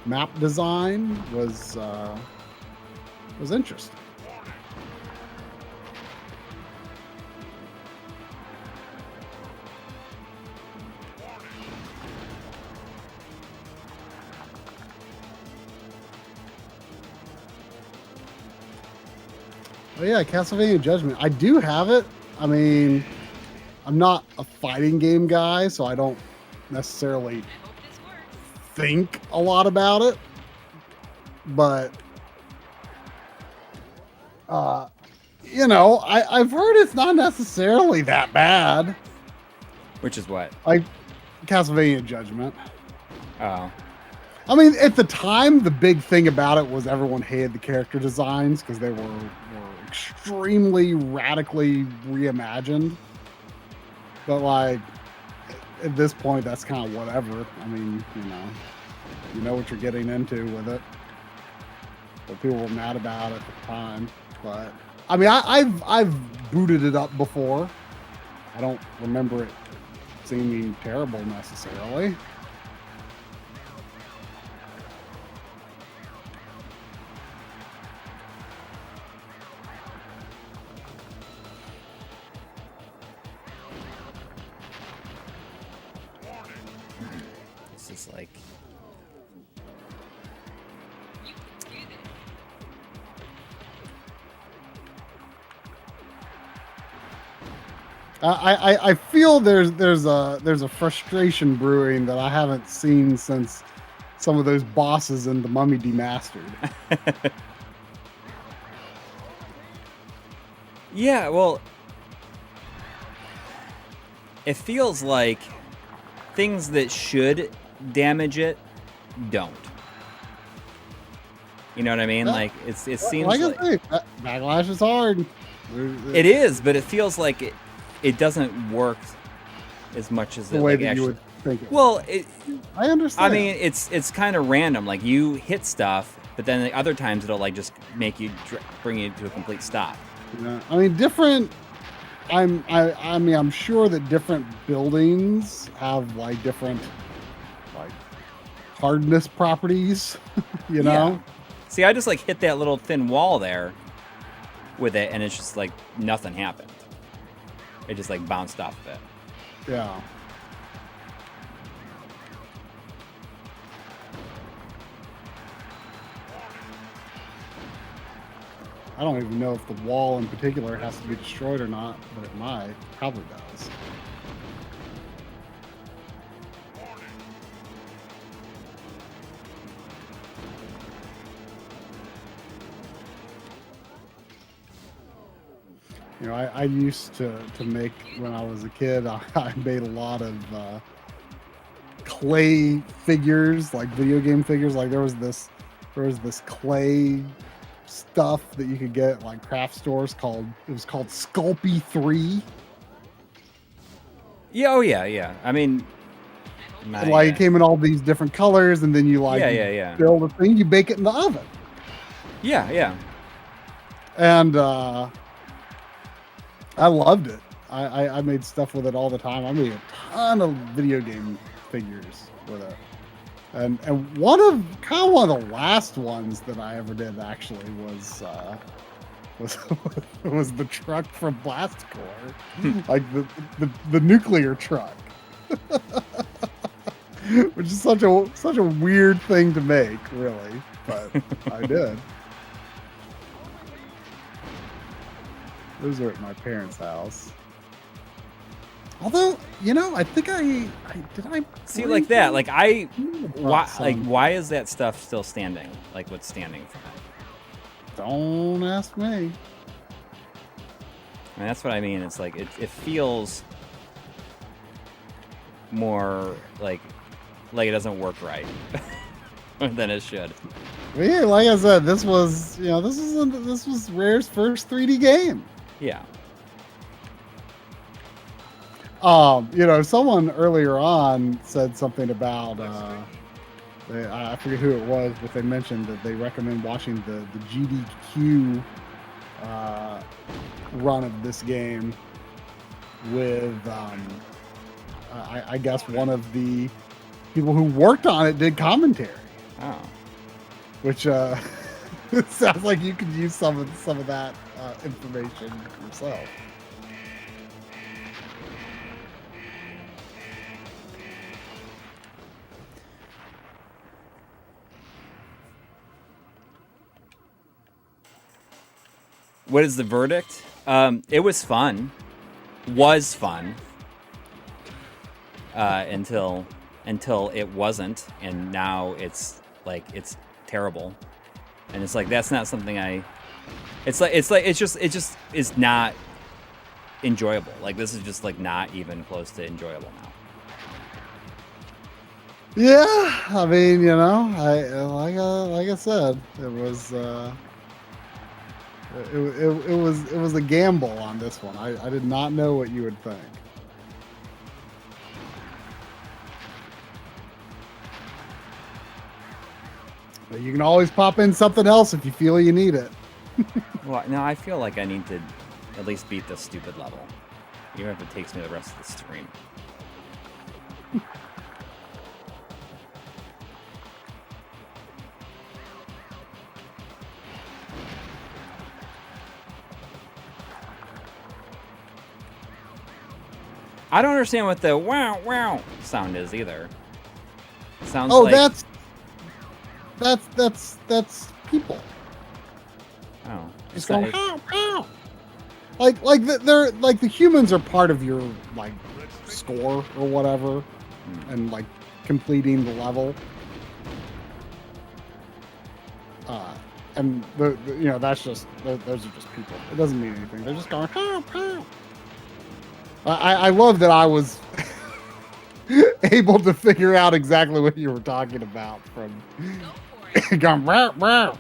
map design was interesting. Oh yeah, Castlevania Judgment. I do have it. I mean, I'm not a fighting game guy, so I don't necessarily I hope this works. think a lot about it. But, you know, I've heard it's not necessarily that bad. Which is what? Like Castlevania Judgment. Oh. I mean, at the time, the big thing about it was everyone hated the character designs because they were extremely radically reimagined. But like, at this point, that's kind of whatever. I mean, you know what you're getting into with it. But people were mad about it at the time. But I mean, I've booted it up before. I don't remember it seeming terrible necessarily. It's just like, You can do this. I feel there's a frustration brewing that I haven't seen since some of those bosses in The Mummy Demastered. yeah, well, it feels like things that should damage it don't. You know what I mean? Yeah. Like it seems Like like I say, Backlash is hard. it is, but it feels like it doesn't work as much as the it way like that you actually. would think. Well, I understand. I mean, it's kind of random. Like you hit stuff, but then the other times it'll like just make you bring you to a complete stop. Yeah. I mean, different. I mean, I'm sure that different buildings have like different like hardness properties. You know. Yeah. See, I just like hit that little thin wall there with it, and it's just like nothing happened. It just like bounced off of it. Yeah. I don't even know if the wall in particular has to be destroyed or not, but it might. Probably does. You know, I used to make, when I was a kid, I made a lot of clay figures, like video game figures. Like there was this clay stuff that you could get at like craft stores called Sculpey 3. Yeah. Oh yeah. Yeah. I mean, And, like it came in all these different colors, and then you like yeah. build a thing, you bake it in the oven. Yeah. And I loved it. I made stuff with it all the time. I made a ton of video game figures with it. And one of the last ones that I ever did actually was was the truck from Blast Corps, like the nuclear truck, which is such a weird thing to make, really, but I did. Those are at my parents' house. Although, you know, I think I See, like that. Like why Some- why is that stuff still standing? Like what's standing from it? Don't ask me. I mean, that's what I mean. It's like it feels more like it doesn't work right than it should. Well, yeah, like I said, this was Rare's first 3D game. Yeah. You know, someone earlier on said something about I forget who it was, but they mentioned that they recommend watching the GDQ run of this game with I guess one of the people who worked on it did commentary, Oh. which it sounds like you could use some of that information yourself. What is the verdict? It was fun. Was fun. Until it wasn't, and now it's like it's terrible. And it's like that's not something it just is not enjoyable. Like this is just like not even close to enjoyable now. Yeah, I mean, you know, like I said, it was it was a gamble on this one. I did not know what you would think. But you can always pop in something else if you feel you need it. Well, no, I feel like I need to at least beat this stupid level, even if it takes me the rest of the stream. I don't understand what the wow wow sound is either. It sounds Oh, like that's people. oh, Just not- going pow pow. They're like the humans are part of your like score or whatever, and like completing the level. And you know that's just those are just people. It doesn't mean anything. They're just going pow pow. I love that I was able to figure out exactly what you were talking about from Go for it. going meow meow.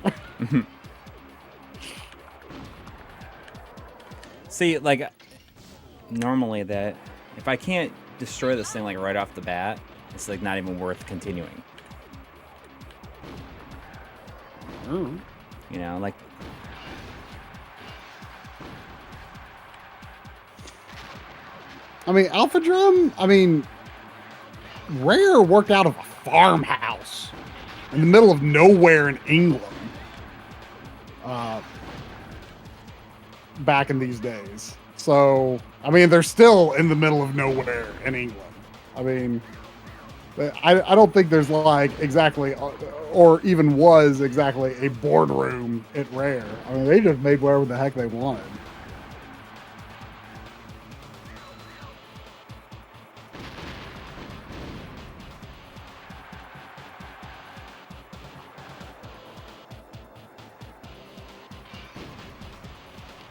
See, like normally that if I can't destroy this thing like right off the bat, it's like not even worth continuing. You know, like I mean, Alpha Drum, Rare worked out of a farmhouse in the middle of nowhere in England back in these days. So, I mean, they're still in the middle of nowhere in England. I mean, I don't think there's like exactly, or even was exactly a boardroom at Rare. I mean, they just made whatever the heck they wanted.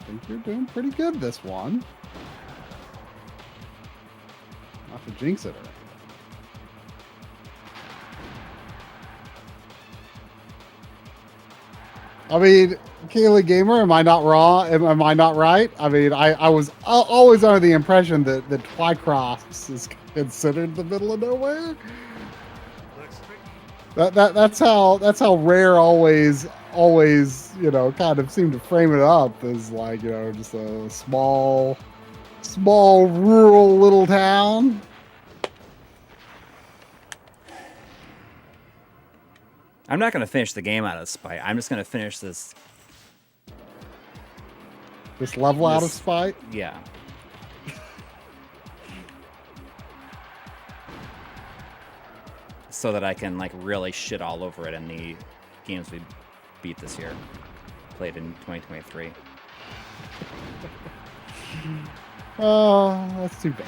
I think you're doing pretty good this one. Not to jinx it or anything. I mean, Kaylee Gamer, am I not wrong? Am I not right? I mean, I was always under the impression that Twycross is considered the middle of nowhere. That's how Rare always kind of seemed to frame it up as like just a small rural little town. I'm not going to finish the game out of spite. I'm just going to finish this. This level out of This- spite. Yeah. So that I can like really shit all over it in the games we beat this year. Played in 2023. Oh, that's too bad.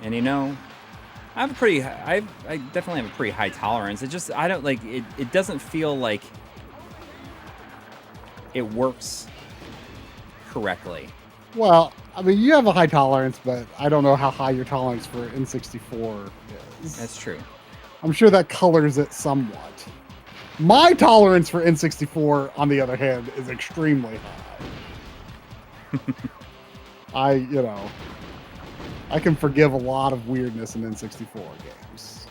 And I have a pretty, I definitely have a pretty high tolerance. It just, I don't like, it doesn't feel like it works correctly. Well, I mean, you have a high tolerance, but I don't know how high your tolerance for N64 is. That's true. I'm sure that colors it somewhat. My tolerance for N64, on the other hand, is extremely high. I can forgive a lot of weirdness in N64 games.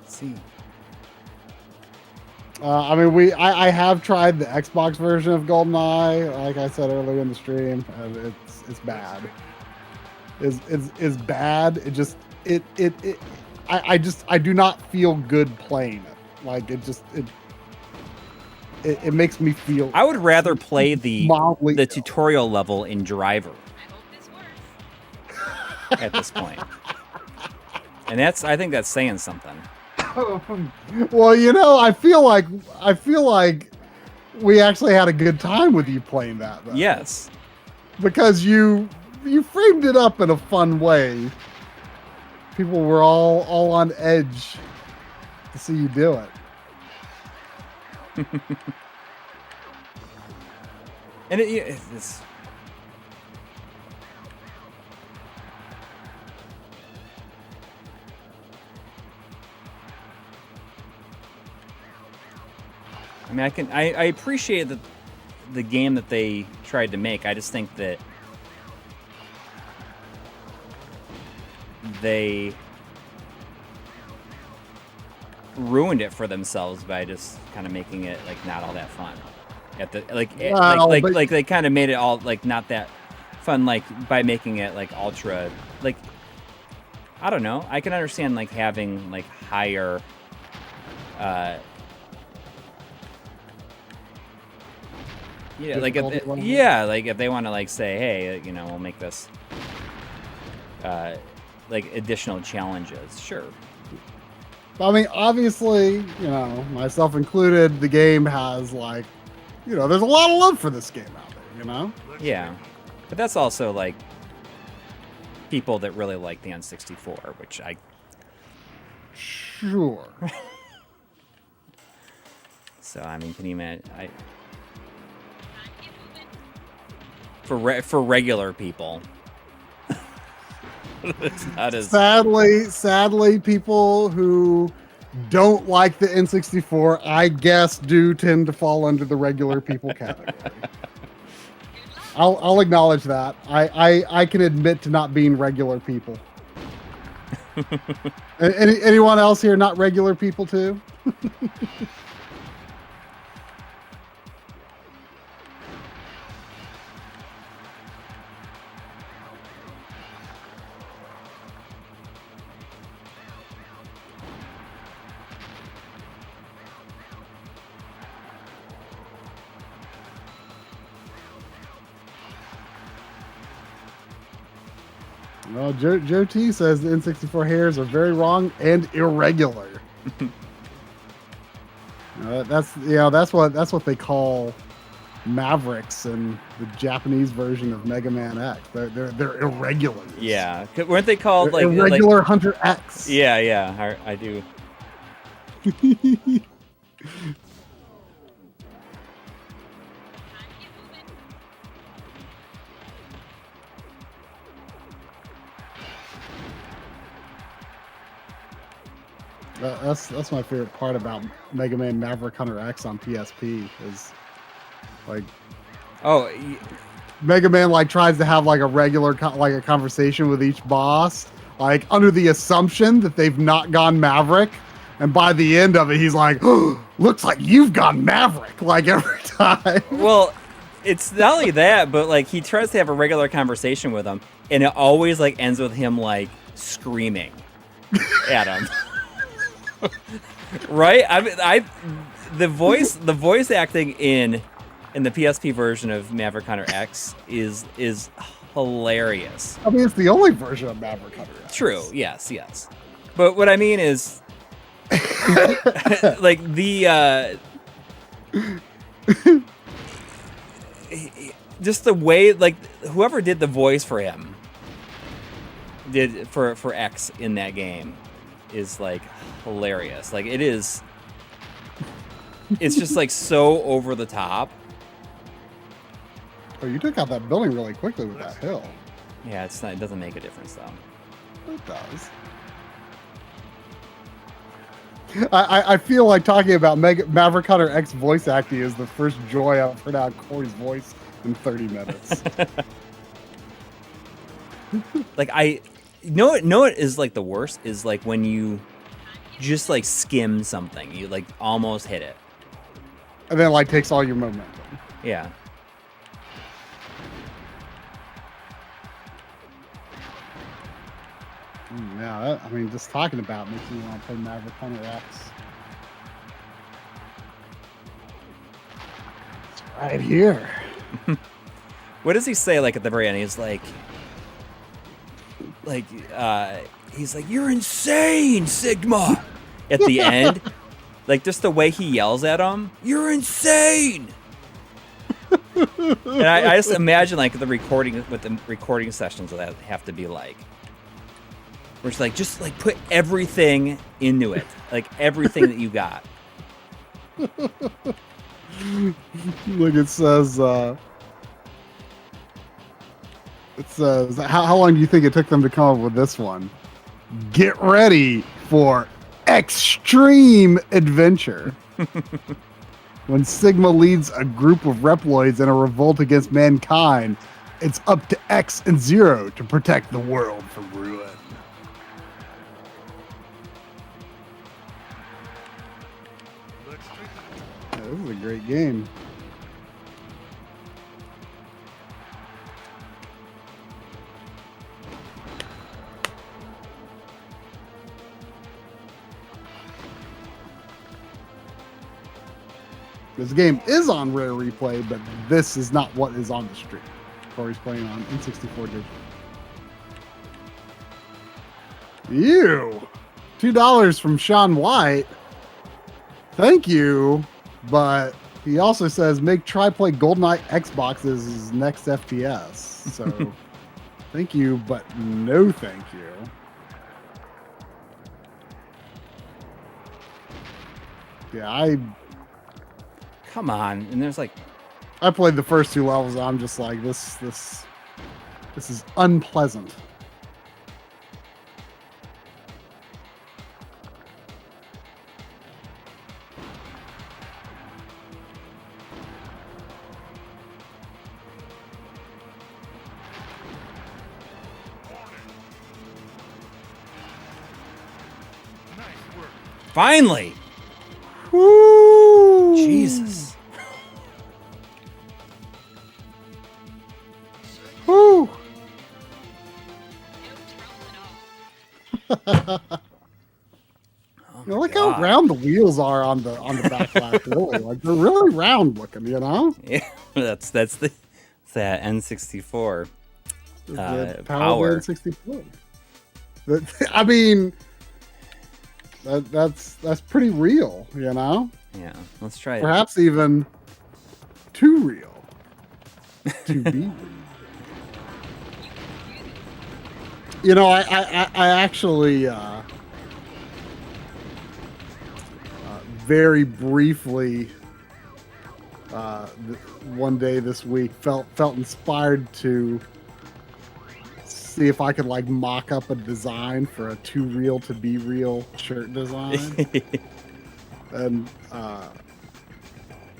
Let's see. I mean, I have tried the Xbox version of GoldenEye, like I said earlier in the stream, and it's bad. It's bad. I do not feel good playing it. Like it makes me feel. I would rather play the mildly ill. tutorial level in Driver I hope this works. at this point. And I think that's saying something. Well, I feel like we actually had a good time with you playing that, though. Yes. Because you framed it up in a fun way. People were all on edge to see you do it. And it's I mean, I appreciate the game that they tried to make. I just think that they ruined it for themselves by just kind of making it like not all that fun. At the Well, but- like they kind of made it all like not that fun, like by making it like ultra, like I don't know. I can understand like having like higher yeah, like Difficulty level? if they want to like say, hey, you know, we'll make this like additional challenges, sure. I mean, obviously, you know, myself included, the game has like, you know, there's a lot of love for this game out there, you know? Yeah, but that's also like people that really like the N64, which I Sure. so I mean, can you imagine? Keep moving. For regular people, it's not as Sadly, people who don't like the N64, I guess, do tend to fall under the regular people category. I'll acknowledge that. I can admit to not being regular people. Anyone else here not regular people too? Well, Joe T says the N64 hairs are very wrong and irregular. That's what they call Mavericks in the Japanese version of Mega Man X. They're irregular. yeah. Weren't they called They're like irregular Hunter X. Yeah, I do. Keep moving. That's my favorite part about Mega Man Maverick Hunter X on PSP is like Oh, Mega Man like tries to have like a regular like a conversation with each boss, like under the assumption that they've not gone Maverick, and by the end of it, he's like, oh, "Looks like you've gone Maverick!" Like every time. well, it's not only that, but like he tries to have a regular conversation with him, and it always like ends with him like screaming at him. Right? The voice acting in the PSP version of Maverick Hunter X is hilarious. I mean, it's the only version of Maverick Hunter X. True. Yes. But what I mean is, like just the way, like whoever did the voice for him did for X in that game is like hilarious. Like it's just like so over the top. Oh, you took out that building really quickly with that hill. Yeah, it doesn't make a difference though. It does. I feel like talking about Maverick Hunter X voice acting is the first joy I've heard out of Coury's voice in 30 minutes. Like know what is like the worst is like when you just like skim something, you like almost hit it. And then like takes all your momentum. Yeah. Yeah, I mean, just talking about makes me want to play Maverick Hunter X. It's right here. What does he say like at the very end? He's like you're insane, Sigma. At the end, like just the way he yells at him, you're insane. And I just imagine like the recording sessions of that have to be like, where it's like just like put everything into it, like everything that you got. Look, it says how long do you think it took them to come up with this one? Get ready for extreme adventure. When Sigma leads a group of Reploids in a revolt against mankind, it's up to X and Zero to protect the world from ruin. this is a great game. This game is on Rare Replay, but this is not what is on the stream. Coury's playing on N64 digital. Ew. $2 from Sean White. Thank you. But he also says make try-play GoldenEye Xbox as his next FPS. So thank you, but no thank you. Yeah, Come on. And there's like, I played the first 2 levels and I'm just like, this is unpleasant. finally. Woo! Jesus. Woo! Look how round the wheels are on the backlash. Really, like they're really round looking. You know. Yeah, that's that N64 The power. N64. I mean, that's pretty real. You know. Yeah, let's try it. Perhaps even too real to be real. You know, I actually very briefly one day this week felt inspired to see if I could like mock up a design for a too real to be real shirt design. And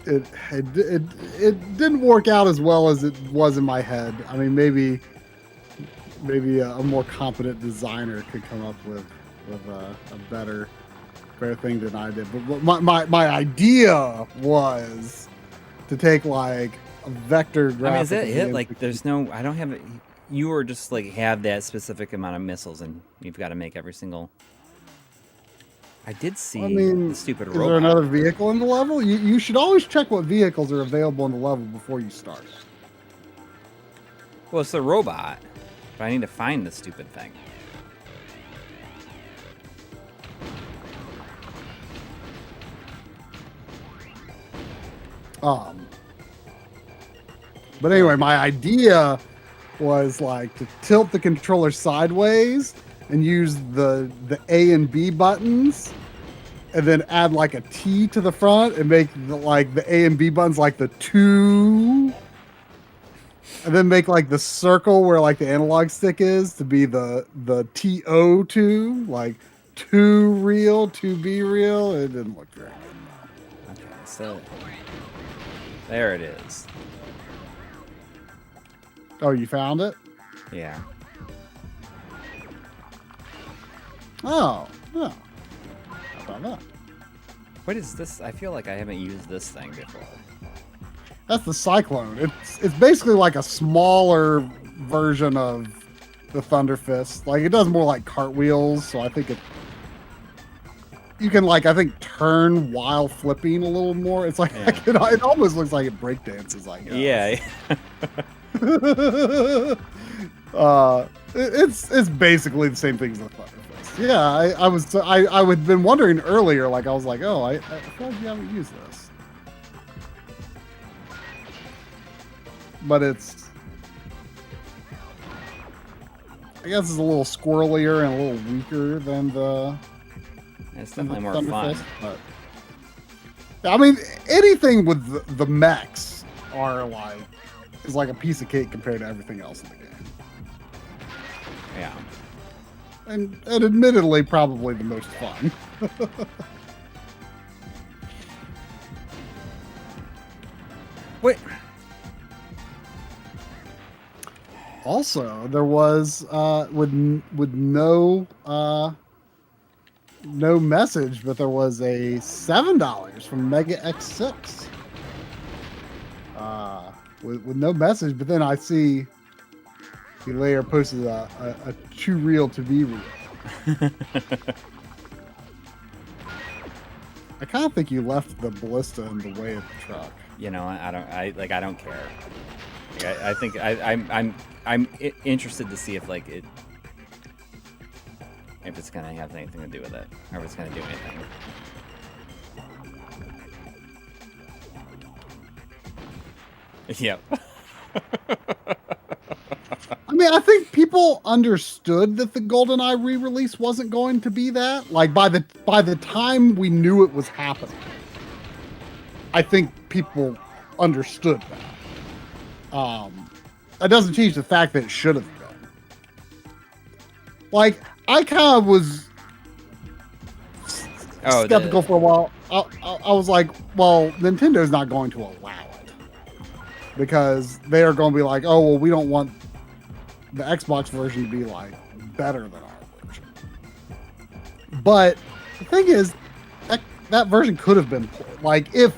it didn't work out as well as it was in my head. I mean, maybe a more competent designer could come up with a better thing than I did. But my idea was to take like a vector graphic. I mean, is that it? Like, there's no. I don't have it. You were just like have that specific amount of missiles, and you've got to make every single. I did see the stupid robot. Is there another vehicle in the level? You should always check what vehicles are available in the level before you start. Well, it's the robot, but I need to find the stupid thing. But anyway, my idea was like to tilt the controller sideways and use the A and B buttons, and then add like a T to the front and make the A and B buttons like the 2, and then make like the circle where like the analog stick is to be the TO2, like too real to be real. It didn't look very good. Okay, so there it is. Oh, you found it? Yeah. Oh, yeah. How about that? What is this? I feel like I haven't used this thing before. That's the Cyclone. It's basically like a smaller version of the Thunder Fist. Like it does more like cartwheels, so I think you can like I think turn while flipping a little more. It's like it almost looks like it breakdances. I guess. Yeah. It's basically the same thing as the Thunder Fist. Yeah, I would been wondering earlier. Like I was like, oh, I feel like you haven't used this, but I guess it's a little squirrelier and a little weaker than the. It's definitely more fun. Fist, but I mean, anything with the mechs is like a piece of cake compared to everything else in the game. Yeah. And admittedly, probably the most fun. Wait. Also, there was with no no message, but there was a $7 from Mega X6. With no message, but then I see he later posted a too real to be real. I kind of think you left the ballista in the way of the truck. You know, I don't care. Like, I think I'm interested to see if like if it's gonna have anything to do with it, or if it's gonna do anything. Yep. I mean, I think people understood that the GoldenEye re-release wasn't going to be that. Like by the time we knew it was happening, I think people understood that. That doesn't change the fact that it should have been. Like, I kind of was skeptical for a while. I was like, well, Nintendo's not going to allow it. Because they are going to be like, oh, well, we don't want the Xbox version to be like better than our version. But the thing is, that version could have been like if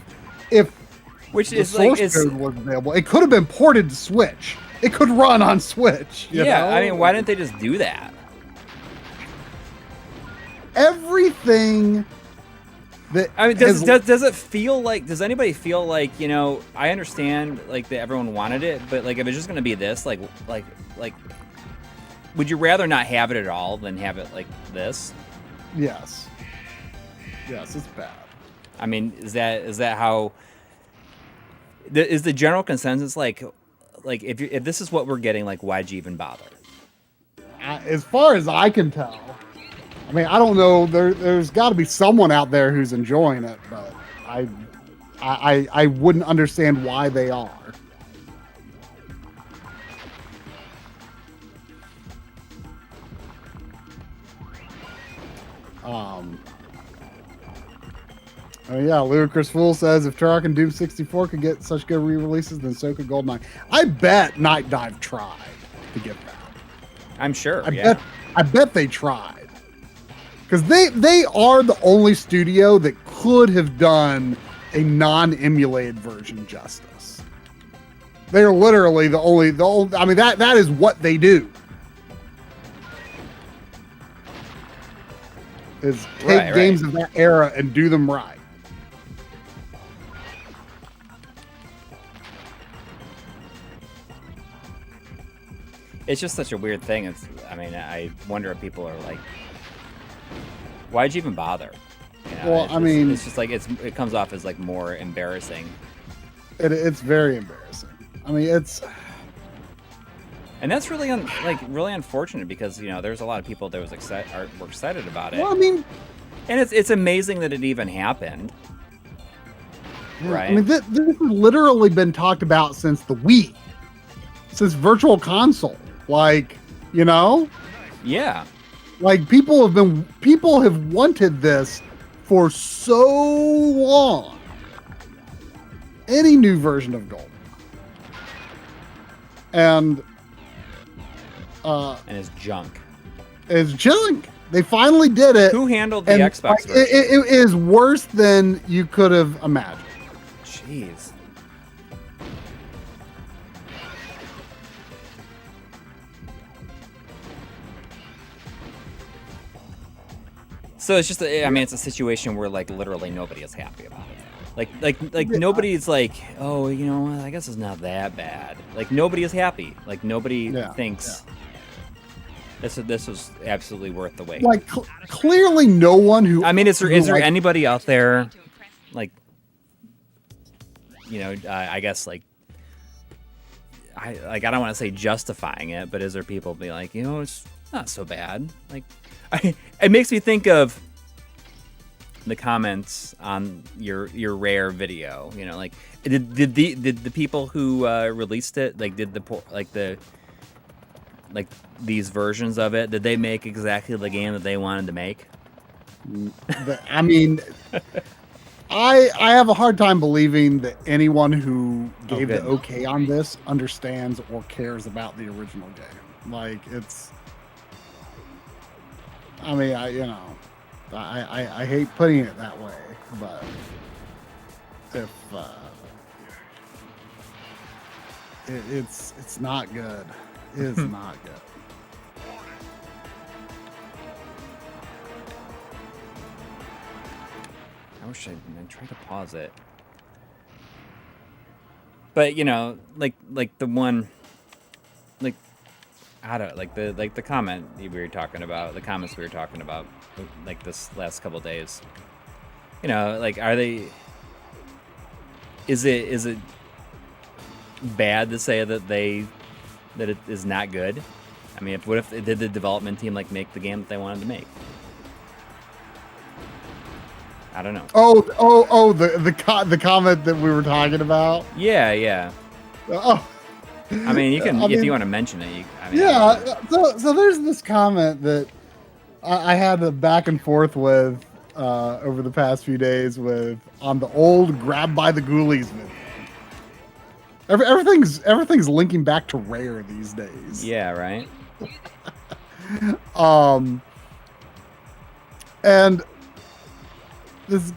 which the is source like code was available, it could have been ported to Switch. It could run on Switch. You know? I mean, why didn't they just do that? Everything that I mean, does it feel like? Does anybody feel like, you know? I understand like that everyone wanted it, but like if it's just gonna be this, like, would you rather not have it at all than have it like this? Yes, it's bad. I mean, is that how? Is the general consensus like if this is what we're getting, like why'd you even bother? As far as I can tell, I mean, I don't know. There's got to be someone out there who's enjoying it, but I wouldn't understand why they are. Oh yeah, Ludicrous Fool says if Turok and Doom 64 could get such good re-releases, then so could GoldenEye. I bet Night Dive tried to get that. I'm sure. I bet they tried. Because they are the only studio that could have done a non-emulated version justice. They're literally the only I mean that is what they do. Is take games of that era and do them right. It's just such a weird thing. I mean, I wonder if people are like, why'd you even bother? You know, well, I mean, it's just like it comes off as like more embarrassing. It's very embarrassing. I mean, and that's really really unfortunate because you know there's a lot of people that were excited about it. Well, I mean, and it's amazing that it even happened. Yeah, right. I mean, this has literally been talked about since the Wii, since Virtual Console. Like, you know? Yeah. Like people have wanted this for so long. Any new version of Gold. And it's junk. It's junk. They finally did it. Who handled the Xbox version? It is worse than you could have imagined. Jeez. So it's just, I mean, it's a situation where like literally nobody is happy about it. Like nobody's like, oh, you know, I guess it's not that bad. Like nobody is happy. Like nobody thinks this was absolutely worth the wait. Like clearly, no one who. I mean, is there anybody out there, like, you know, I guess like. I don't want to say justifying it, but is there people be like, you know, it's not so bad. Like, it makes me think of the comments on your Rare video. You know, like did the people who released it like these versions of it? Did they make exactly the game that they wanted to make? I mean. I have a hard time believing that anyone who gave the okay on this understands or cares about the original game. Like, it's... I mean, you know... I hate putting it that way, but if it's not good. It is not good. I wish I tried to pause it. But you know, like the one, like I don't like the comment we were talking about, the comments we were talking about, like this last couple days. You know, like are they? Is it bad to say that it is not good? I mean, what if did the development team like make the game that they wanted to make? I don't know. The comment that we were talking about. Yeah. Oh, I mean, you can if you want to mention it. So there's this comment that I had a back and forth with over the past few days on the old Grab by the Ghoulies video. Everything's linking back to Rare these days. Yeah, right. And this,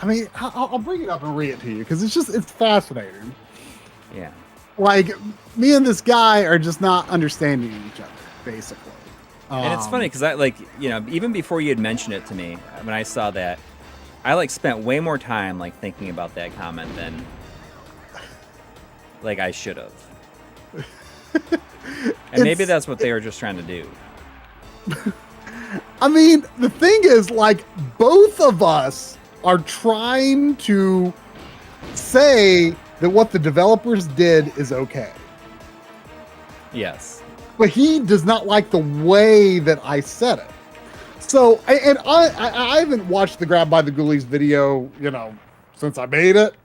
I mean, I'll bring it up and read it to you because it's fascinating. Yeah. Like me and this guy are just not understanding each other, basically. And it's funny because I even before you had mentioned it to me, when I saw that, I spent way more time thinking about that comment than I should have. And maybe that's what they were just trying to do. I mean, the thing is, both of us are trying to say that what the developers did is okay. Yes. But he does not like the way that I said it. So, I haven't watched the Grab by the Ghoulies video, since I made it.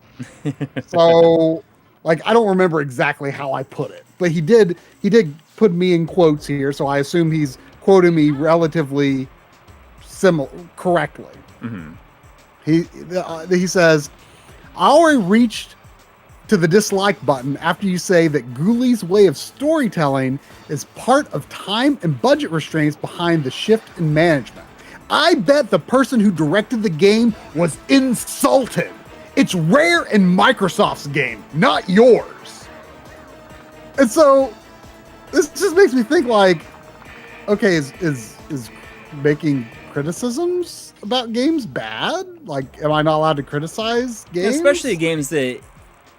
So, I don't remember exactly how I put it. But he did put me in quotes here, so I assume he's quoting me relatively correctly. Mm-hmm. He says, I already reached to the dislike button after you say that Ghoulies' way of storytelling is part of time and budget restraints behind the shift in management. I bet the person who directed the game was insulted. It's Rare and Microsoft's game, not yours. And so this just makes me think okay, is making criticisms about games bad? Am I not allowed to criticize games? Especially games that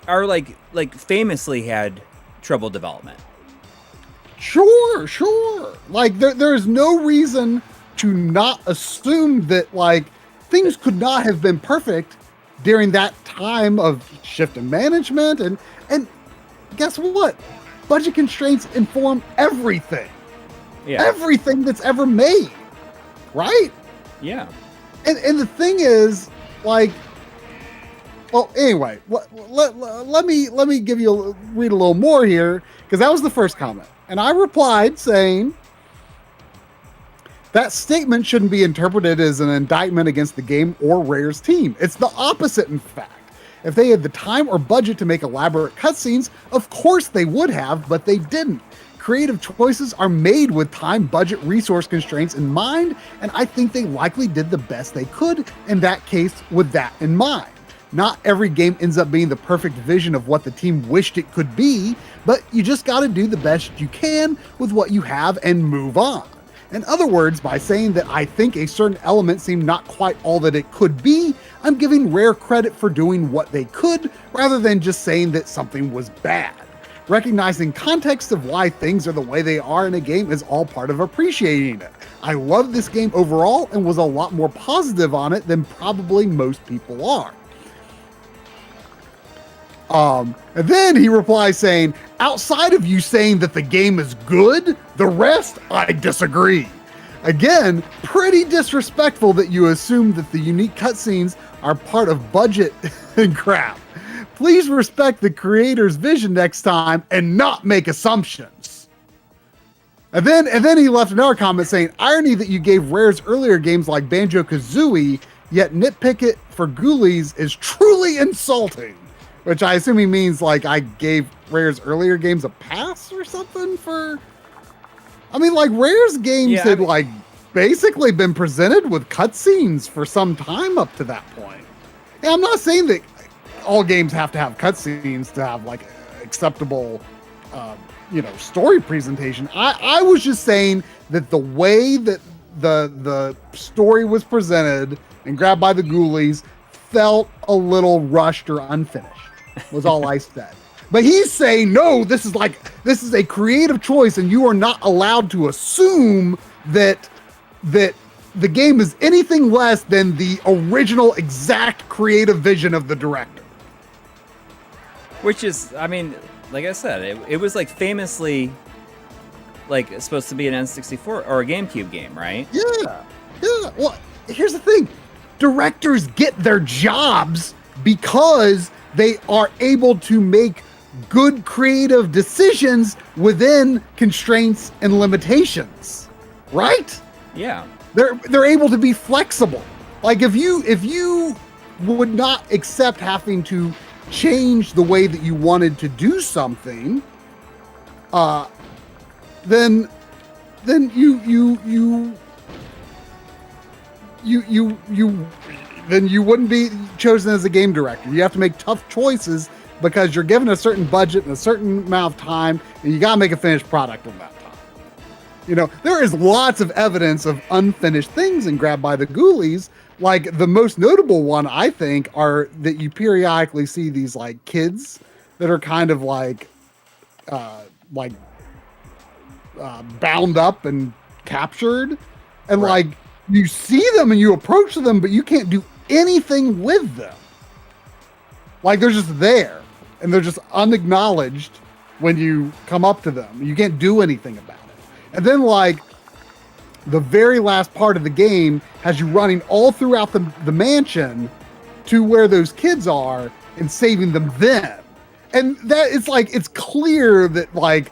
are famously had trouble development. Sure. There's no reason to not assume that things could not have been perfect during that time of shift in management and guess what? Budget constraints inform everything. Yeah. Everything that's ever made. Right? Yeah. And the thing is, well, anyway, let me read a little more here, because that was the first comment. And I replied saying, that statement shouldn't be interpreted as an indictment against the game or Rare's team. It's the opposite, in fact. If they had the time or budget to make elaborate cutscenes, of course they would have, but they didn't. Creative choices are made with time, budget, resource constraints in mind, and I think they likely did the best they could in that case with that in mind. Not every game ends up being the perfect vision of what the team wished it could be, but you just gotta do the best you can with what you have and move on. In other words, by saying that I think a certain element seemed not quite all that it could be, I'm giving Rare credit for doing what they could, rather than just saying that something was bad. Recognizing context of why things are the way they are in a game is all part of appreciating it. I love this game overall and was a lot more positive on it than probably most people are. And then he replies saying, outside of you saying that the game is good, the rest, I disagree. Again, pretty disrespectful that you assume that the unique cutscenes are part of budget and crap. Please respect the creator's vision next time and not make assumptions. And then he left another comment saying, irony that you gave Rare's earlier games like Banjo-Kazooie, yet nitpick it for Ghoulies is truly insulting. Which I assume he means I gave Rare's earlier games a pass or something for... I mean, Rare's games had basically been presented with cutscenes for some time up to that point. And I'm not saying that all games have to have cutscenes to have like acceptable, story presentation. I was just saying that the way that the story was presented and Grabbed by the Ghoulies felt a little rushed or unfinished, was all I said. But he's saying, no, this is a creative choice, and you are not allowed to assume that the game is anything less than the original exact creative vision of the director. Which is, I mean, like I said, it was like famously like supposed to be an N64 or a GameCube game, right? Yeah. Well, here's the thing. Directors get their jobs because they are able to make good creative decisions within constraints and limitations, right? Yeah. They're able to be flexible. Like if you would not accept having to change the way that you wanted to do something, then you wouldn't be chosen as a game director. You have to make tough choices because you're given a certain budget and a certain amount of time, and you gotta make a finished product in that time. There is lots of evidence of unfinished things in Grabbed by the Ghoulies. Like the most notable one, I think, are that you periodically see these like kids that are kind of bound up and captured, and Right. like you see them and you approach them, but you can't do anything with them. Like they're just there and they're just unacknowledged when you come up to them. You can't do anything about it. And then like the very last part of the game has you running all throughout the mansion to where those kids are and saving them then. And that it's like, it's clear that like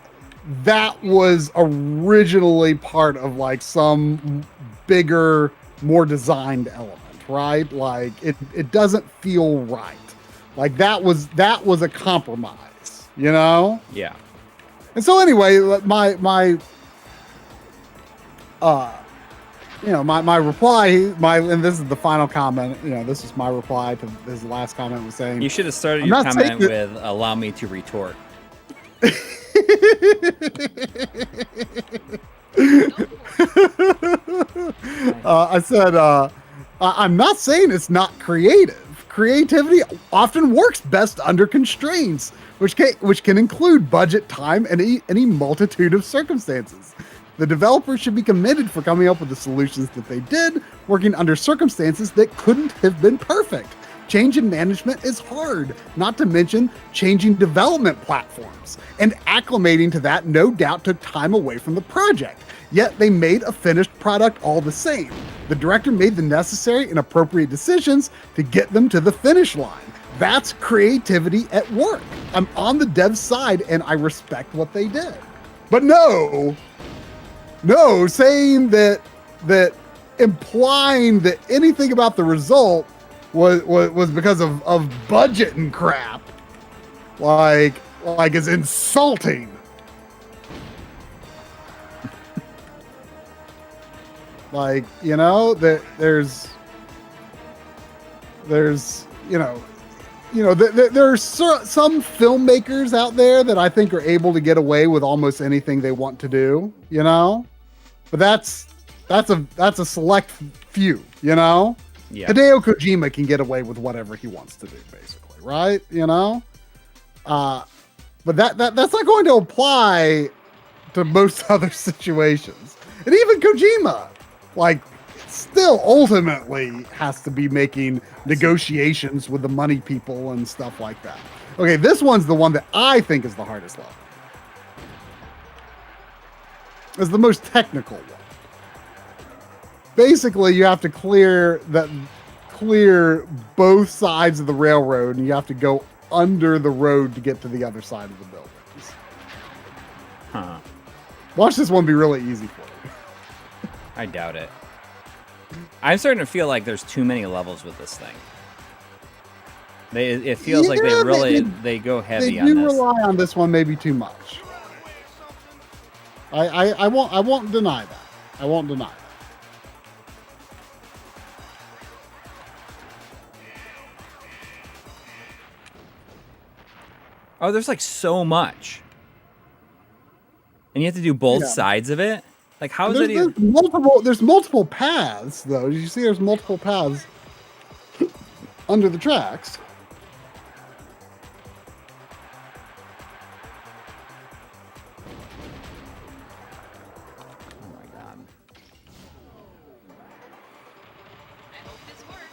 that was originally part of like some bigger, more designed element, right? Like it doesn't feel right. Like that was a compromise, Yeah. And so anyway, my reply, and this is the final comment, this is my reply to his last comment, was saying, You should have started I'm your not comment saying that- with "Allow me to retort." I said, I'm not saying it's not creative. Creativity often works best under constraints, which can include budget, time, and any multitude of circumstances. The developers should be commended for coming up with the solutions that they did, working under circumstances that couldn't have been perfect. Change in management is hard, not to mention changing development platforms. And acclimating to that no doubt took time away from the project. Yet they made a finished product all the same. The director made the necessary and appropriate decisions to get them to the finish line. That's creativity at work. I'm on the dev side and I respect what they did. But no, saying that implying that anything about the result was because of budget and crap, like is insulting. Like, that there's there are some filmmakers out there that I think are able to get away with almost anything they want to do, but that's a select few, Yeah. Hideo Kojima can get away with whatever he wants to do, basically, right? But that's not going to apply to most other situations. And even Kojima, still ultimately has to be making negotiations with the money people and stuff like that. Okay, this one's the one that I think is the hardest level. It's the most technical one. Basically, you have to clear both sides of the railroad, and you have to go under the road to get to the other side of the buildings. Huh. Watch this one be really easy for you. I doubt it. I'm starting to feel like there's too many levels with this thing. It feels like they go heavy on They this. do rely on this one maybe too much. I won't deny that. I won't deny that. Oh, there's like so much. And you have to do both Yeah. sides of it? Like, how is There's, it even? there's multiple paths, though. Did you see there's multiple paths under the tracks? Oh my god. I hope this works.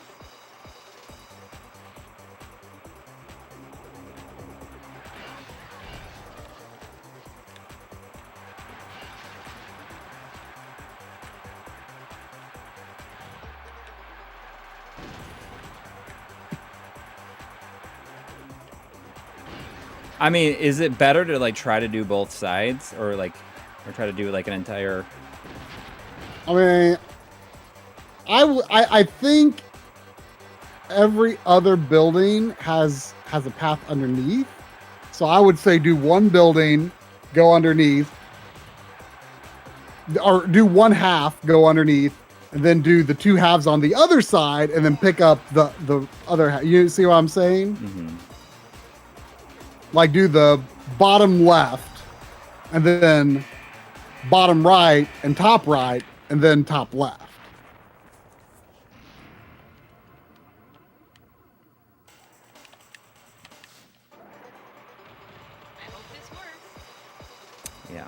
I mean, is it better to like try to do both sides or try to do like an entire? I mean, I think every other building has a path underneath. So I would say do one building, go underneath, or do one half, go underneath, and then do the two halves on the other side, and then pick up the other half. You see what I'm saying? Mm-hmm. Like do the bottom left, and then bottom right, and top right, and then top left. I hope this works. Yeah.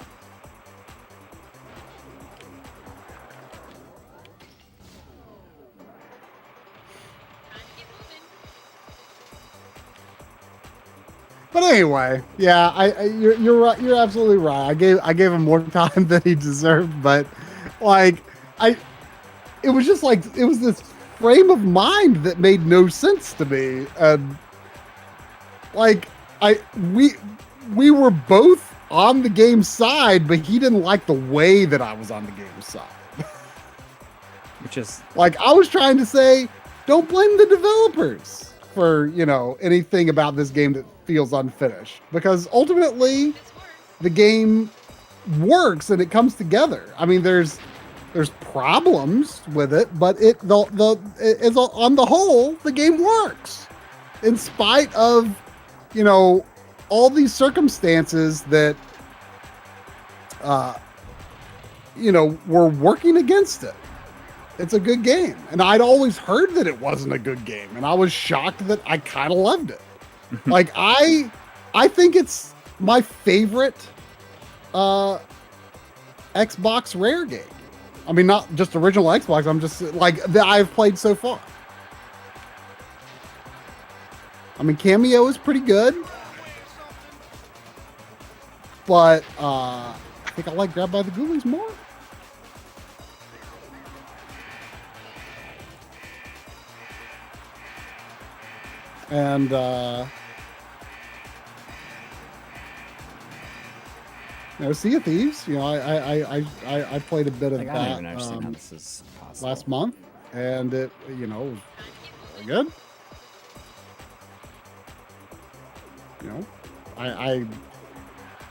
Time to get moving. But anyway, yeah, you're right. You're absolutely right. I gave him more time than he deserved, but like it was just like it was this frame of mind that made no sense to me. And like we were both on the game side, but he didn't like the way that I was on the game side. Which is Like I was trying to say, don't blame the developers for, you know, anything about this game that feels unfinished, because ultimately This works. the game works and it comes together. I mean, there's problems with it, but on the whole, the game works in spite of, you know, all these circumstances that you know, were working against it. It's a good game, and I'd always heard that it wasn't a good game, and I was shocked that I kind of loved it. Like I think it's my favorite Xbox Rare game. I mean, not just original Xbox. I'm just like that I've played so far. I mean, Cameo is pretty good, but I think I like Grabbed by the Ghoulies more. And you know, Sea of Thieves. You know, I played a bit of like, I don't even that understand how this is possible. last month, and it, you know, was very good. You know,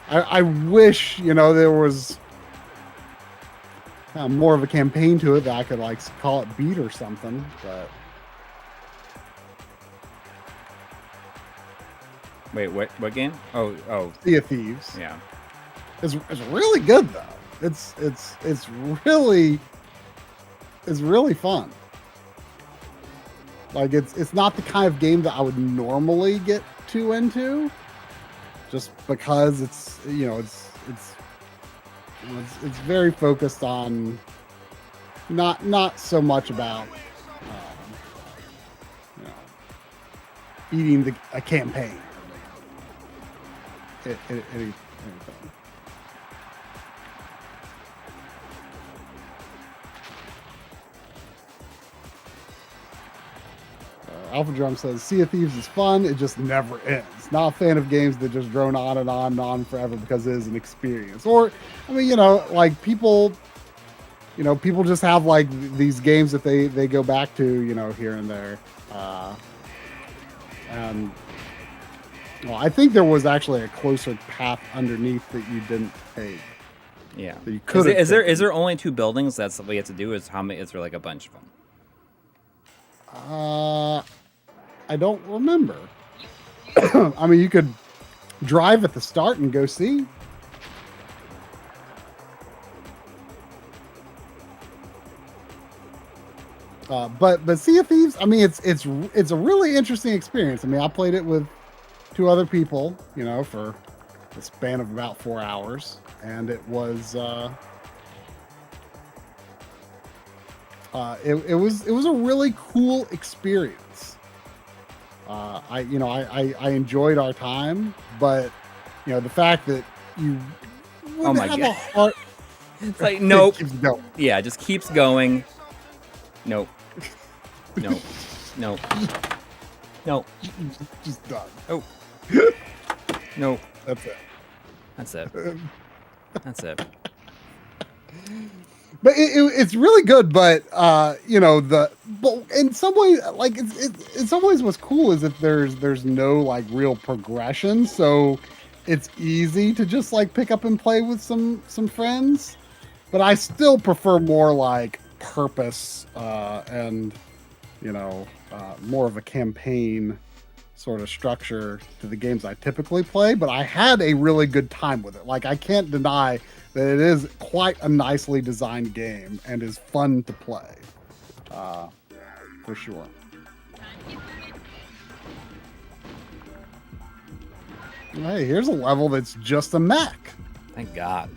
I wish, you know, there was more of a campaign to it that I could like call it beat or something, but. Wait, what game? Oh, Sea of Thieves. yeah. It's really good though. It's really fun. Like it's not the kind of game that I would normally get too into, just because it's, you know, it's very focused on not so much about you know, beating a campaign. Anything. Alpha Drum says, Sea of Thieves is fun, it just never ends. Not a fan of games that just drone on and on and on forever because it is an experience. Or, I mean, you know, like people just have like these games that they go back to, you know, here and there. And well, I think there was actually a closer path underneath that you didn't take. Yeah. That you could Is there only 2 buildings? That's what you have to do. Is how many? Is there like a bunch of them? I don't remember. I mean, you could drive at the start and go see. But Sea of Thieves, I mean, it's a really interesting experience. I mean, I played it with 2 other people, you know, for a span of about 4 hours, and it was it was a really cool experience. I enjoyed our time, but you know, the fact that you Oh my have God. a heart. It's like, nope. It keeps going. Yeah, it just keeps going. Nope. Nope. Nope. Nope. Just done. Oh. Nope. That's it. That's it. That's it. But it's really good. But you know, but in some ways, like in some ways, what's cool is that there's no like real progression, so it's easy to just like pick up and play with some friends. But I still prefer more like purpose and you know more of a campaign sort of structure to the games I typically play. But I had a really good time with it. Like I can't deny that it is quite a nicely designed game and is fun to play, for sure. Hey, here's a level that's just a mech. Thank God.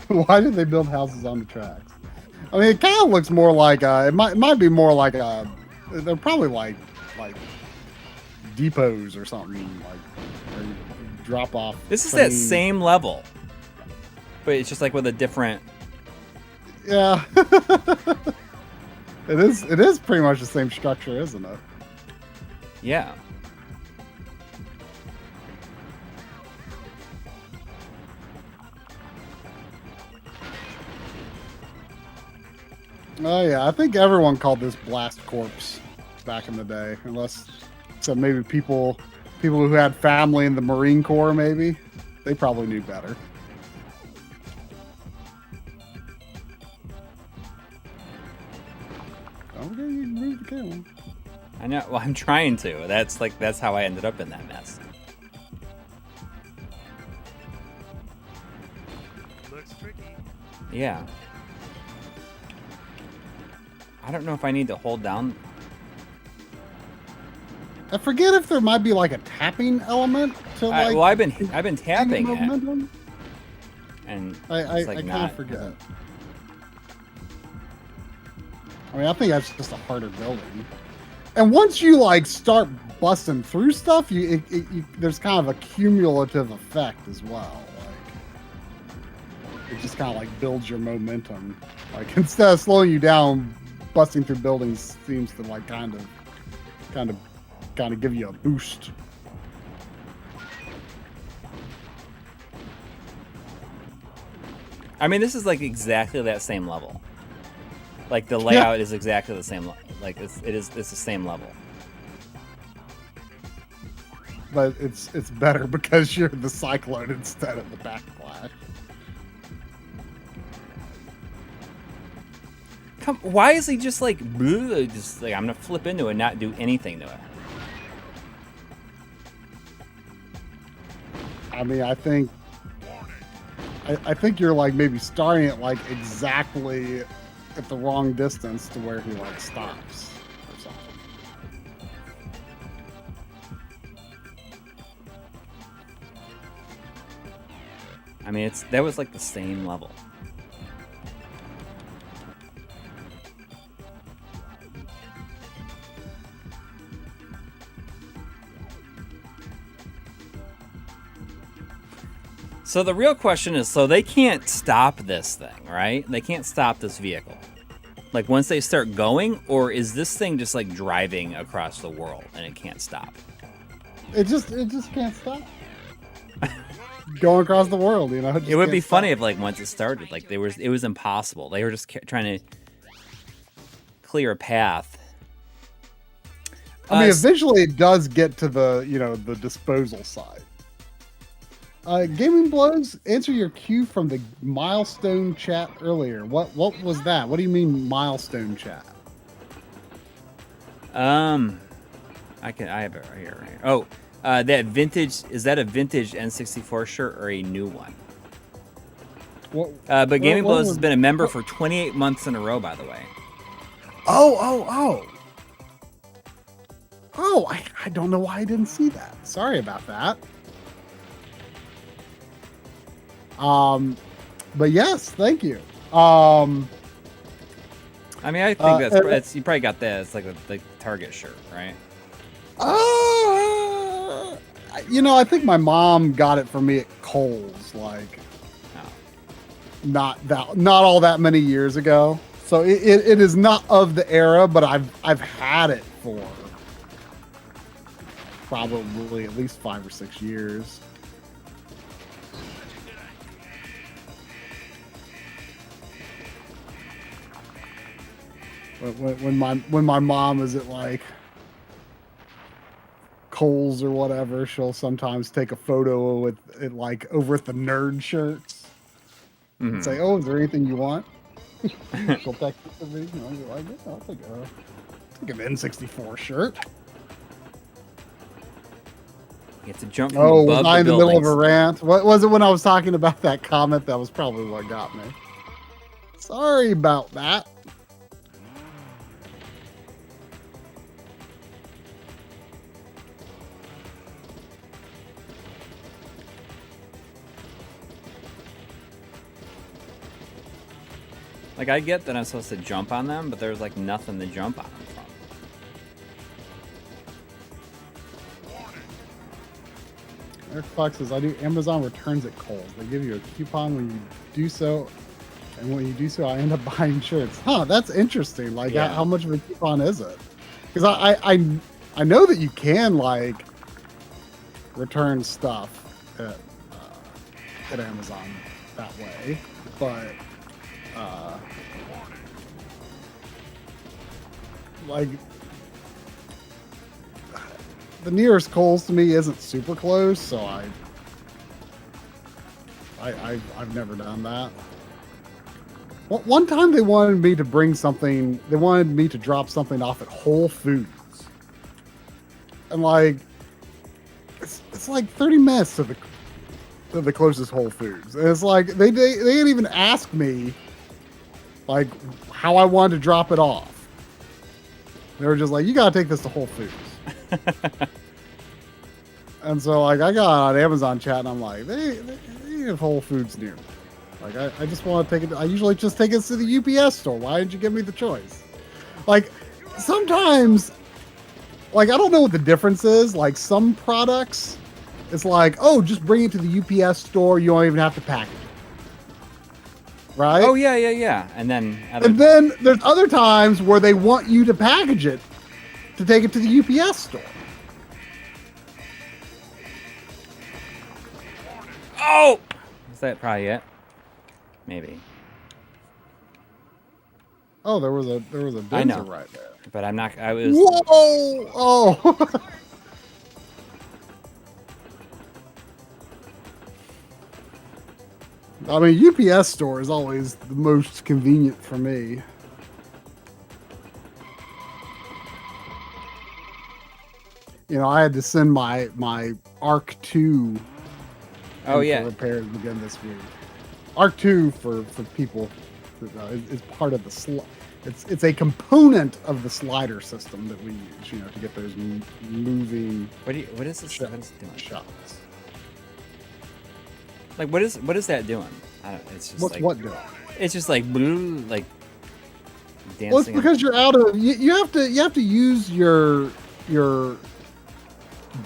Why did they build houses on the tracks? I mean, it kind of looks more like it might be more like they're probably like depots or something, like where you drop off. This is train. that same level, but it's just like with a different. Yeah. It is pretty much the same structure, isn't it? Yeah. Oh yeah, I think everyone called this Blast Corps back in the day, unless so maybe people who had family in the Marine Corps, maybe they probably knew better. Okay, you can move the camera. I know. Well, I'm trying to. That's how I ended up in that mess. Looks tricky. Yeah. I don't know if I need to hold down. I forget if there might be like a tapping element to like. Well, I've been tapping it, momentum. and I it's like kind not. of forget. I mean, I think that's just a harder building. And once you like start busting through stuff, you there's kind of a cumulative effect as well. Like it just kind of like builds your momentum. Like instead of slowing you down, busting through buildings seems to like kind of give you a boost. I mean, this is like exactly that same level. Like the layout is exactly the same. Like it's the same level. But it's better because you're the Cyclone instead of the Backflash. Why is he just like, just like, I'm gonna flip into it and not do anything to it? I mean, I think you're like maybe starting it like exactly at the wrong distance to where he like stops or something. I mean, that was like the same level. So the real question is, so they can't stop this thing, right? They can't stop this vehicle. Like once they start going, or is this thing just like driving across the world and it can't stop? It just can't stop. Going across the world, you know. It would be funny if like once it started, like it was impossible. They were just trying to clear a path. I mean, eventually it does get to the, you know, the disposal side. Gaming Blows, answer your cue from the milestone chat earlier. What was that? What do you mean milestone chat? I have it right here. Oh, that vintage, is that a vintage N64 shirt or a new one? But Gaming Blows has been a member for 28 months in a row, by the way. Oh, I don't know why I didn't see that. Sorry about that. But yes, thank you. I mean, I think that's you probably got that. It's like the Target shirt, right? I think my mom got it for me at Kohl's, like not all that many years ago. So it is not of the era, but I've had it for probably at least 5 or 6 years. When my mom is at like Kohl's or whatever, she'll sometimes take a photo with it like over at the nerd shirts and say, "Oh, is there anything you want?" She'll text it to me. I'll be like, "Yeah, I'll take an N64 shirt." You have to jump from above was I in the middle of a buildings. rant? What was it when I was talking about that comment? That was probably what got me. Sorry about that. Like, I get that I'm supposed to jump on them, but there's like nothing to jump on them from. Eric Fox says, I do Amazon returns at Kohl's. They give you a coupon when you do so, and when you do so, I end up buying shirts. Huh, that's interesting. Like, Yeah. how much of a coupon is it? Because I know that you can, like, return stuff at Amazon that way, but, like, the nearest Kohl's to me isn't super close, so I've never done that. One time they wanted me to bring something. They wanted me to drop something off at Whole Foods, and like it's like 30 minutes to the closest Whole Foods. And it's like they didn't even ask me like how I wanted to drop it off. They were just like, "You gotta take this to Whole Foods." And so like I got on Amazon chat and I'm like, they have Whole Foods near me. Like I just want to take it. I usually just take it to the UPS store. Why didn't you give me the choice? Like sometimes, like I don't know what the difference is. Like some products, it's like, oh, just bring it to the UPS store. You don't even have to package it. Right? Oh yeah. And then And then there's other times where they want you to package it to take it to the UPS store. oh, is that probably it? Maybe. Oh, there was a I know. Denzer right there. But I'm not. I was. Whoa! Oh. I mean, UPS store is always the most convenient for me. You know, I had to send my Arc 2 Oh for yeah. repairs again this week. Arc 2 for people is part of the it's a component of the slider system that we use, you know, to get those moving What is this? What is it doing? shots. Like what is that doing? I don't. It's just What's like what doing? it's just like blue, like dancing. Well, it's because you're out of you have to use your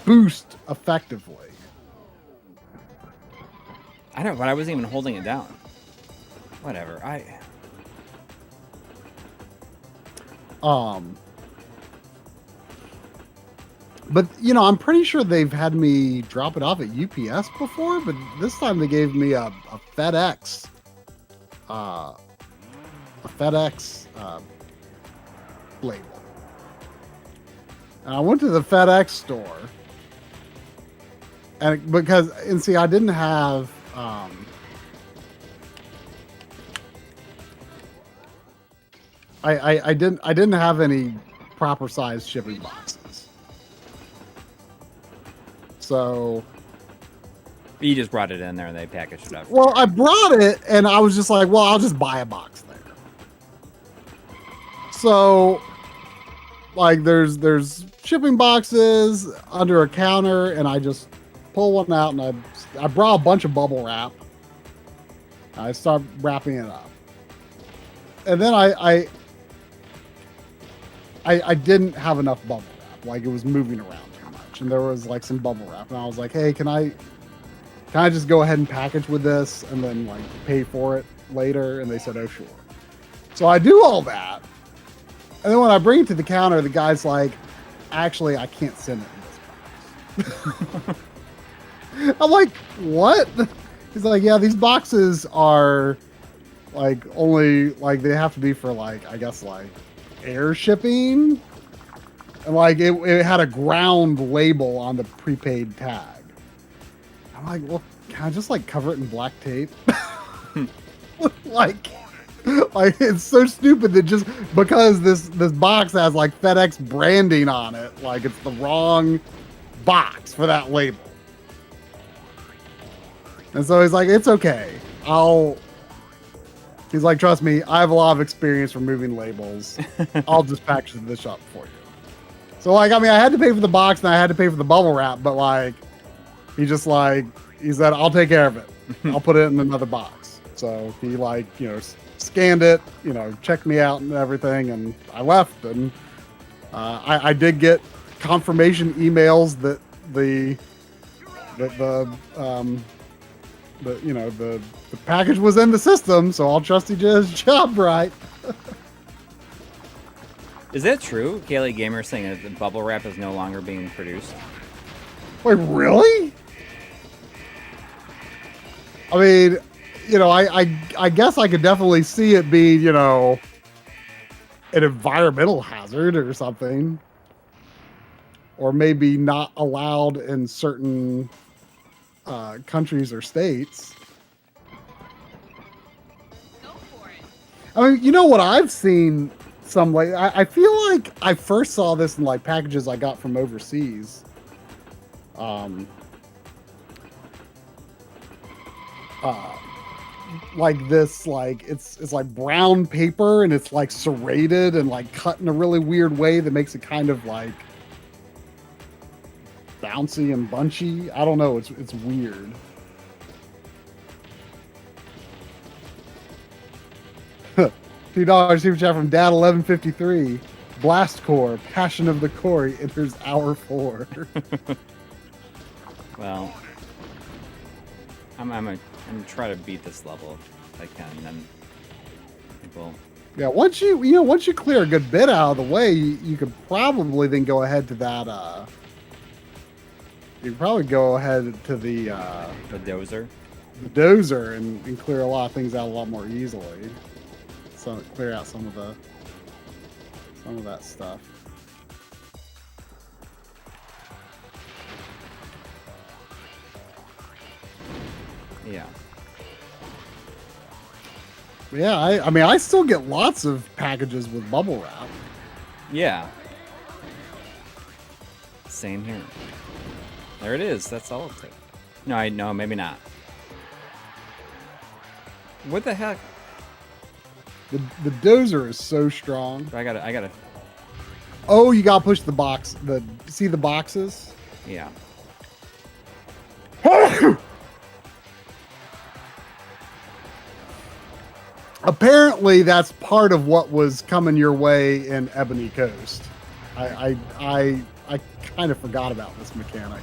boost effectively. I don't. But I wasn't even holding it down. Whatever. But you know, I'm pretty sure they've had me drop it off at UPS before, but this time they gave me a FedEx label. And I went to the FedEx store And because, and see, I didn't have, I didn't have any proper size shipping boxes. So, You just brought it in there and they packaged it up. well, I brought it and I was just like, well, I'll just buy a box there. So, like, there's shipping boxes under a counter, and I just pull one out and I brought a bunch of bubble wrap. I start wrapping it up, and then I didn't have enough bubble wrap. Like, it was moving around too much, and there was like some bubble wrap, and I was like, hey, can I just go ahead and package with this and then like pay for it later? And they said, oh, sure. So I do all that. And then when I bring it to the counter, the guy's like, actually, I can't send it in this box. I'm like, what? He's like, yeah, these boxes are like only like they have to be for like, I guess like air shipping. And like it had a ground label on the prepaid tag. I'm like, well, can I just like cover it in black tape? like it's so stupid that just because this box has like FedEx branding on it, like it's the wrong box for that label. And so he's like, it's okay. He's like, trust me, I have a lot of experience removing labels. I'll just package this up for you. So like, I mean, I had to pay for the box and I had to pay for the bubble wrap, but like, he said, I'll take care of it. I'll put it in another box. So he like, scanned it, checked me out and everything, and I left. And I did get confirmation emails that the package was in the system, so I'll trust he did his job right. Is that true? Kaylee Gamer saying that the bubble wrap is no longer being produced. Wait, really? I mean, I guess I could definitely see it being, an environmental hazard or something. Or maybe not allowed in certain countries or states. Go for it. I mean, what I've seen some like I feel like I first saw this in like packages I got from overseas. Like this, like it's like brown paper and it's like serrated and like cut in a really weird way that makes it kind of like bouncy and bunchy. I don't know. It's weird. $2 super chat from Dad 1153. Blast Core, Passion of the Coury enters hour 4. Well, I'm gonna try to beat this level if I can, and then we'll. Yeah, once you clear a good bit out of the way, you could probably then go ahead to that. You could probably go ahead to the dozer. The dozer and clear a lot of things out a lot more easily. So clear out some of that stuff. Yeah. Yeah, I mean, I still get lots of packages with bubble wrap. Yeah. Same here. There it is. That's all it takes. No, maybe not. What the heck? The dozer is so strong. I gotta. Oh, you gotta push the box. See the boxes? Yeah. Apparently, that's part of what was coming your way in Ebony Coast. I kind of forgot about this mechanic.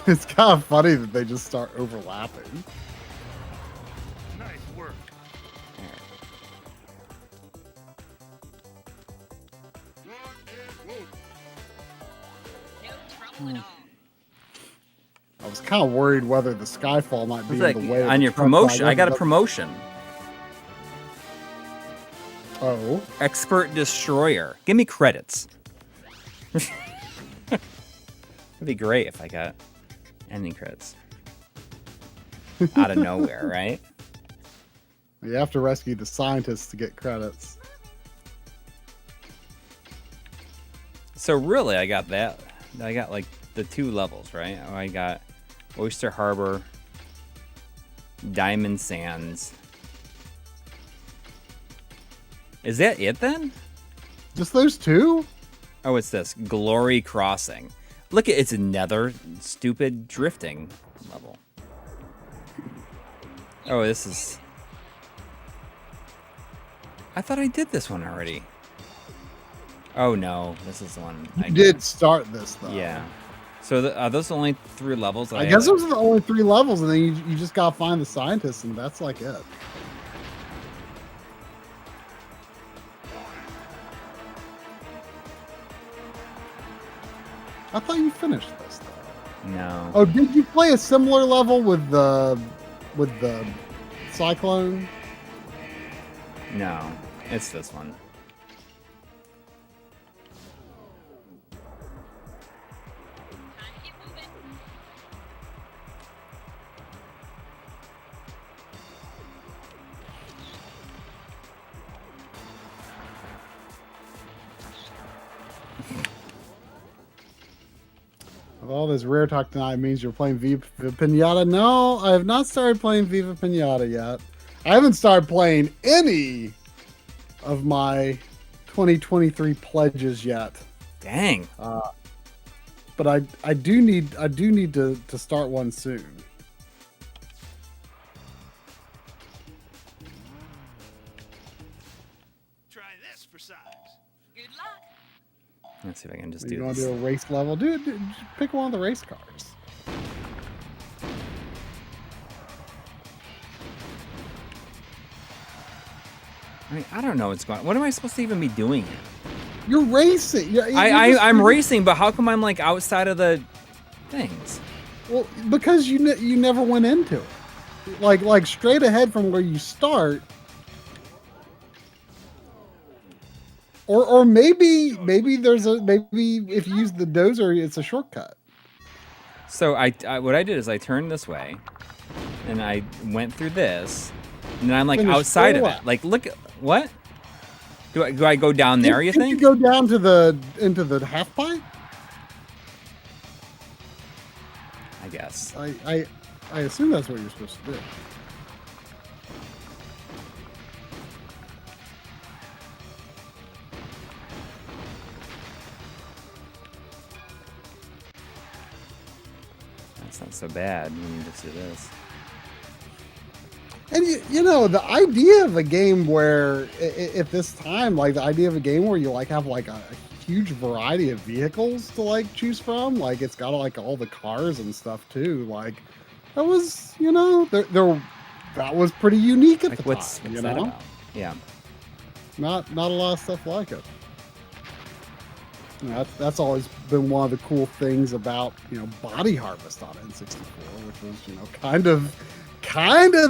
It's kind of funny that they just start overlapping. Nice work. No trouble at all. I was kind of worried whether the Skyfall might be Looks in like the way. on your promotion, I got a promotion. Oh. Expert Destroyer. Give me credits. It'd be great if I got any credits. Out of nowhere, right? You have to rescue the scientists to get credits. So really, I got that. I got like the 2 levels, right? I got Oyster Harbor, Diamond Sands. Is that it then? Just those 2? Oh, it's this Glory Crossing. Look at it's another stupid drifting level. Oh, this is. I thought I did this one already. Oh no, this is the one. You did start this though. Yeah. So are those only 3 levels? That I guess those are the only 3 levels, and then you just gotta find the scientists, and that's like it. I thought you finished this though. No. Oh, did you play a similar level with the cyclone? No. It's this one. Time to keep moving. With all this rare talk tonight means you're playing Viva Pinata. No, I have not started playing Viva Pinata yet. I haven't started playing any of my 2023 pledges yet. Dang. But I do need to start one soon. Try this for size. Good luck. Let's see if I can just You do want this. to do a race level? Dude, just pick one of the race cars. I mean, I don't know what's going on. What am I supposed to even be doing here? You're racing. I'm racing, but how come I'm like outside of the things? Well, because you never went into it. Like straight ahead from where you start. Or maybe there's maybe if you use the dozer, it's a shortcut. So I what I did is I turned this way, and I went through this, and then I'm like Finish outside of full it. lap. Like, look, what? Do I go down there? You Didn't think? you go down to into the half pipe? I guess. I assume that's what you're supposed to do. That's not so bad when you just do this. And you know, the idea of a game where at this time, like the idea of a game where you like have like a huge variety of vehicles to like choose from, like it's got like all the cars and stuff too. Like that was, you know, that was pretty unique at Like, the what's time. You that know, about? Yeah. not a lot of stuff like it. You know, that's always been one of the cool things about, you know, Body Harvest on N64, which was, you know, kind of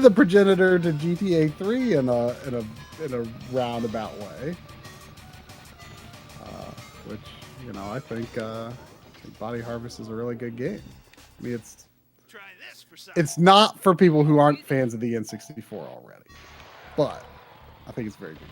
the progenitor to GTA 3 in a roundabout way. Which, you know, I think Body Harvest is a really good game. I mean, Try this for size. it's not for people who aren't fans of the N64 already, but I think it's a very good game.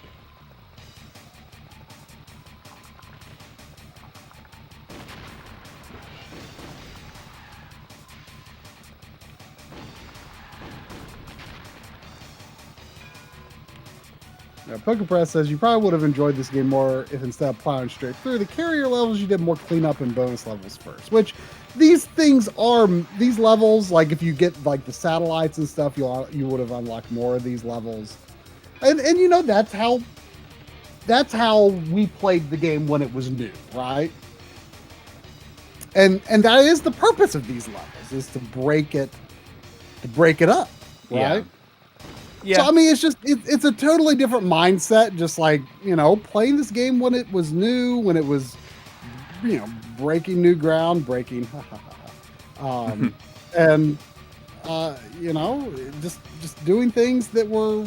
Now, PokePress says you probably would have enjoyed this game more if instead of plowing straight through the carrier levels, you did more cleanup and bonus levels first. Which these levels, like if you get like the satellites and stuff, you would have unlocked more of these levels. And you know that's how we played the game when it was new, right? And that is the purpose of these levels, is to break it up, right? Yeah. So I mean, it's a totally different mindset. Just like, you know, playing this game when it was new, when it was, you know, breaking new ground, and you know, just doing things that were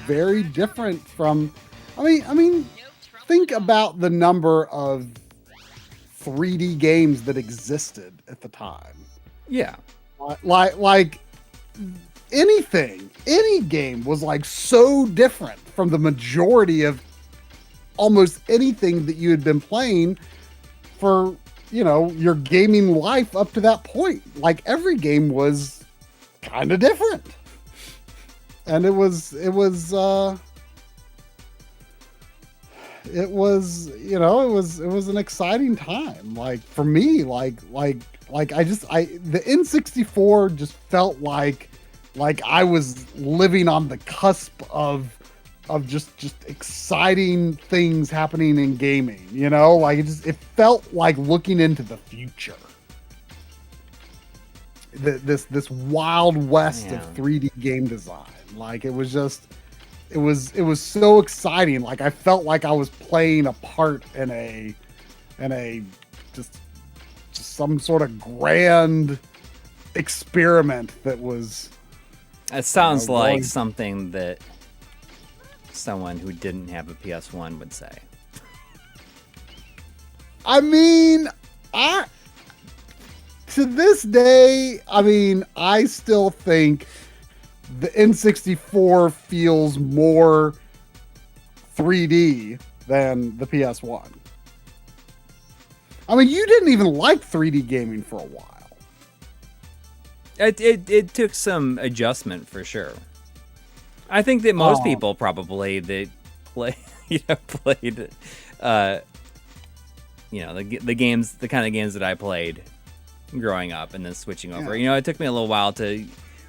very different from. I mean, No trouble think at all. about the number of 3D games that existed at the time. Yeah. Like any game was like so different from the majority of almost anything that you had been playing for, your gaming life up to that point. Like every game was kind of different. And it was an exciting time. Like for me, the N64 just felt like I was living on the cusp of just exciting things happening in gaming, like it felt like looking into the future. This wild west of 3D game design. Like it was so exciting. Like I felt like I was playing a part in a just some sort of grand experiment that was. It sounds like going- something that someone who didn't have a PS1 would say. I mean, to this day, I still think the N64 feels more 3D than the PS1. I mean, you didn't even like 3D gaming for a while. It took some adjustment for sure. I think that most people probably that played the games, the kind of games that I played growing up and then switching over. It took me a little while to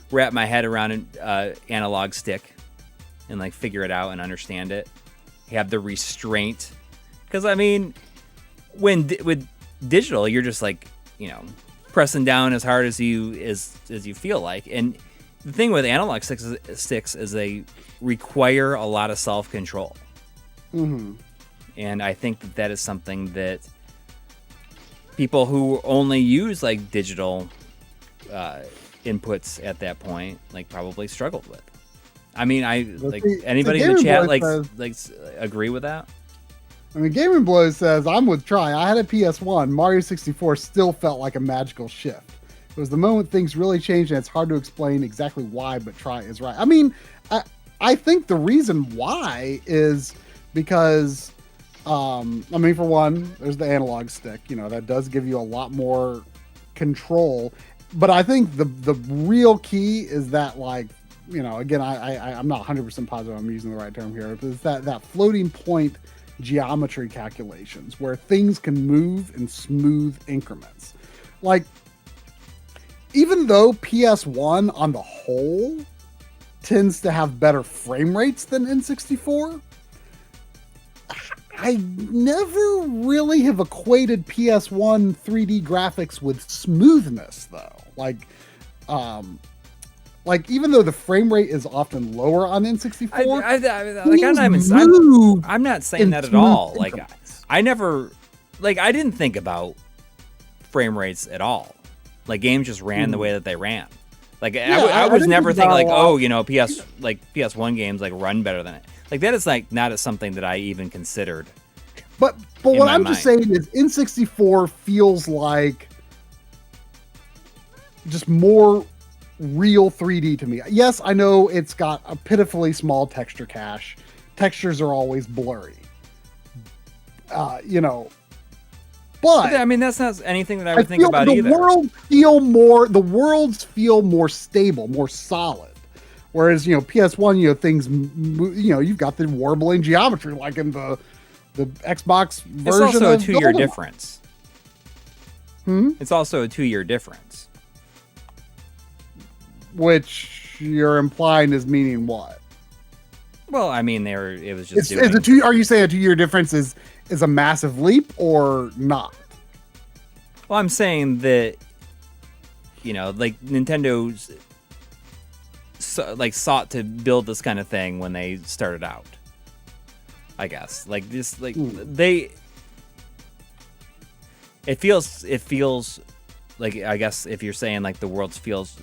wrap my head around an analog stick and like figure it out and understand it. Have the restraint, because with digital, you're just like pressing down as hard as you feel like. And the thing with analog sticks is they require a lot of self-control. Mm-hmm. And I think that is something that people who only use like digital inputs at that point probably struggled with. Anybody in the chat agree with that? Gaming Blow says, I'm with Try. I had a PS1. Mario 64 still felt like a magical shift. It was the moment things really changed, and it's hard to explain exactly why, but Try is right. I think the reason why is because, for one, there's the analog stick. That does give you a lot more control. But I think the real key is that, again, I'm not 100% positive I'm using the right term here, but it's that floating point geometry calculations where things can move in smooth increments. Like, even though PS1 on the whole tends to have better frame rates than N64, I never really have equated PS1 3D graphics with smoothness, though. Even though the frame rate is often lower on N64, I'm not saying that at all. I didn't think about frame rates at all. Games just ran the way that they ran. I was never thinking PS1 games run better than it. That is not something that I even considered. But what I'm just saying is N64 feels like just more real 3D to me. Yes, I know it's got a pitifully small texture cache. Textures are always blurry. But that's not anything that I would think about either. The worlds feel more stable, more solid. Whereas, PS1, things, you've got the warbling geometry like in the Xbox version. It's also a 2-year GoldenEye. difference. It's also a 2-year difference. Which you're implying is meaning what? Well, it was just are you saying a 2-year difference is a massive leap or not? Well, I'm saying that, Nintendo's sought to build this kind of thing when they started out. I guess it feels like, I guess if you're saying the world feels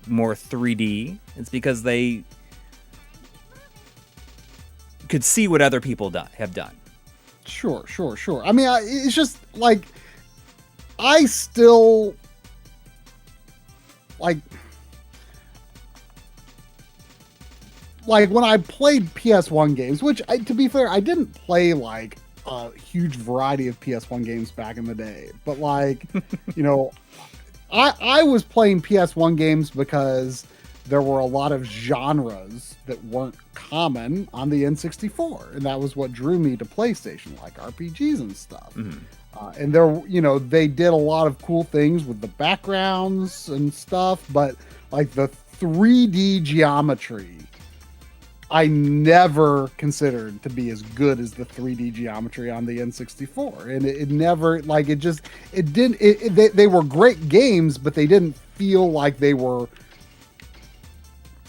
more 3D, it's because they could see what other people have done. Sure. I mean, it's just like I still like when I played PS1 games, which to be fair, I didn't play like a huge variety of PS1 games back in the day, but like, you know, I was playing PS1 games because there were a lot of genres that weren't common on the N64, and that was what drew me to PlayStation, like RPGs and stuff. And there, you know, they did a lot of cool things with the backgrounds and stuff, but like the 3D geometry, I never considered to be as good as the 3D geometry on the N64, and it never, like, they were great games, but they didn't feel like they were,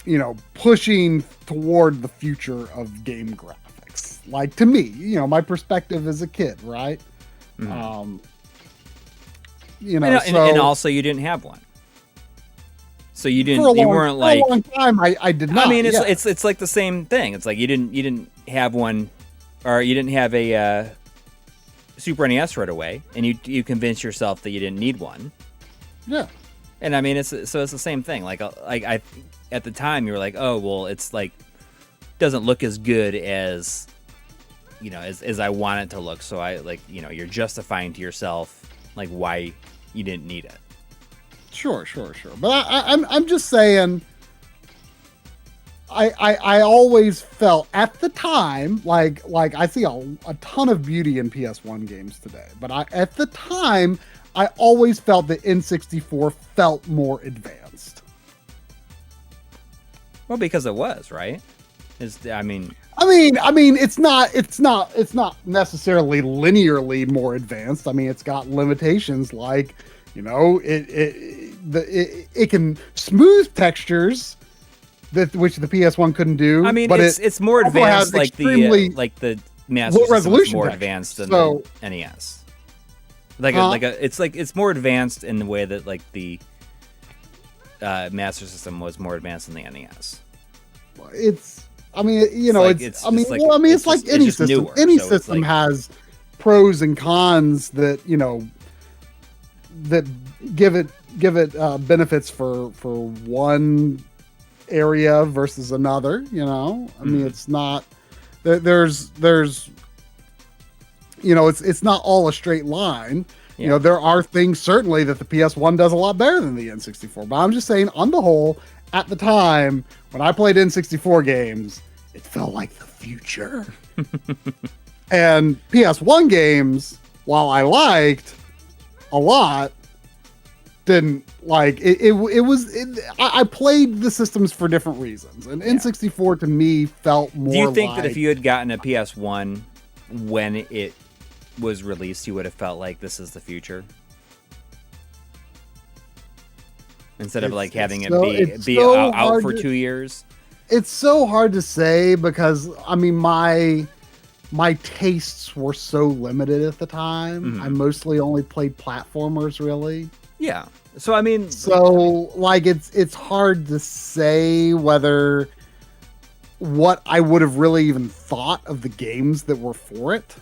you know, pushing toward the future of game graphics. Like, to me, you know, my perspective as a kid, right? You know, and also you didn't have one, so you didn't. For a long time, I did not. I mean, it's like the same thing. It's like you didn't have one, or you didn't have a Super NES right away, and you convinced yourself that you didn't need one. Yeah. And I mean, it's the same thing. Like I at the time you were like, oh well, it's like doesn't look as good as, you know, as I want it to look. So I, like, you know, you're justifying to yourself like why you didn't need it. Sure. But I'm just saying, I always felt at the time, like I see a ton of beauty in PS1 games today, but at the time, I always felt that N64 felt more advanced. Well, because it was, right? I mean, it's not necessarily linearly more advanced. I mean, it's got limitations, like, you know, it can smooth textures which the PS1 couldn't do. I mean, but it's more advanced, like the Master System is more advanced than the NES. It's more advanced in the way that like the Master System was more advanced than the NES. It's like any system. Newer, any so system has pros and cons that, you know, that give it benefits for one area versus another. You know, I mean, it's not there's you know, it's not all a straight line. You know, there are things certainly that the PS1 does a lot better than the N64. But I'm just saying, on the whole, at the time when I played N64 games, it felt like the future. And PS1 games, while I liked a lot, didn't like it. I played the systems for different reasons, and N64 to me felt more. Do you think like, that if you had gotten a PS1 when it was released, you would have felt like this is the future, instead of like having it be out for 2 years? It's so hard to say because, I mean, my tastes were so limited at the time. I mostly only played platformers, really. Yeah. So I mean, like it's hard to say whether what I would have really even thought of the games that were for it.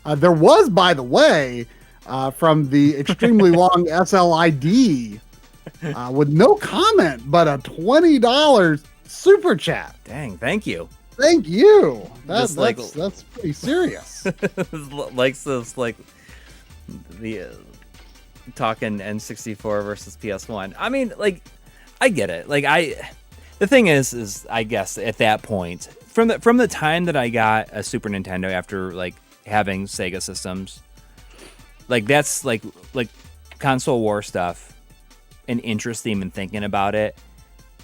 There was, by the way, from the extremely long SLID, with no comment, but a $20 super chat. Dang, thank you. Thank you. That's pretty serious. Like the talking N64 versus PS1. I mean, like, I get it. Like, the thing is I guess at that point, from the time that I got a Super Nintendo after like having Sega systems, like that's like console war stuff and interest in even thinking about it,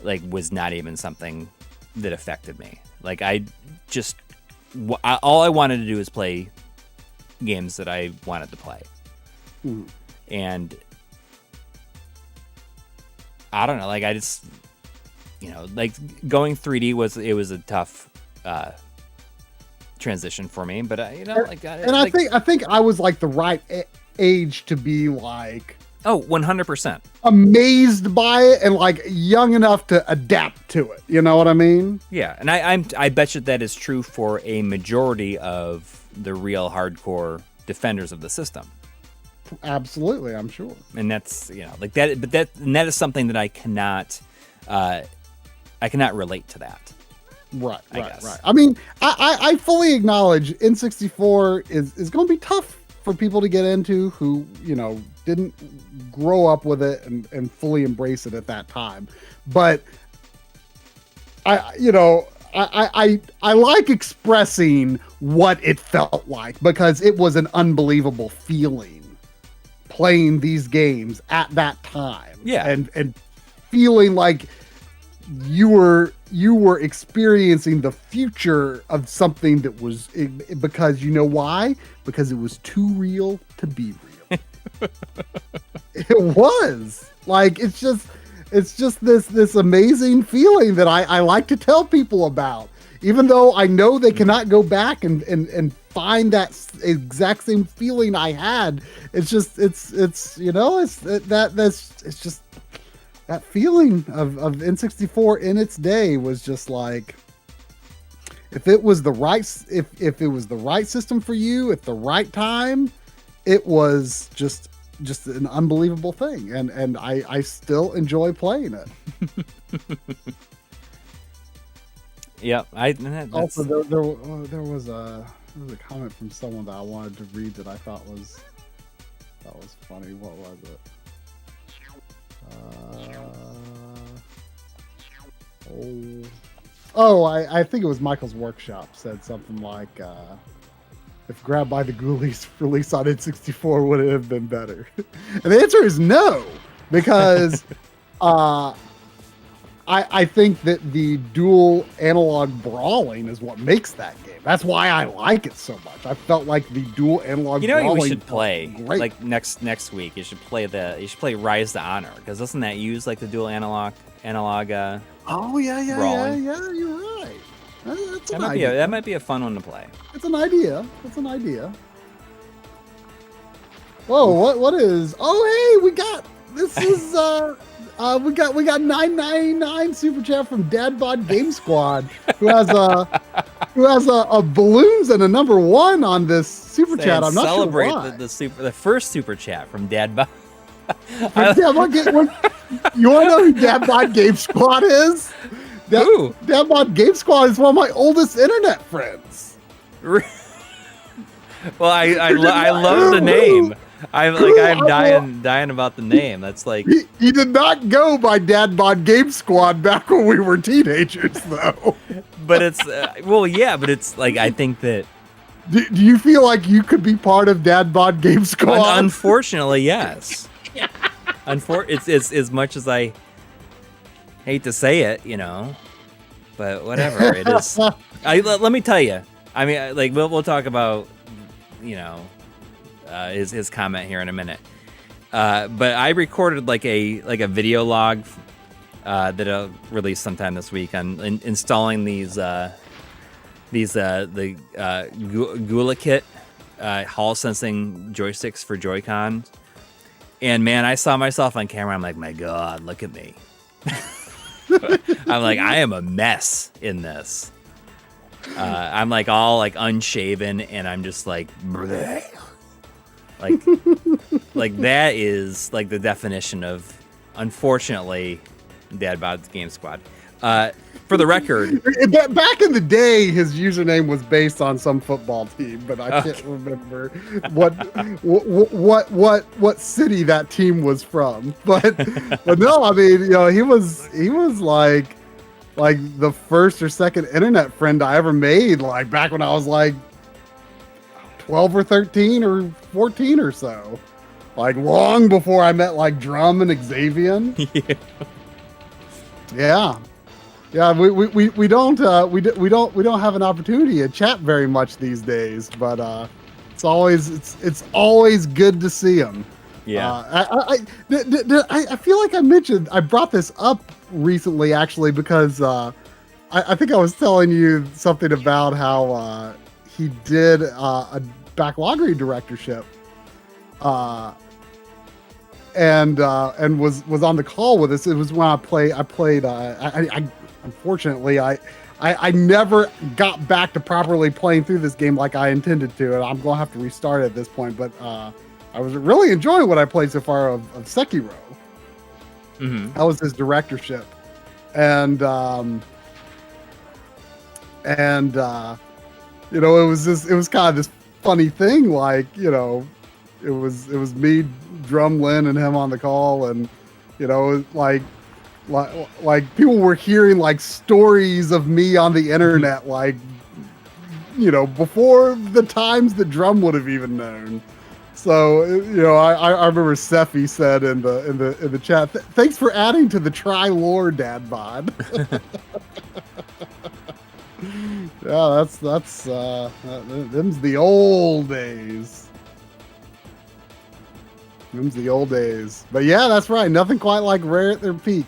like, was not even something that affected me. Like, I just all I wanted to do is play games that I wanted to play. And I don't know, like, I just, you know, like, going 3D was a tough transition for me, but I think I was like the right age to be like, Oh, 100%. amazed by it and like young enough to adapt to it. You know what I mean? Yeah, and I bet you that is true for a majority of the real hardcore defenders of the system. Absolutely, I'm sure. And that's, like that, but that is something that I cannot relate to that. Right. I guess. Right. I mean, I fully acknowledge N64 is going to be tough for people to get into who, didn't grow up with it and fully embrace it at that time. But I like expressing what it felt like because it was an unbelievable feeling playing these games at that time. Yeah. And feeling like you were experiencing the future of something that was because you know why? Because it was too real to be real. It was like it's just this amazing feeling that I like to tell people about, even though I know they cannot go back and find that exact same feeling I had. It's just that feeling of N64 in its day was just like, if it was the right system for you at the right time, it was just an unbelievable thing, and I still enjoy playing it. Yeah, Also, there was a comment from someone that I wanted to read that I thought was funny. What was it? I think it was Michael's Workshop said something like, if Grab by the Ghoulies released on N64, would it have been better? And the answer is no, because I think that the dual analog brawling is what makes that game. That's why I like it so much. I felt like the dual analog brawling we should play great. like next week. You should play Rise to Honor, because doesn't that use like the dual analog? Oh yeah, brawling. yeah. You're right. That's That an might idea. that might be a fun one to play. It's an idea. Whoa, what is? Oh, hey, we got this is we got 999 super chat from Dadbod Game Squad, who has a balloons and a number 1 on this super chat. I'm not celebrate sure why. the first super chat from Dadbod. You want to know who Dadbod Game Squad is? Who? Dadbod Game Squad is one of my oldest internet friends. Well, I love the name. I'm dying about the name. That's like he did not go by Dadbod Game Squad back when we were teenagers, though. But it's but it's like, I think that. Do you feel like you could be part of Dadbod Game Squad? Unfortunately, yes. It's as much as I hate to say it, but whatever it is. Let me tell you. I mean, like we'll talk about, his comment here in a minute. But I recorded like a video log that I'll release sometime this week on installing the Gula Kit Hall sensing joysticks for Joy-Con. And man, I saw myself on camera. I'm like, my God, look at me. I'm like, I am a mess in this. I'm like all like unshaven, and I'm just like, bleh. like that is like the definition of, unfortunately, Dadbod's Game Squad. For the record, back in the day, his username was based on some football team, but I can't remember what city that team was from. But no, I mean, he was like the first or second internet friend I ever made, like back when I was like 12 or 13 or 14 or so, like long before I met like Drum and Xavier. Yeah. Yeah, we don't have an opportunity to chat very much these days, but it's always good to see him. Yeah. I feel like I brought this up recently, actually, because I think I was telling you something about how he did a backloggery directorship and was on the call with us. It was when I played. Unfortunately, I never got back to properly playing through this game like I intended to, and I'm gonna have to restart at this point. But I was really enjoying what I played so far of Sekiro. Mm-hmm. That was his directorship, and you know, it was kind of this funny thing, like, you know, it was me, Drumlin, and him on the call, and you know, like people were hearing like stories of me on the internet, like, you know, before the times that Drum would have even known. So, you know, I remember Sephi said in the chat, thanks for adding to the Tri-Lore Dad Bod. Yeah, that's them's the old days. Them's the old days. But yeah, that's right. Nothing quite like Rare at their peak.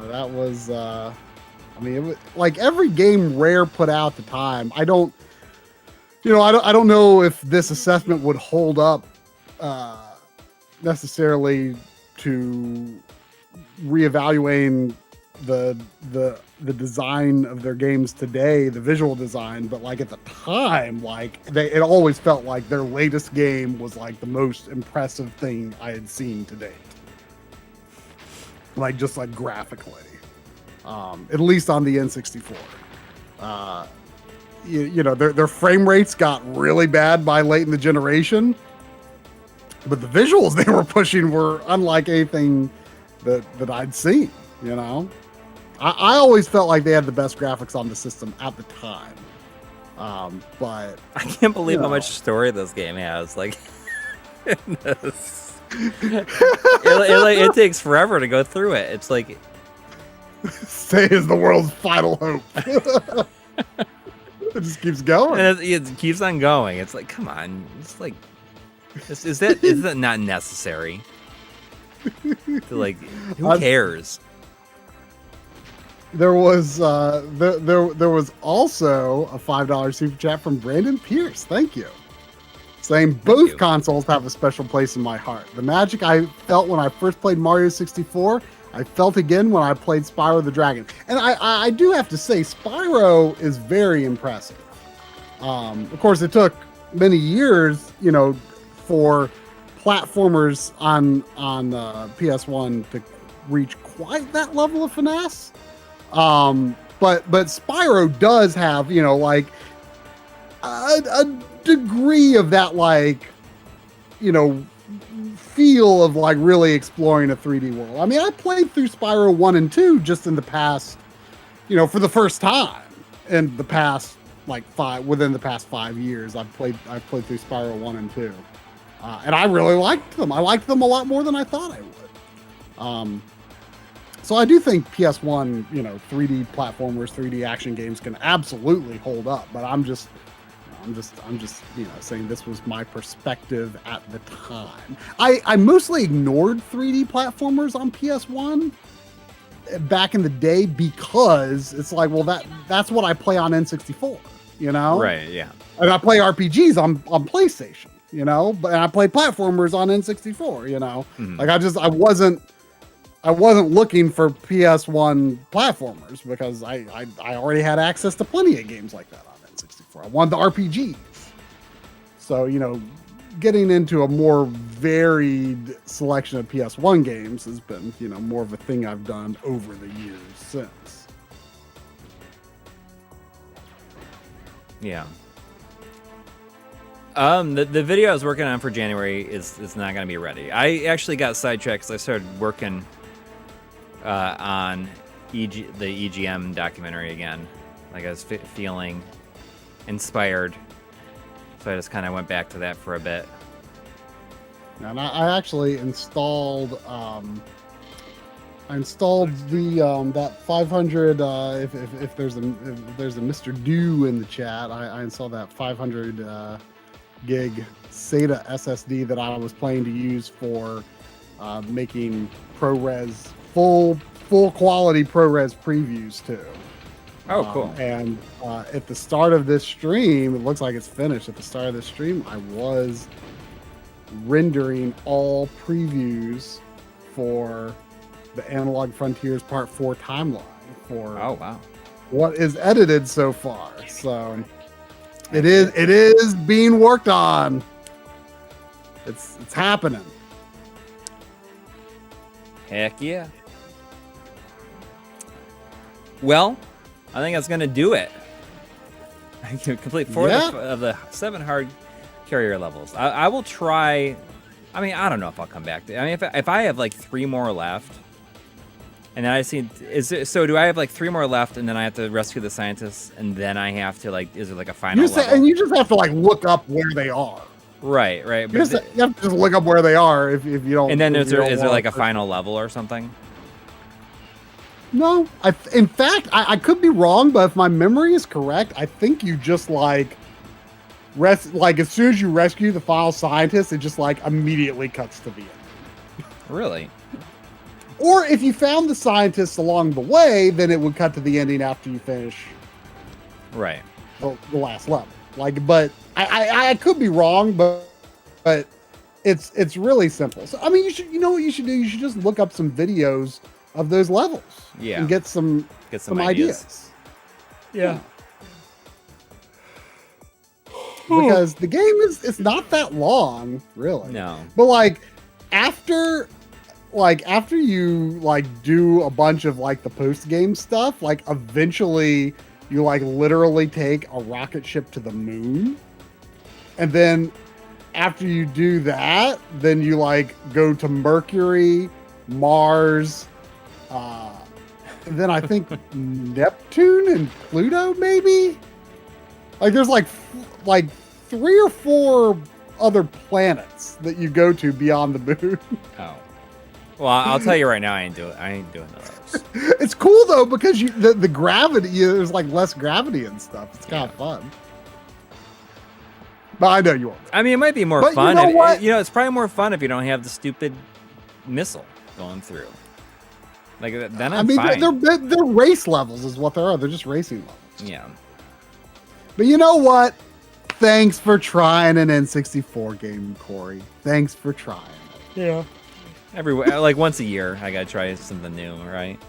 That was, I mean, it was like every game Rare put out at the time. I don't know if this assessment would hold up necessarily to reevaluating the design of their games today, the visual design, but like at the time, like it always felt like their latest game was like the most impressive thing I had seen to date. Like just like graphically, at least on the N64. You know, their frame rates got really bad by late in the generation, but the visuals they were pushing were unlike anything that I'd seen. You know, I always felt like they had the best graphics on the system at the time. But I can't believe you how know. much story this game has. Like, it takes forever to go through it. It's like, Say is the world's final hope. It just keeps going. and it keeps on going. It's like, come on. It's like, is that not necessary? Like, who cares? There was there was also a $5 super chat from Brandon Pierce. Thank you. Saying both you. consoles have a special place in my heart. The magic I felt when I first played Mario 64, I felt again when I played Spyro the Dragon. And I do have to say, Spyro is very impressive. Of course, it took many years, you know, for platformers on PS1 to reach quite that level of finesse. But Spyro does have, you know, like a degree of that, like, you know, feel of like really exploring a 3D world. I mean, I played through Spyro 1 and 2 just in the past, you know, for the first time in the past, like within the past 5 years, I've played through Spyro 1 and 2. And I really liked them. I liked them a lot more than I thought I would. So I do think PS1, you know, 3D platformers, 3D action games can absolutely hold up, but I'm just, you know, saying this was my perspective at the time. I mostly ignored 3D platformers on PS1 back in the day because it's like, well, that's what I play on N64, you know? Right, yeah. And I play RPGs on PlayStation, you know, but I play platformers on N64, you know? Mhm. Like I wasn't looking for PS1 platformers because I already had access to plenty of games like that on N64. I wanted the RPGs. So, you know, getting into a more varied selection of PS1 games has been, you know, more of a thing I've done over the years since. Yeah. The video I was working on for January is not going to be ready. I actually got sidetracked because I started working on the EGM documentary again. Like I was feeling inspired, so I just kind of went back to that for a bit. And I actually installed the that 500 if there's a Mr. Do in the chat, I installed that 500 gig SATA SSD that I was planning to use for making ProRes full quality ProRes previews too. Oh, cool. And at the start of this stream, it looks like it's finished. At the start of this stream, I was rendering all previews for the Analog Frontiers Part 4 timeline for Oh wow. what is edited so far. So it is being worked on. It's happening. Heck yeah. Well, I think that's gonna do it. I can complete 4 of the 7 hard carrier levels. I will try. I mean, I don't know if I'll come back to. I mean, if I have like 3 more left, and then I see so do I have like 3 more left, and then I have to rescue the scientists, and then I have to like, is it like a final level? And you just have to like look up where they are. Right. You have to just look up where they are if you don't. And then is there like a final level or something? No, in fact, I could be wrong, but if my memory is correct, I think you just like as soon as you rescue the final scientist, it just like immediately cuts to the end. Really? Or if you found the scientists along the way, then it would cut to the ending after you finish. Right. The last level. But I could be wrong, but it's really simple. So I mean, you know what you should do? You should just look up some videos of those levels. Yeah. And get some ideas. Yeah. Because the game it's not that long, really. No. But like after you like do a bunch of like the post game stuff, like eventually you like literally take a rocket ship to the moon. And then after you do that, then you like go to Mercury, Mars, and then I think Neptune and Pluto, maybe? Like there's like 3 or 4 other planets that you go to beyond the moon. Oh. Well, I'll tell you right now, I ain't doing those. It's cool though because the gravity, there's like less gravity and stuff. It's kind of fun. But I know you won't. I mean, it might be more But fun. you know what? It's probably more fun if you don't have the stupid missile going through. Like then I'm fine. They're race levels, is what they are. They're just racing levels. Yeah. But you know what? Thanks for trying an N64 game, Coury. Thanks for trying. Yeah. Like once a year, I gotta try something new, right?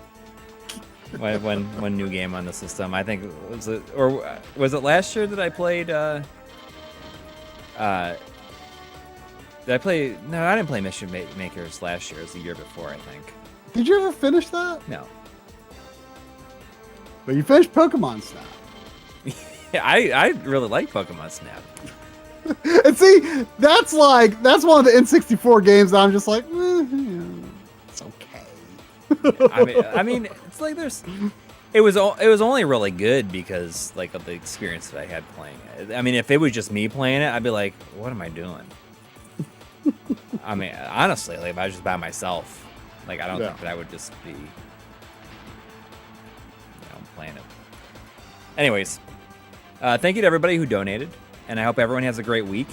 One new game on the system. I think was it last year that I played? Did I play? No, I didn't play Mission Makers last year. It was the year before, I think. Did you ever finish that? No. But you finished Pokemon Snap. Yeah, I really like Pokemon Snap. And see, that's one of the N64 games that I'm just like, it's okay. I mean, it's like it was only really good because like of the experience that I had playing it. I mean, if it was just me playing it, I'd be like, what am I doing? I mean, honestly, like if I was just by myself, like I don't think that I would just be, playing it. Anyways, thank you to everybody who donated, and I hope everyone has a great week.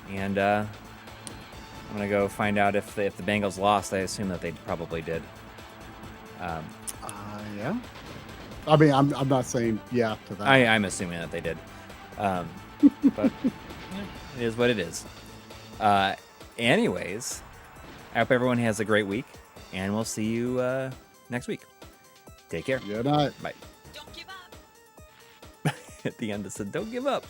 And I'm gonna go find out if the Bengals lost. I assume that they probably did. Yeah. I mean, I'm not saying yeah to that. I'm assuming that they did. But it is what it is. Anyways, I hope everyone has a great week, and we'll see you next week. Take care. Good night. Bye. Don't give up. At the end, it said, "Don't give up."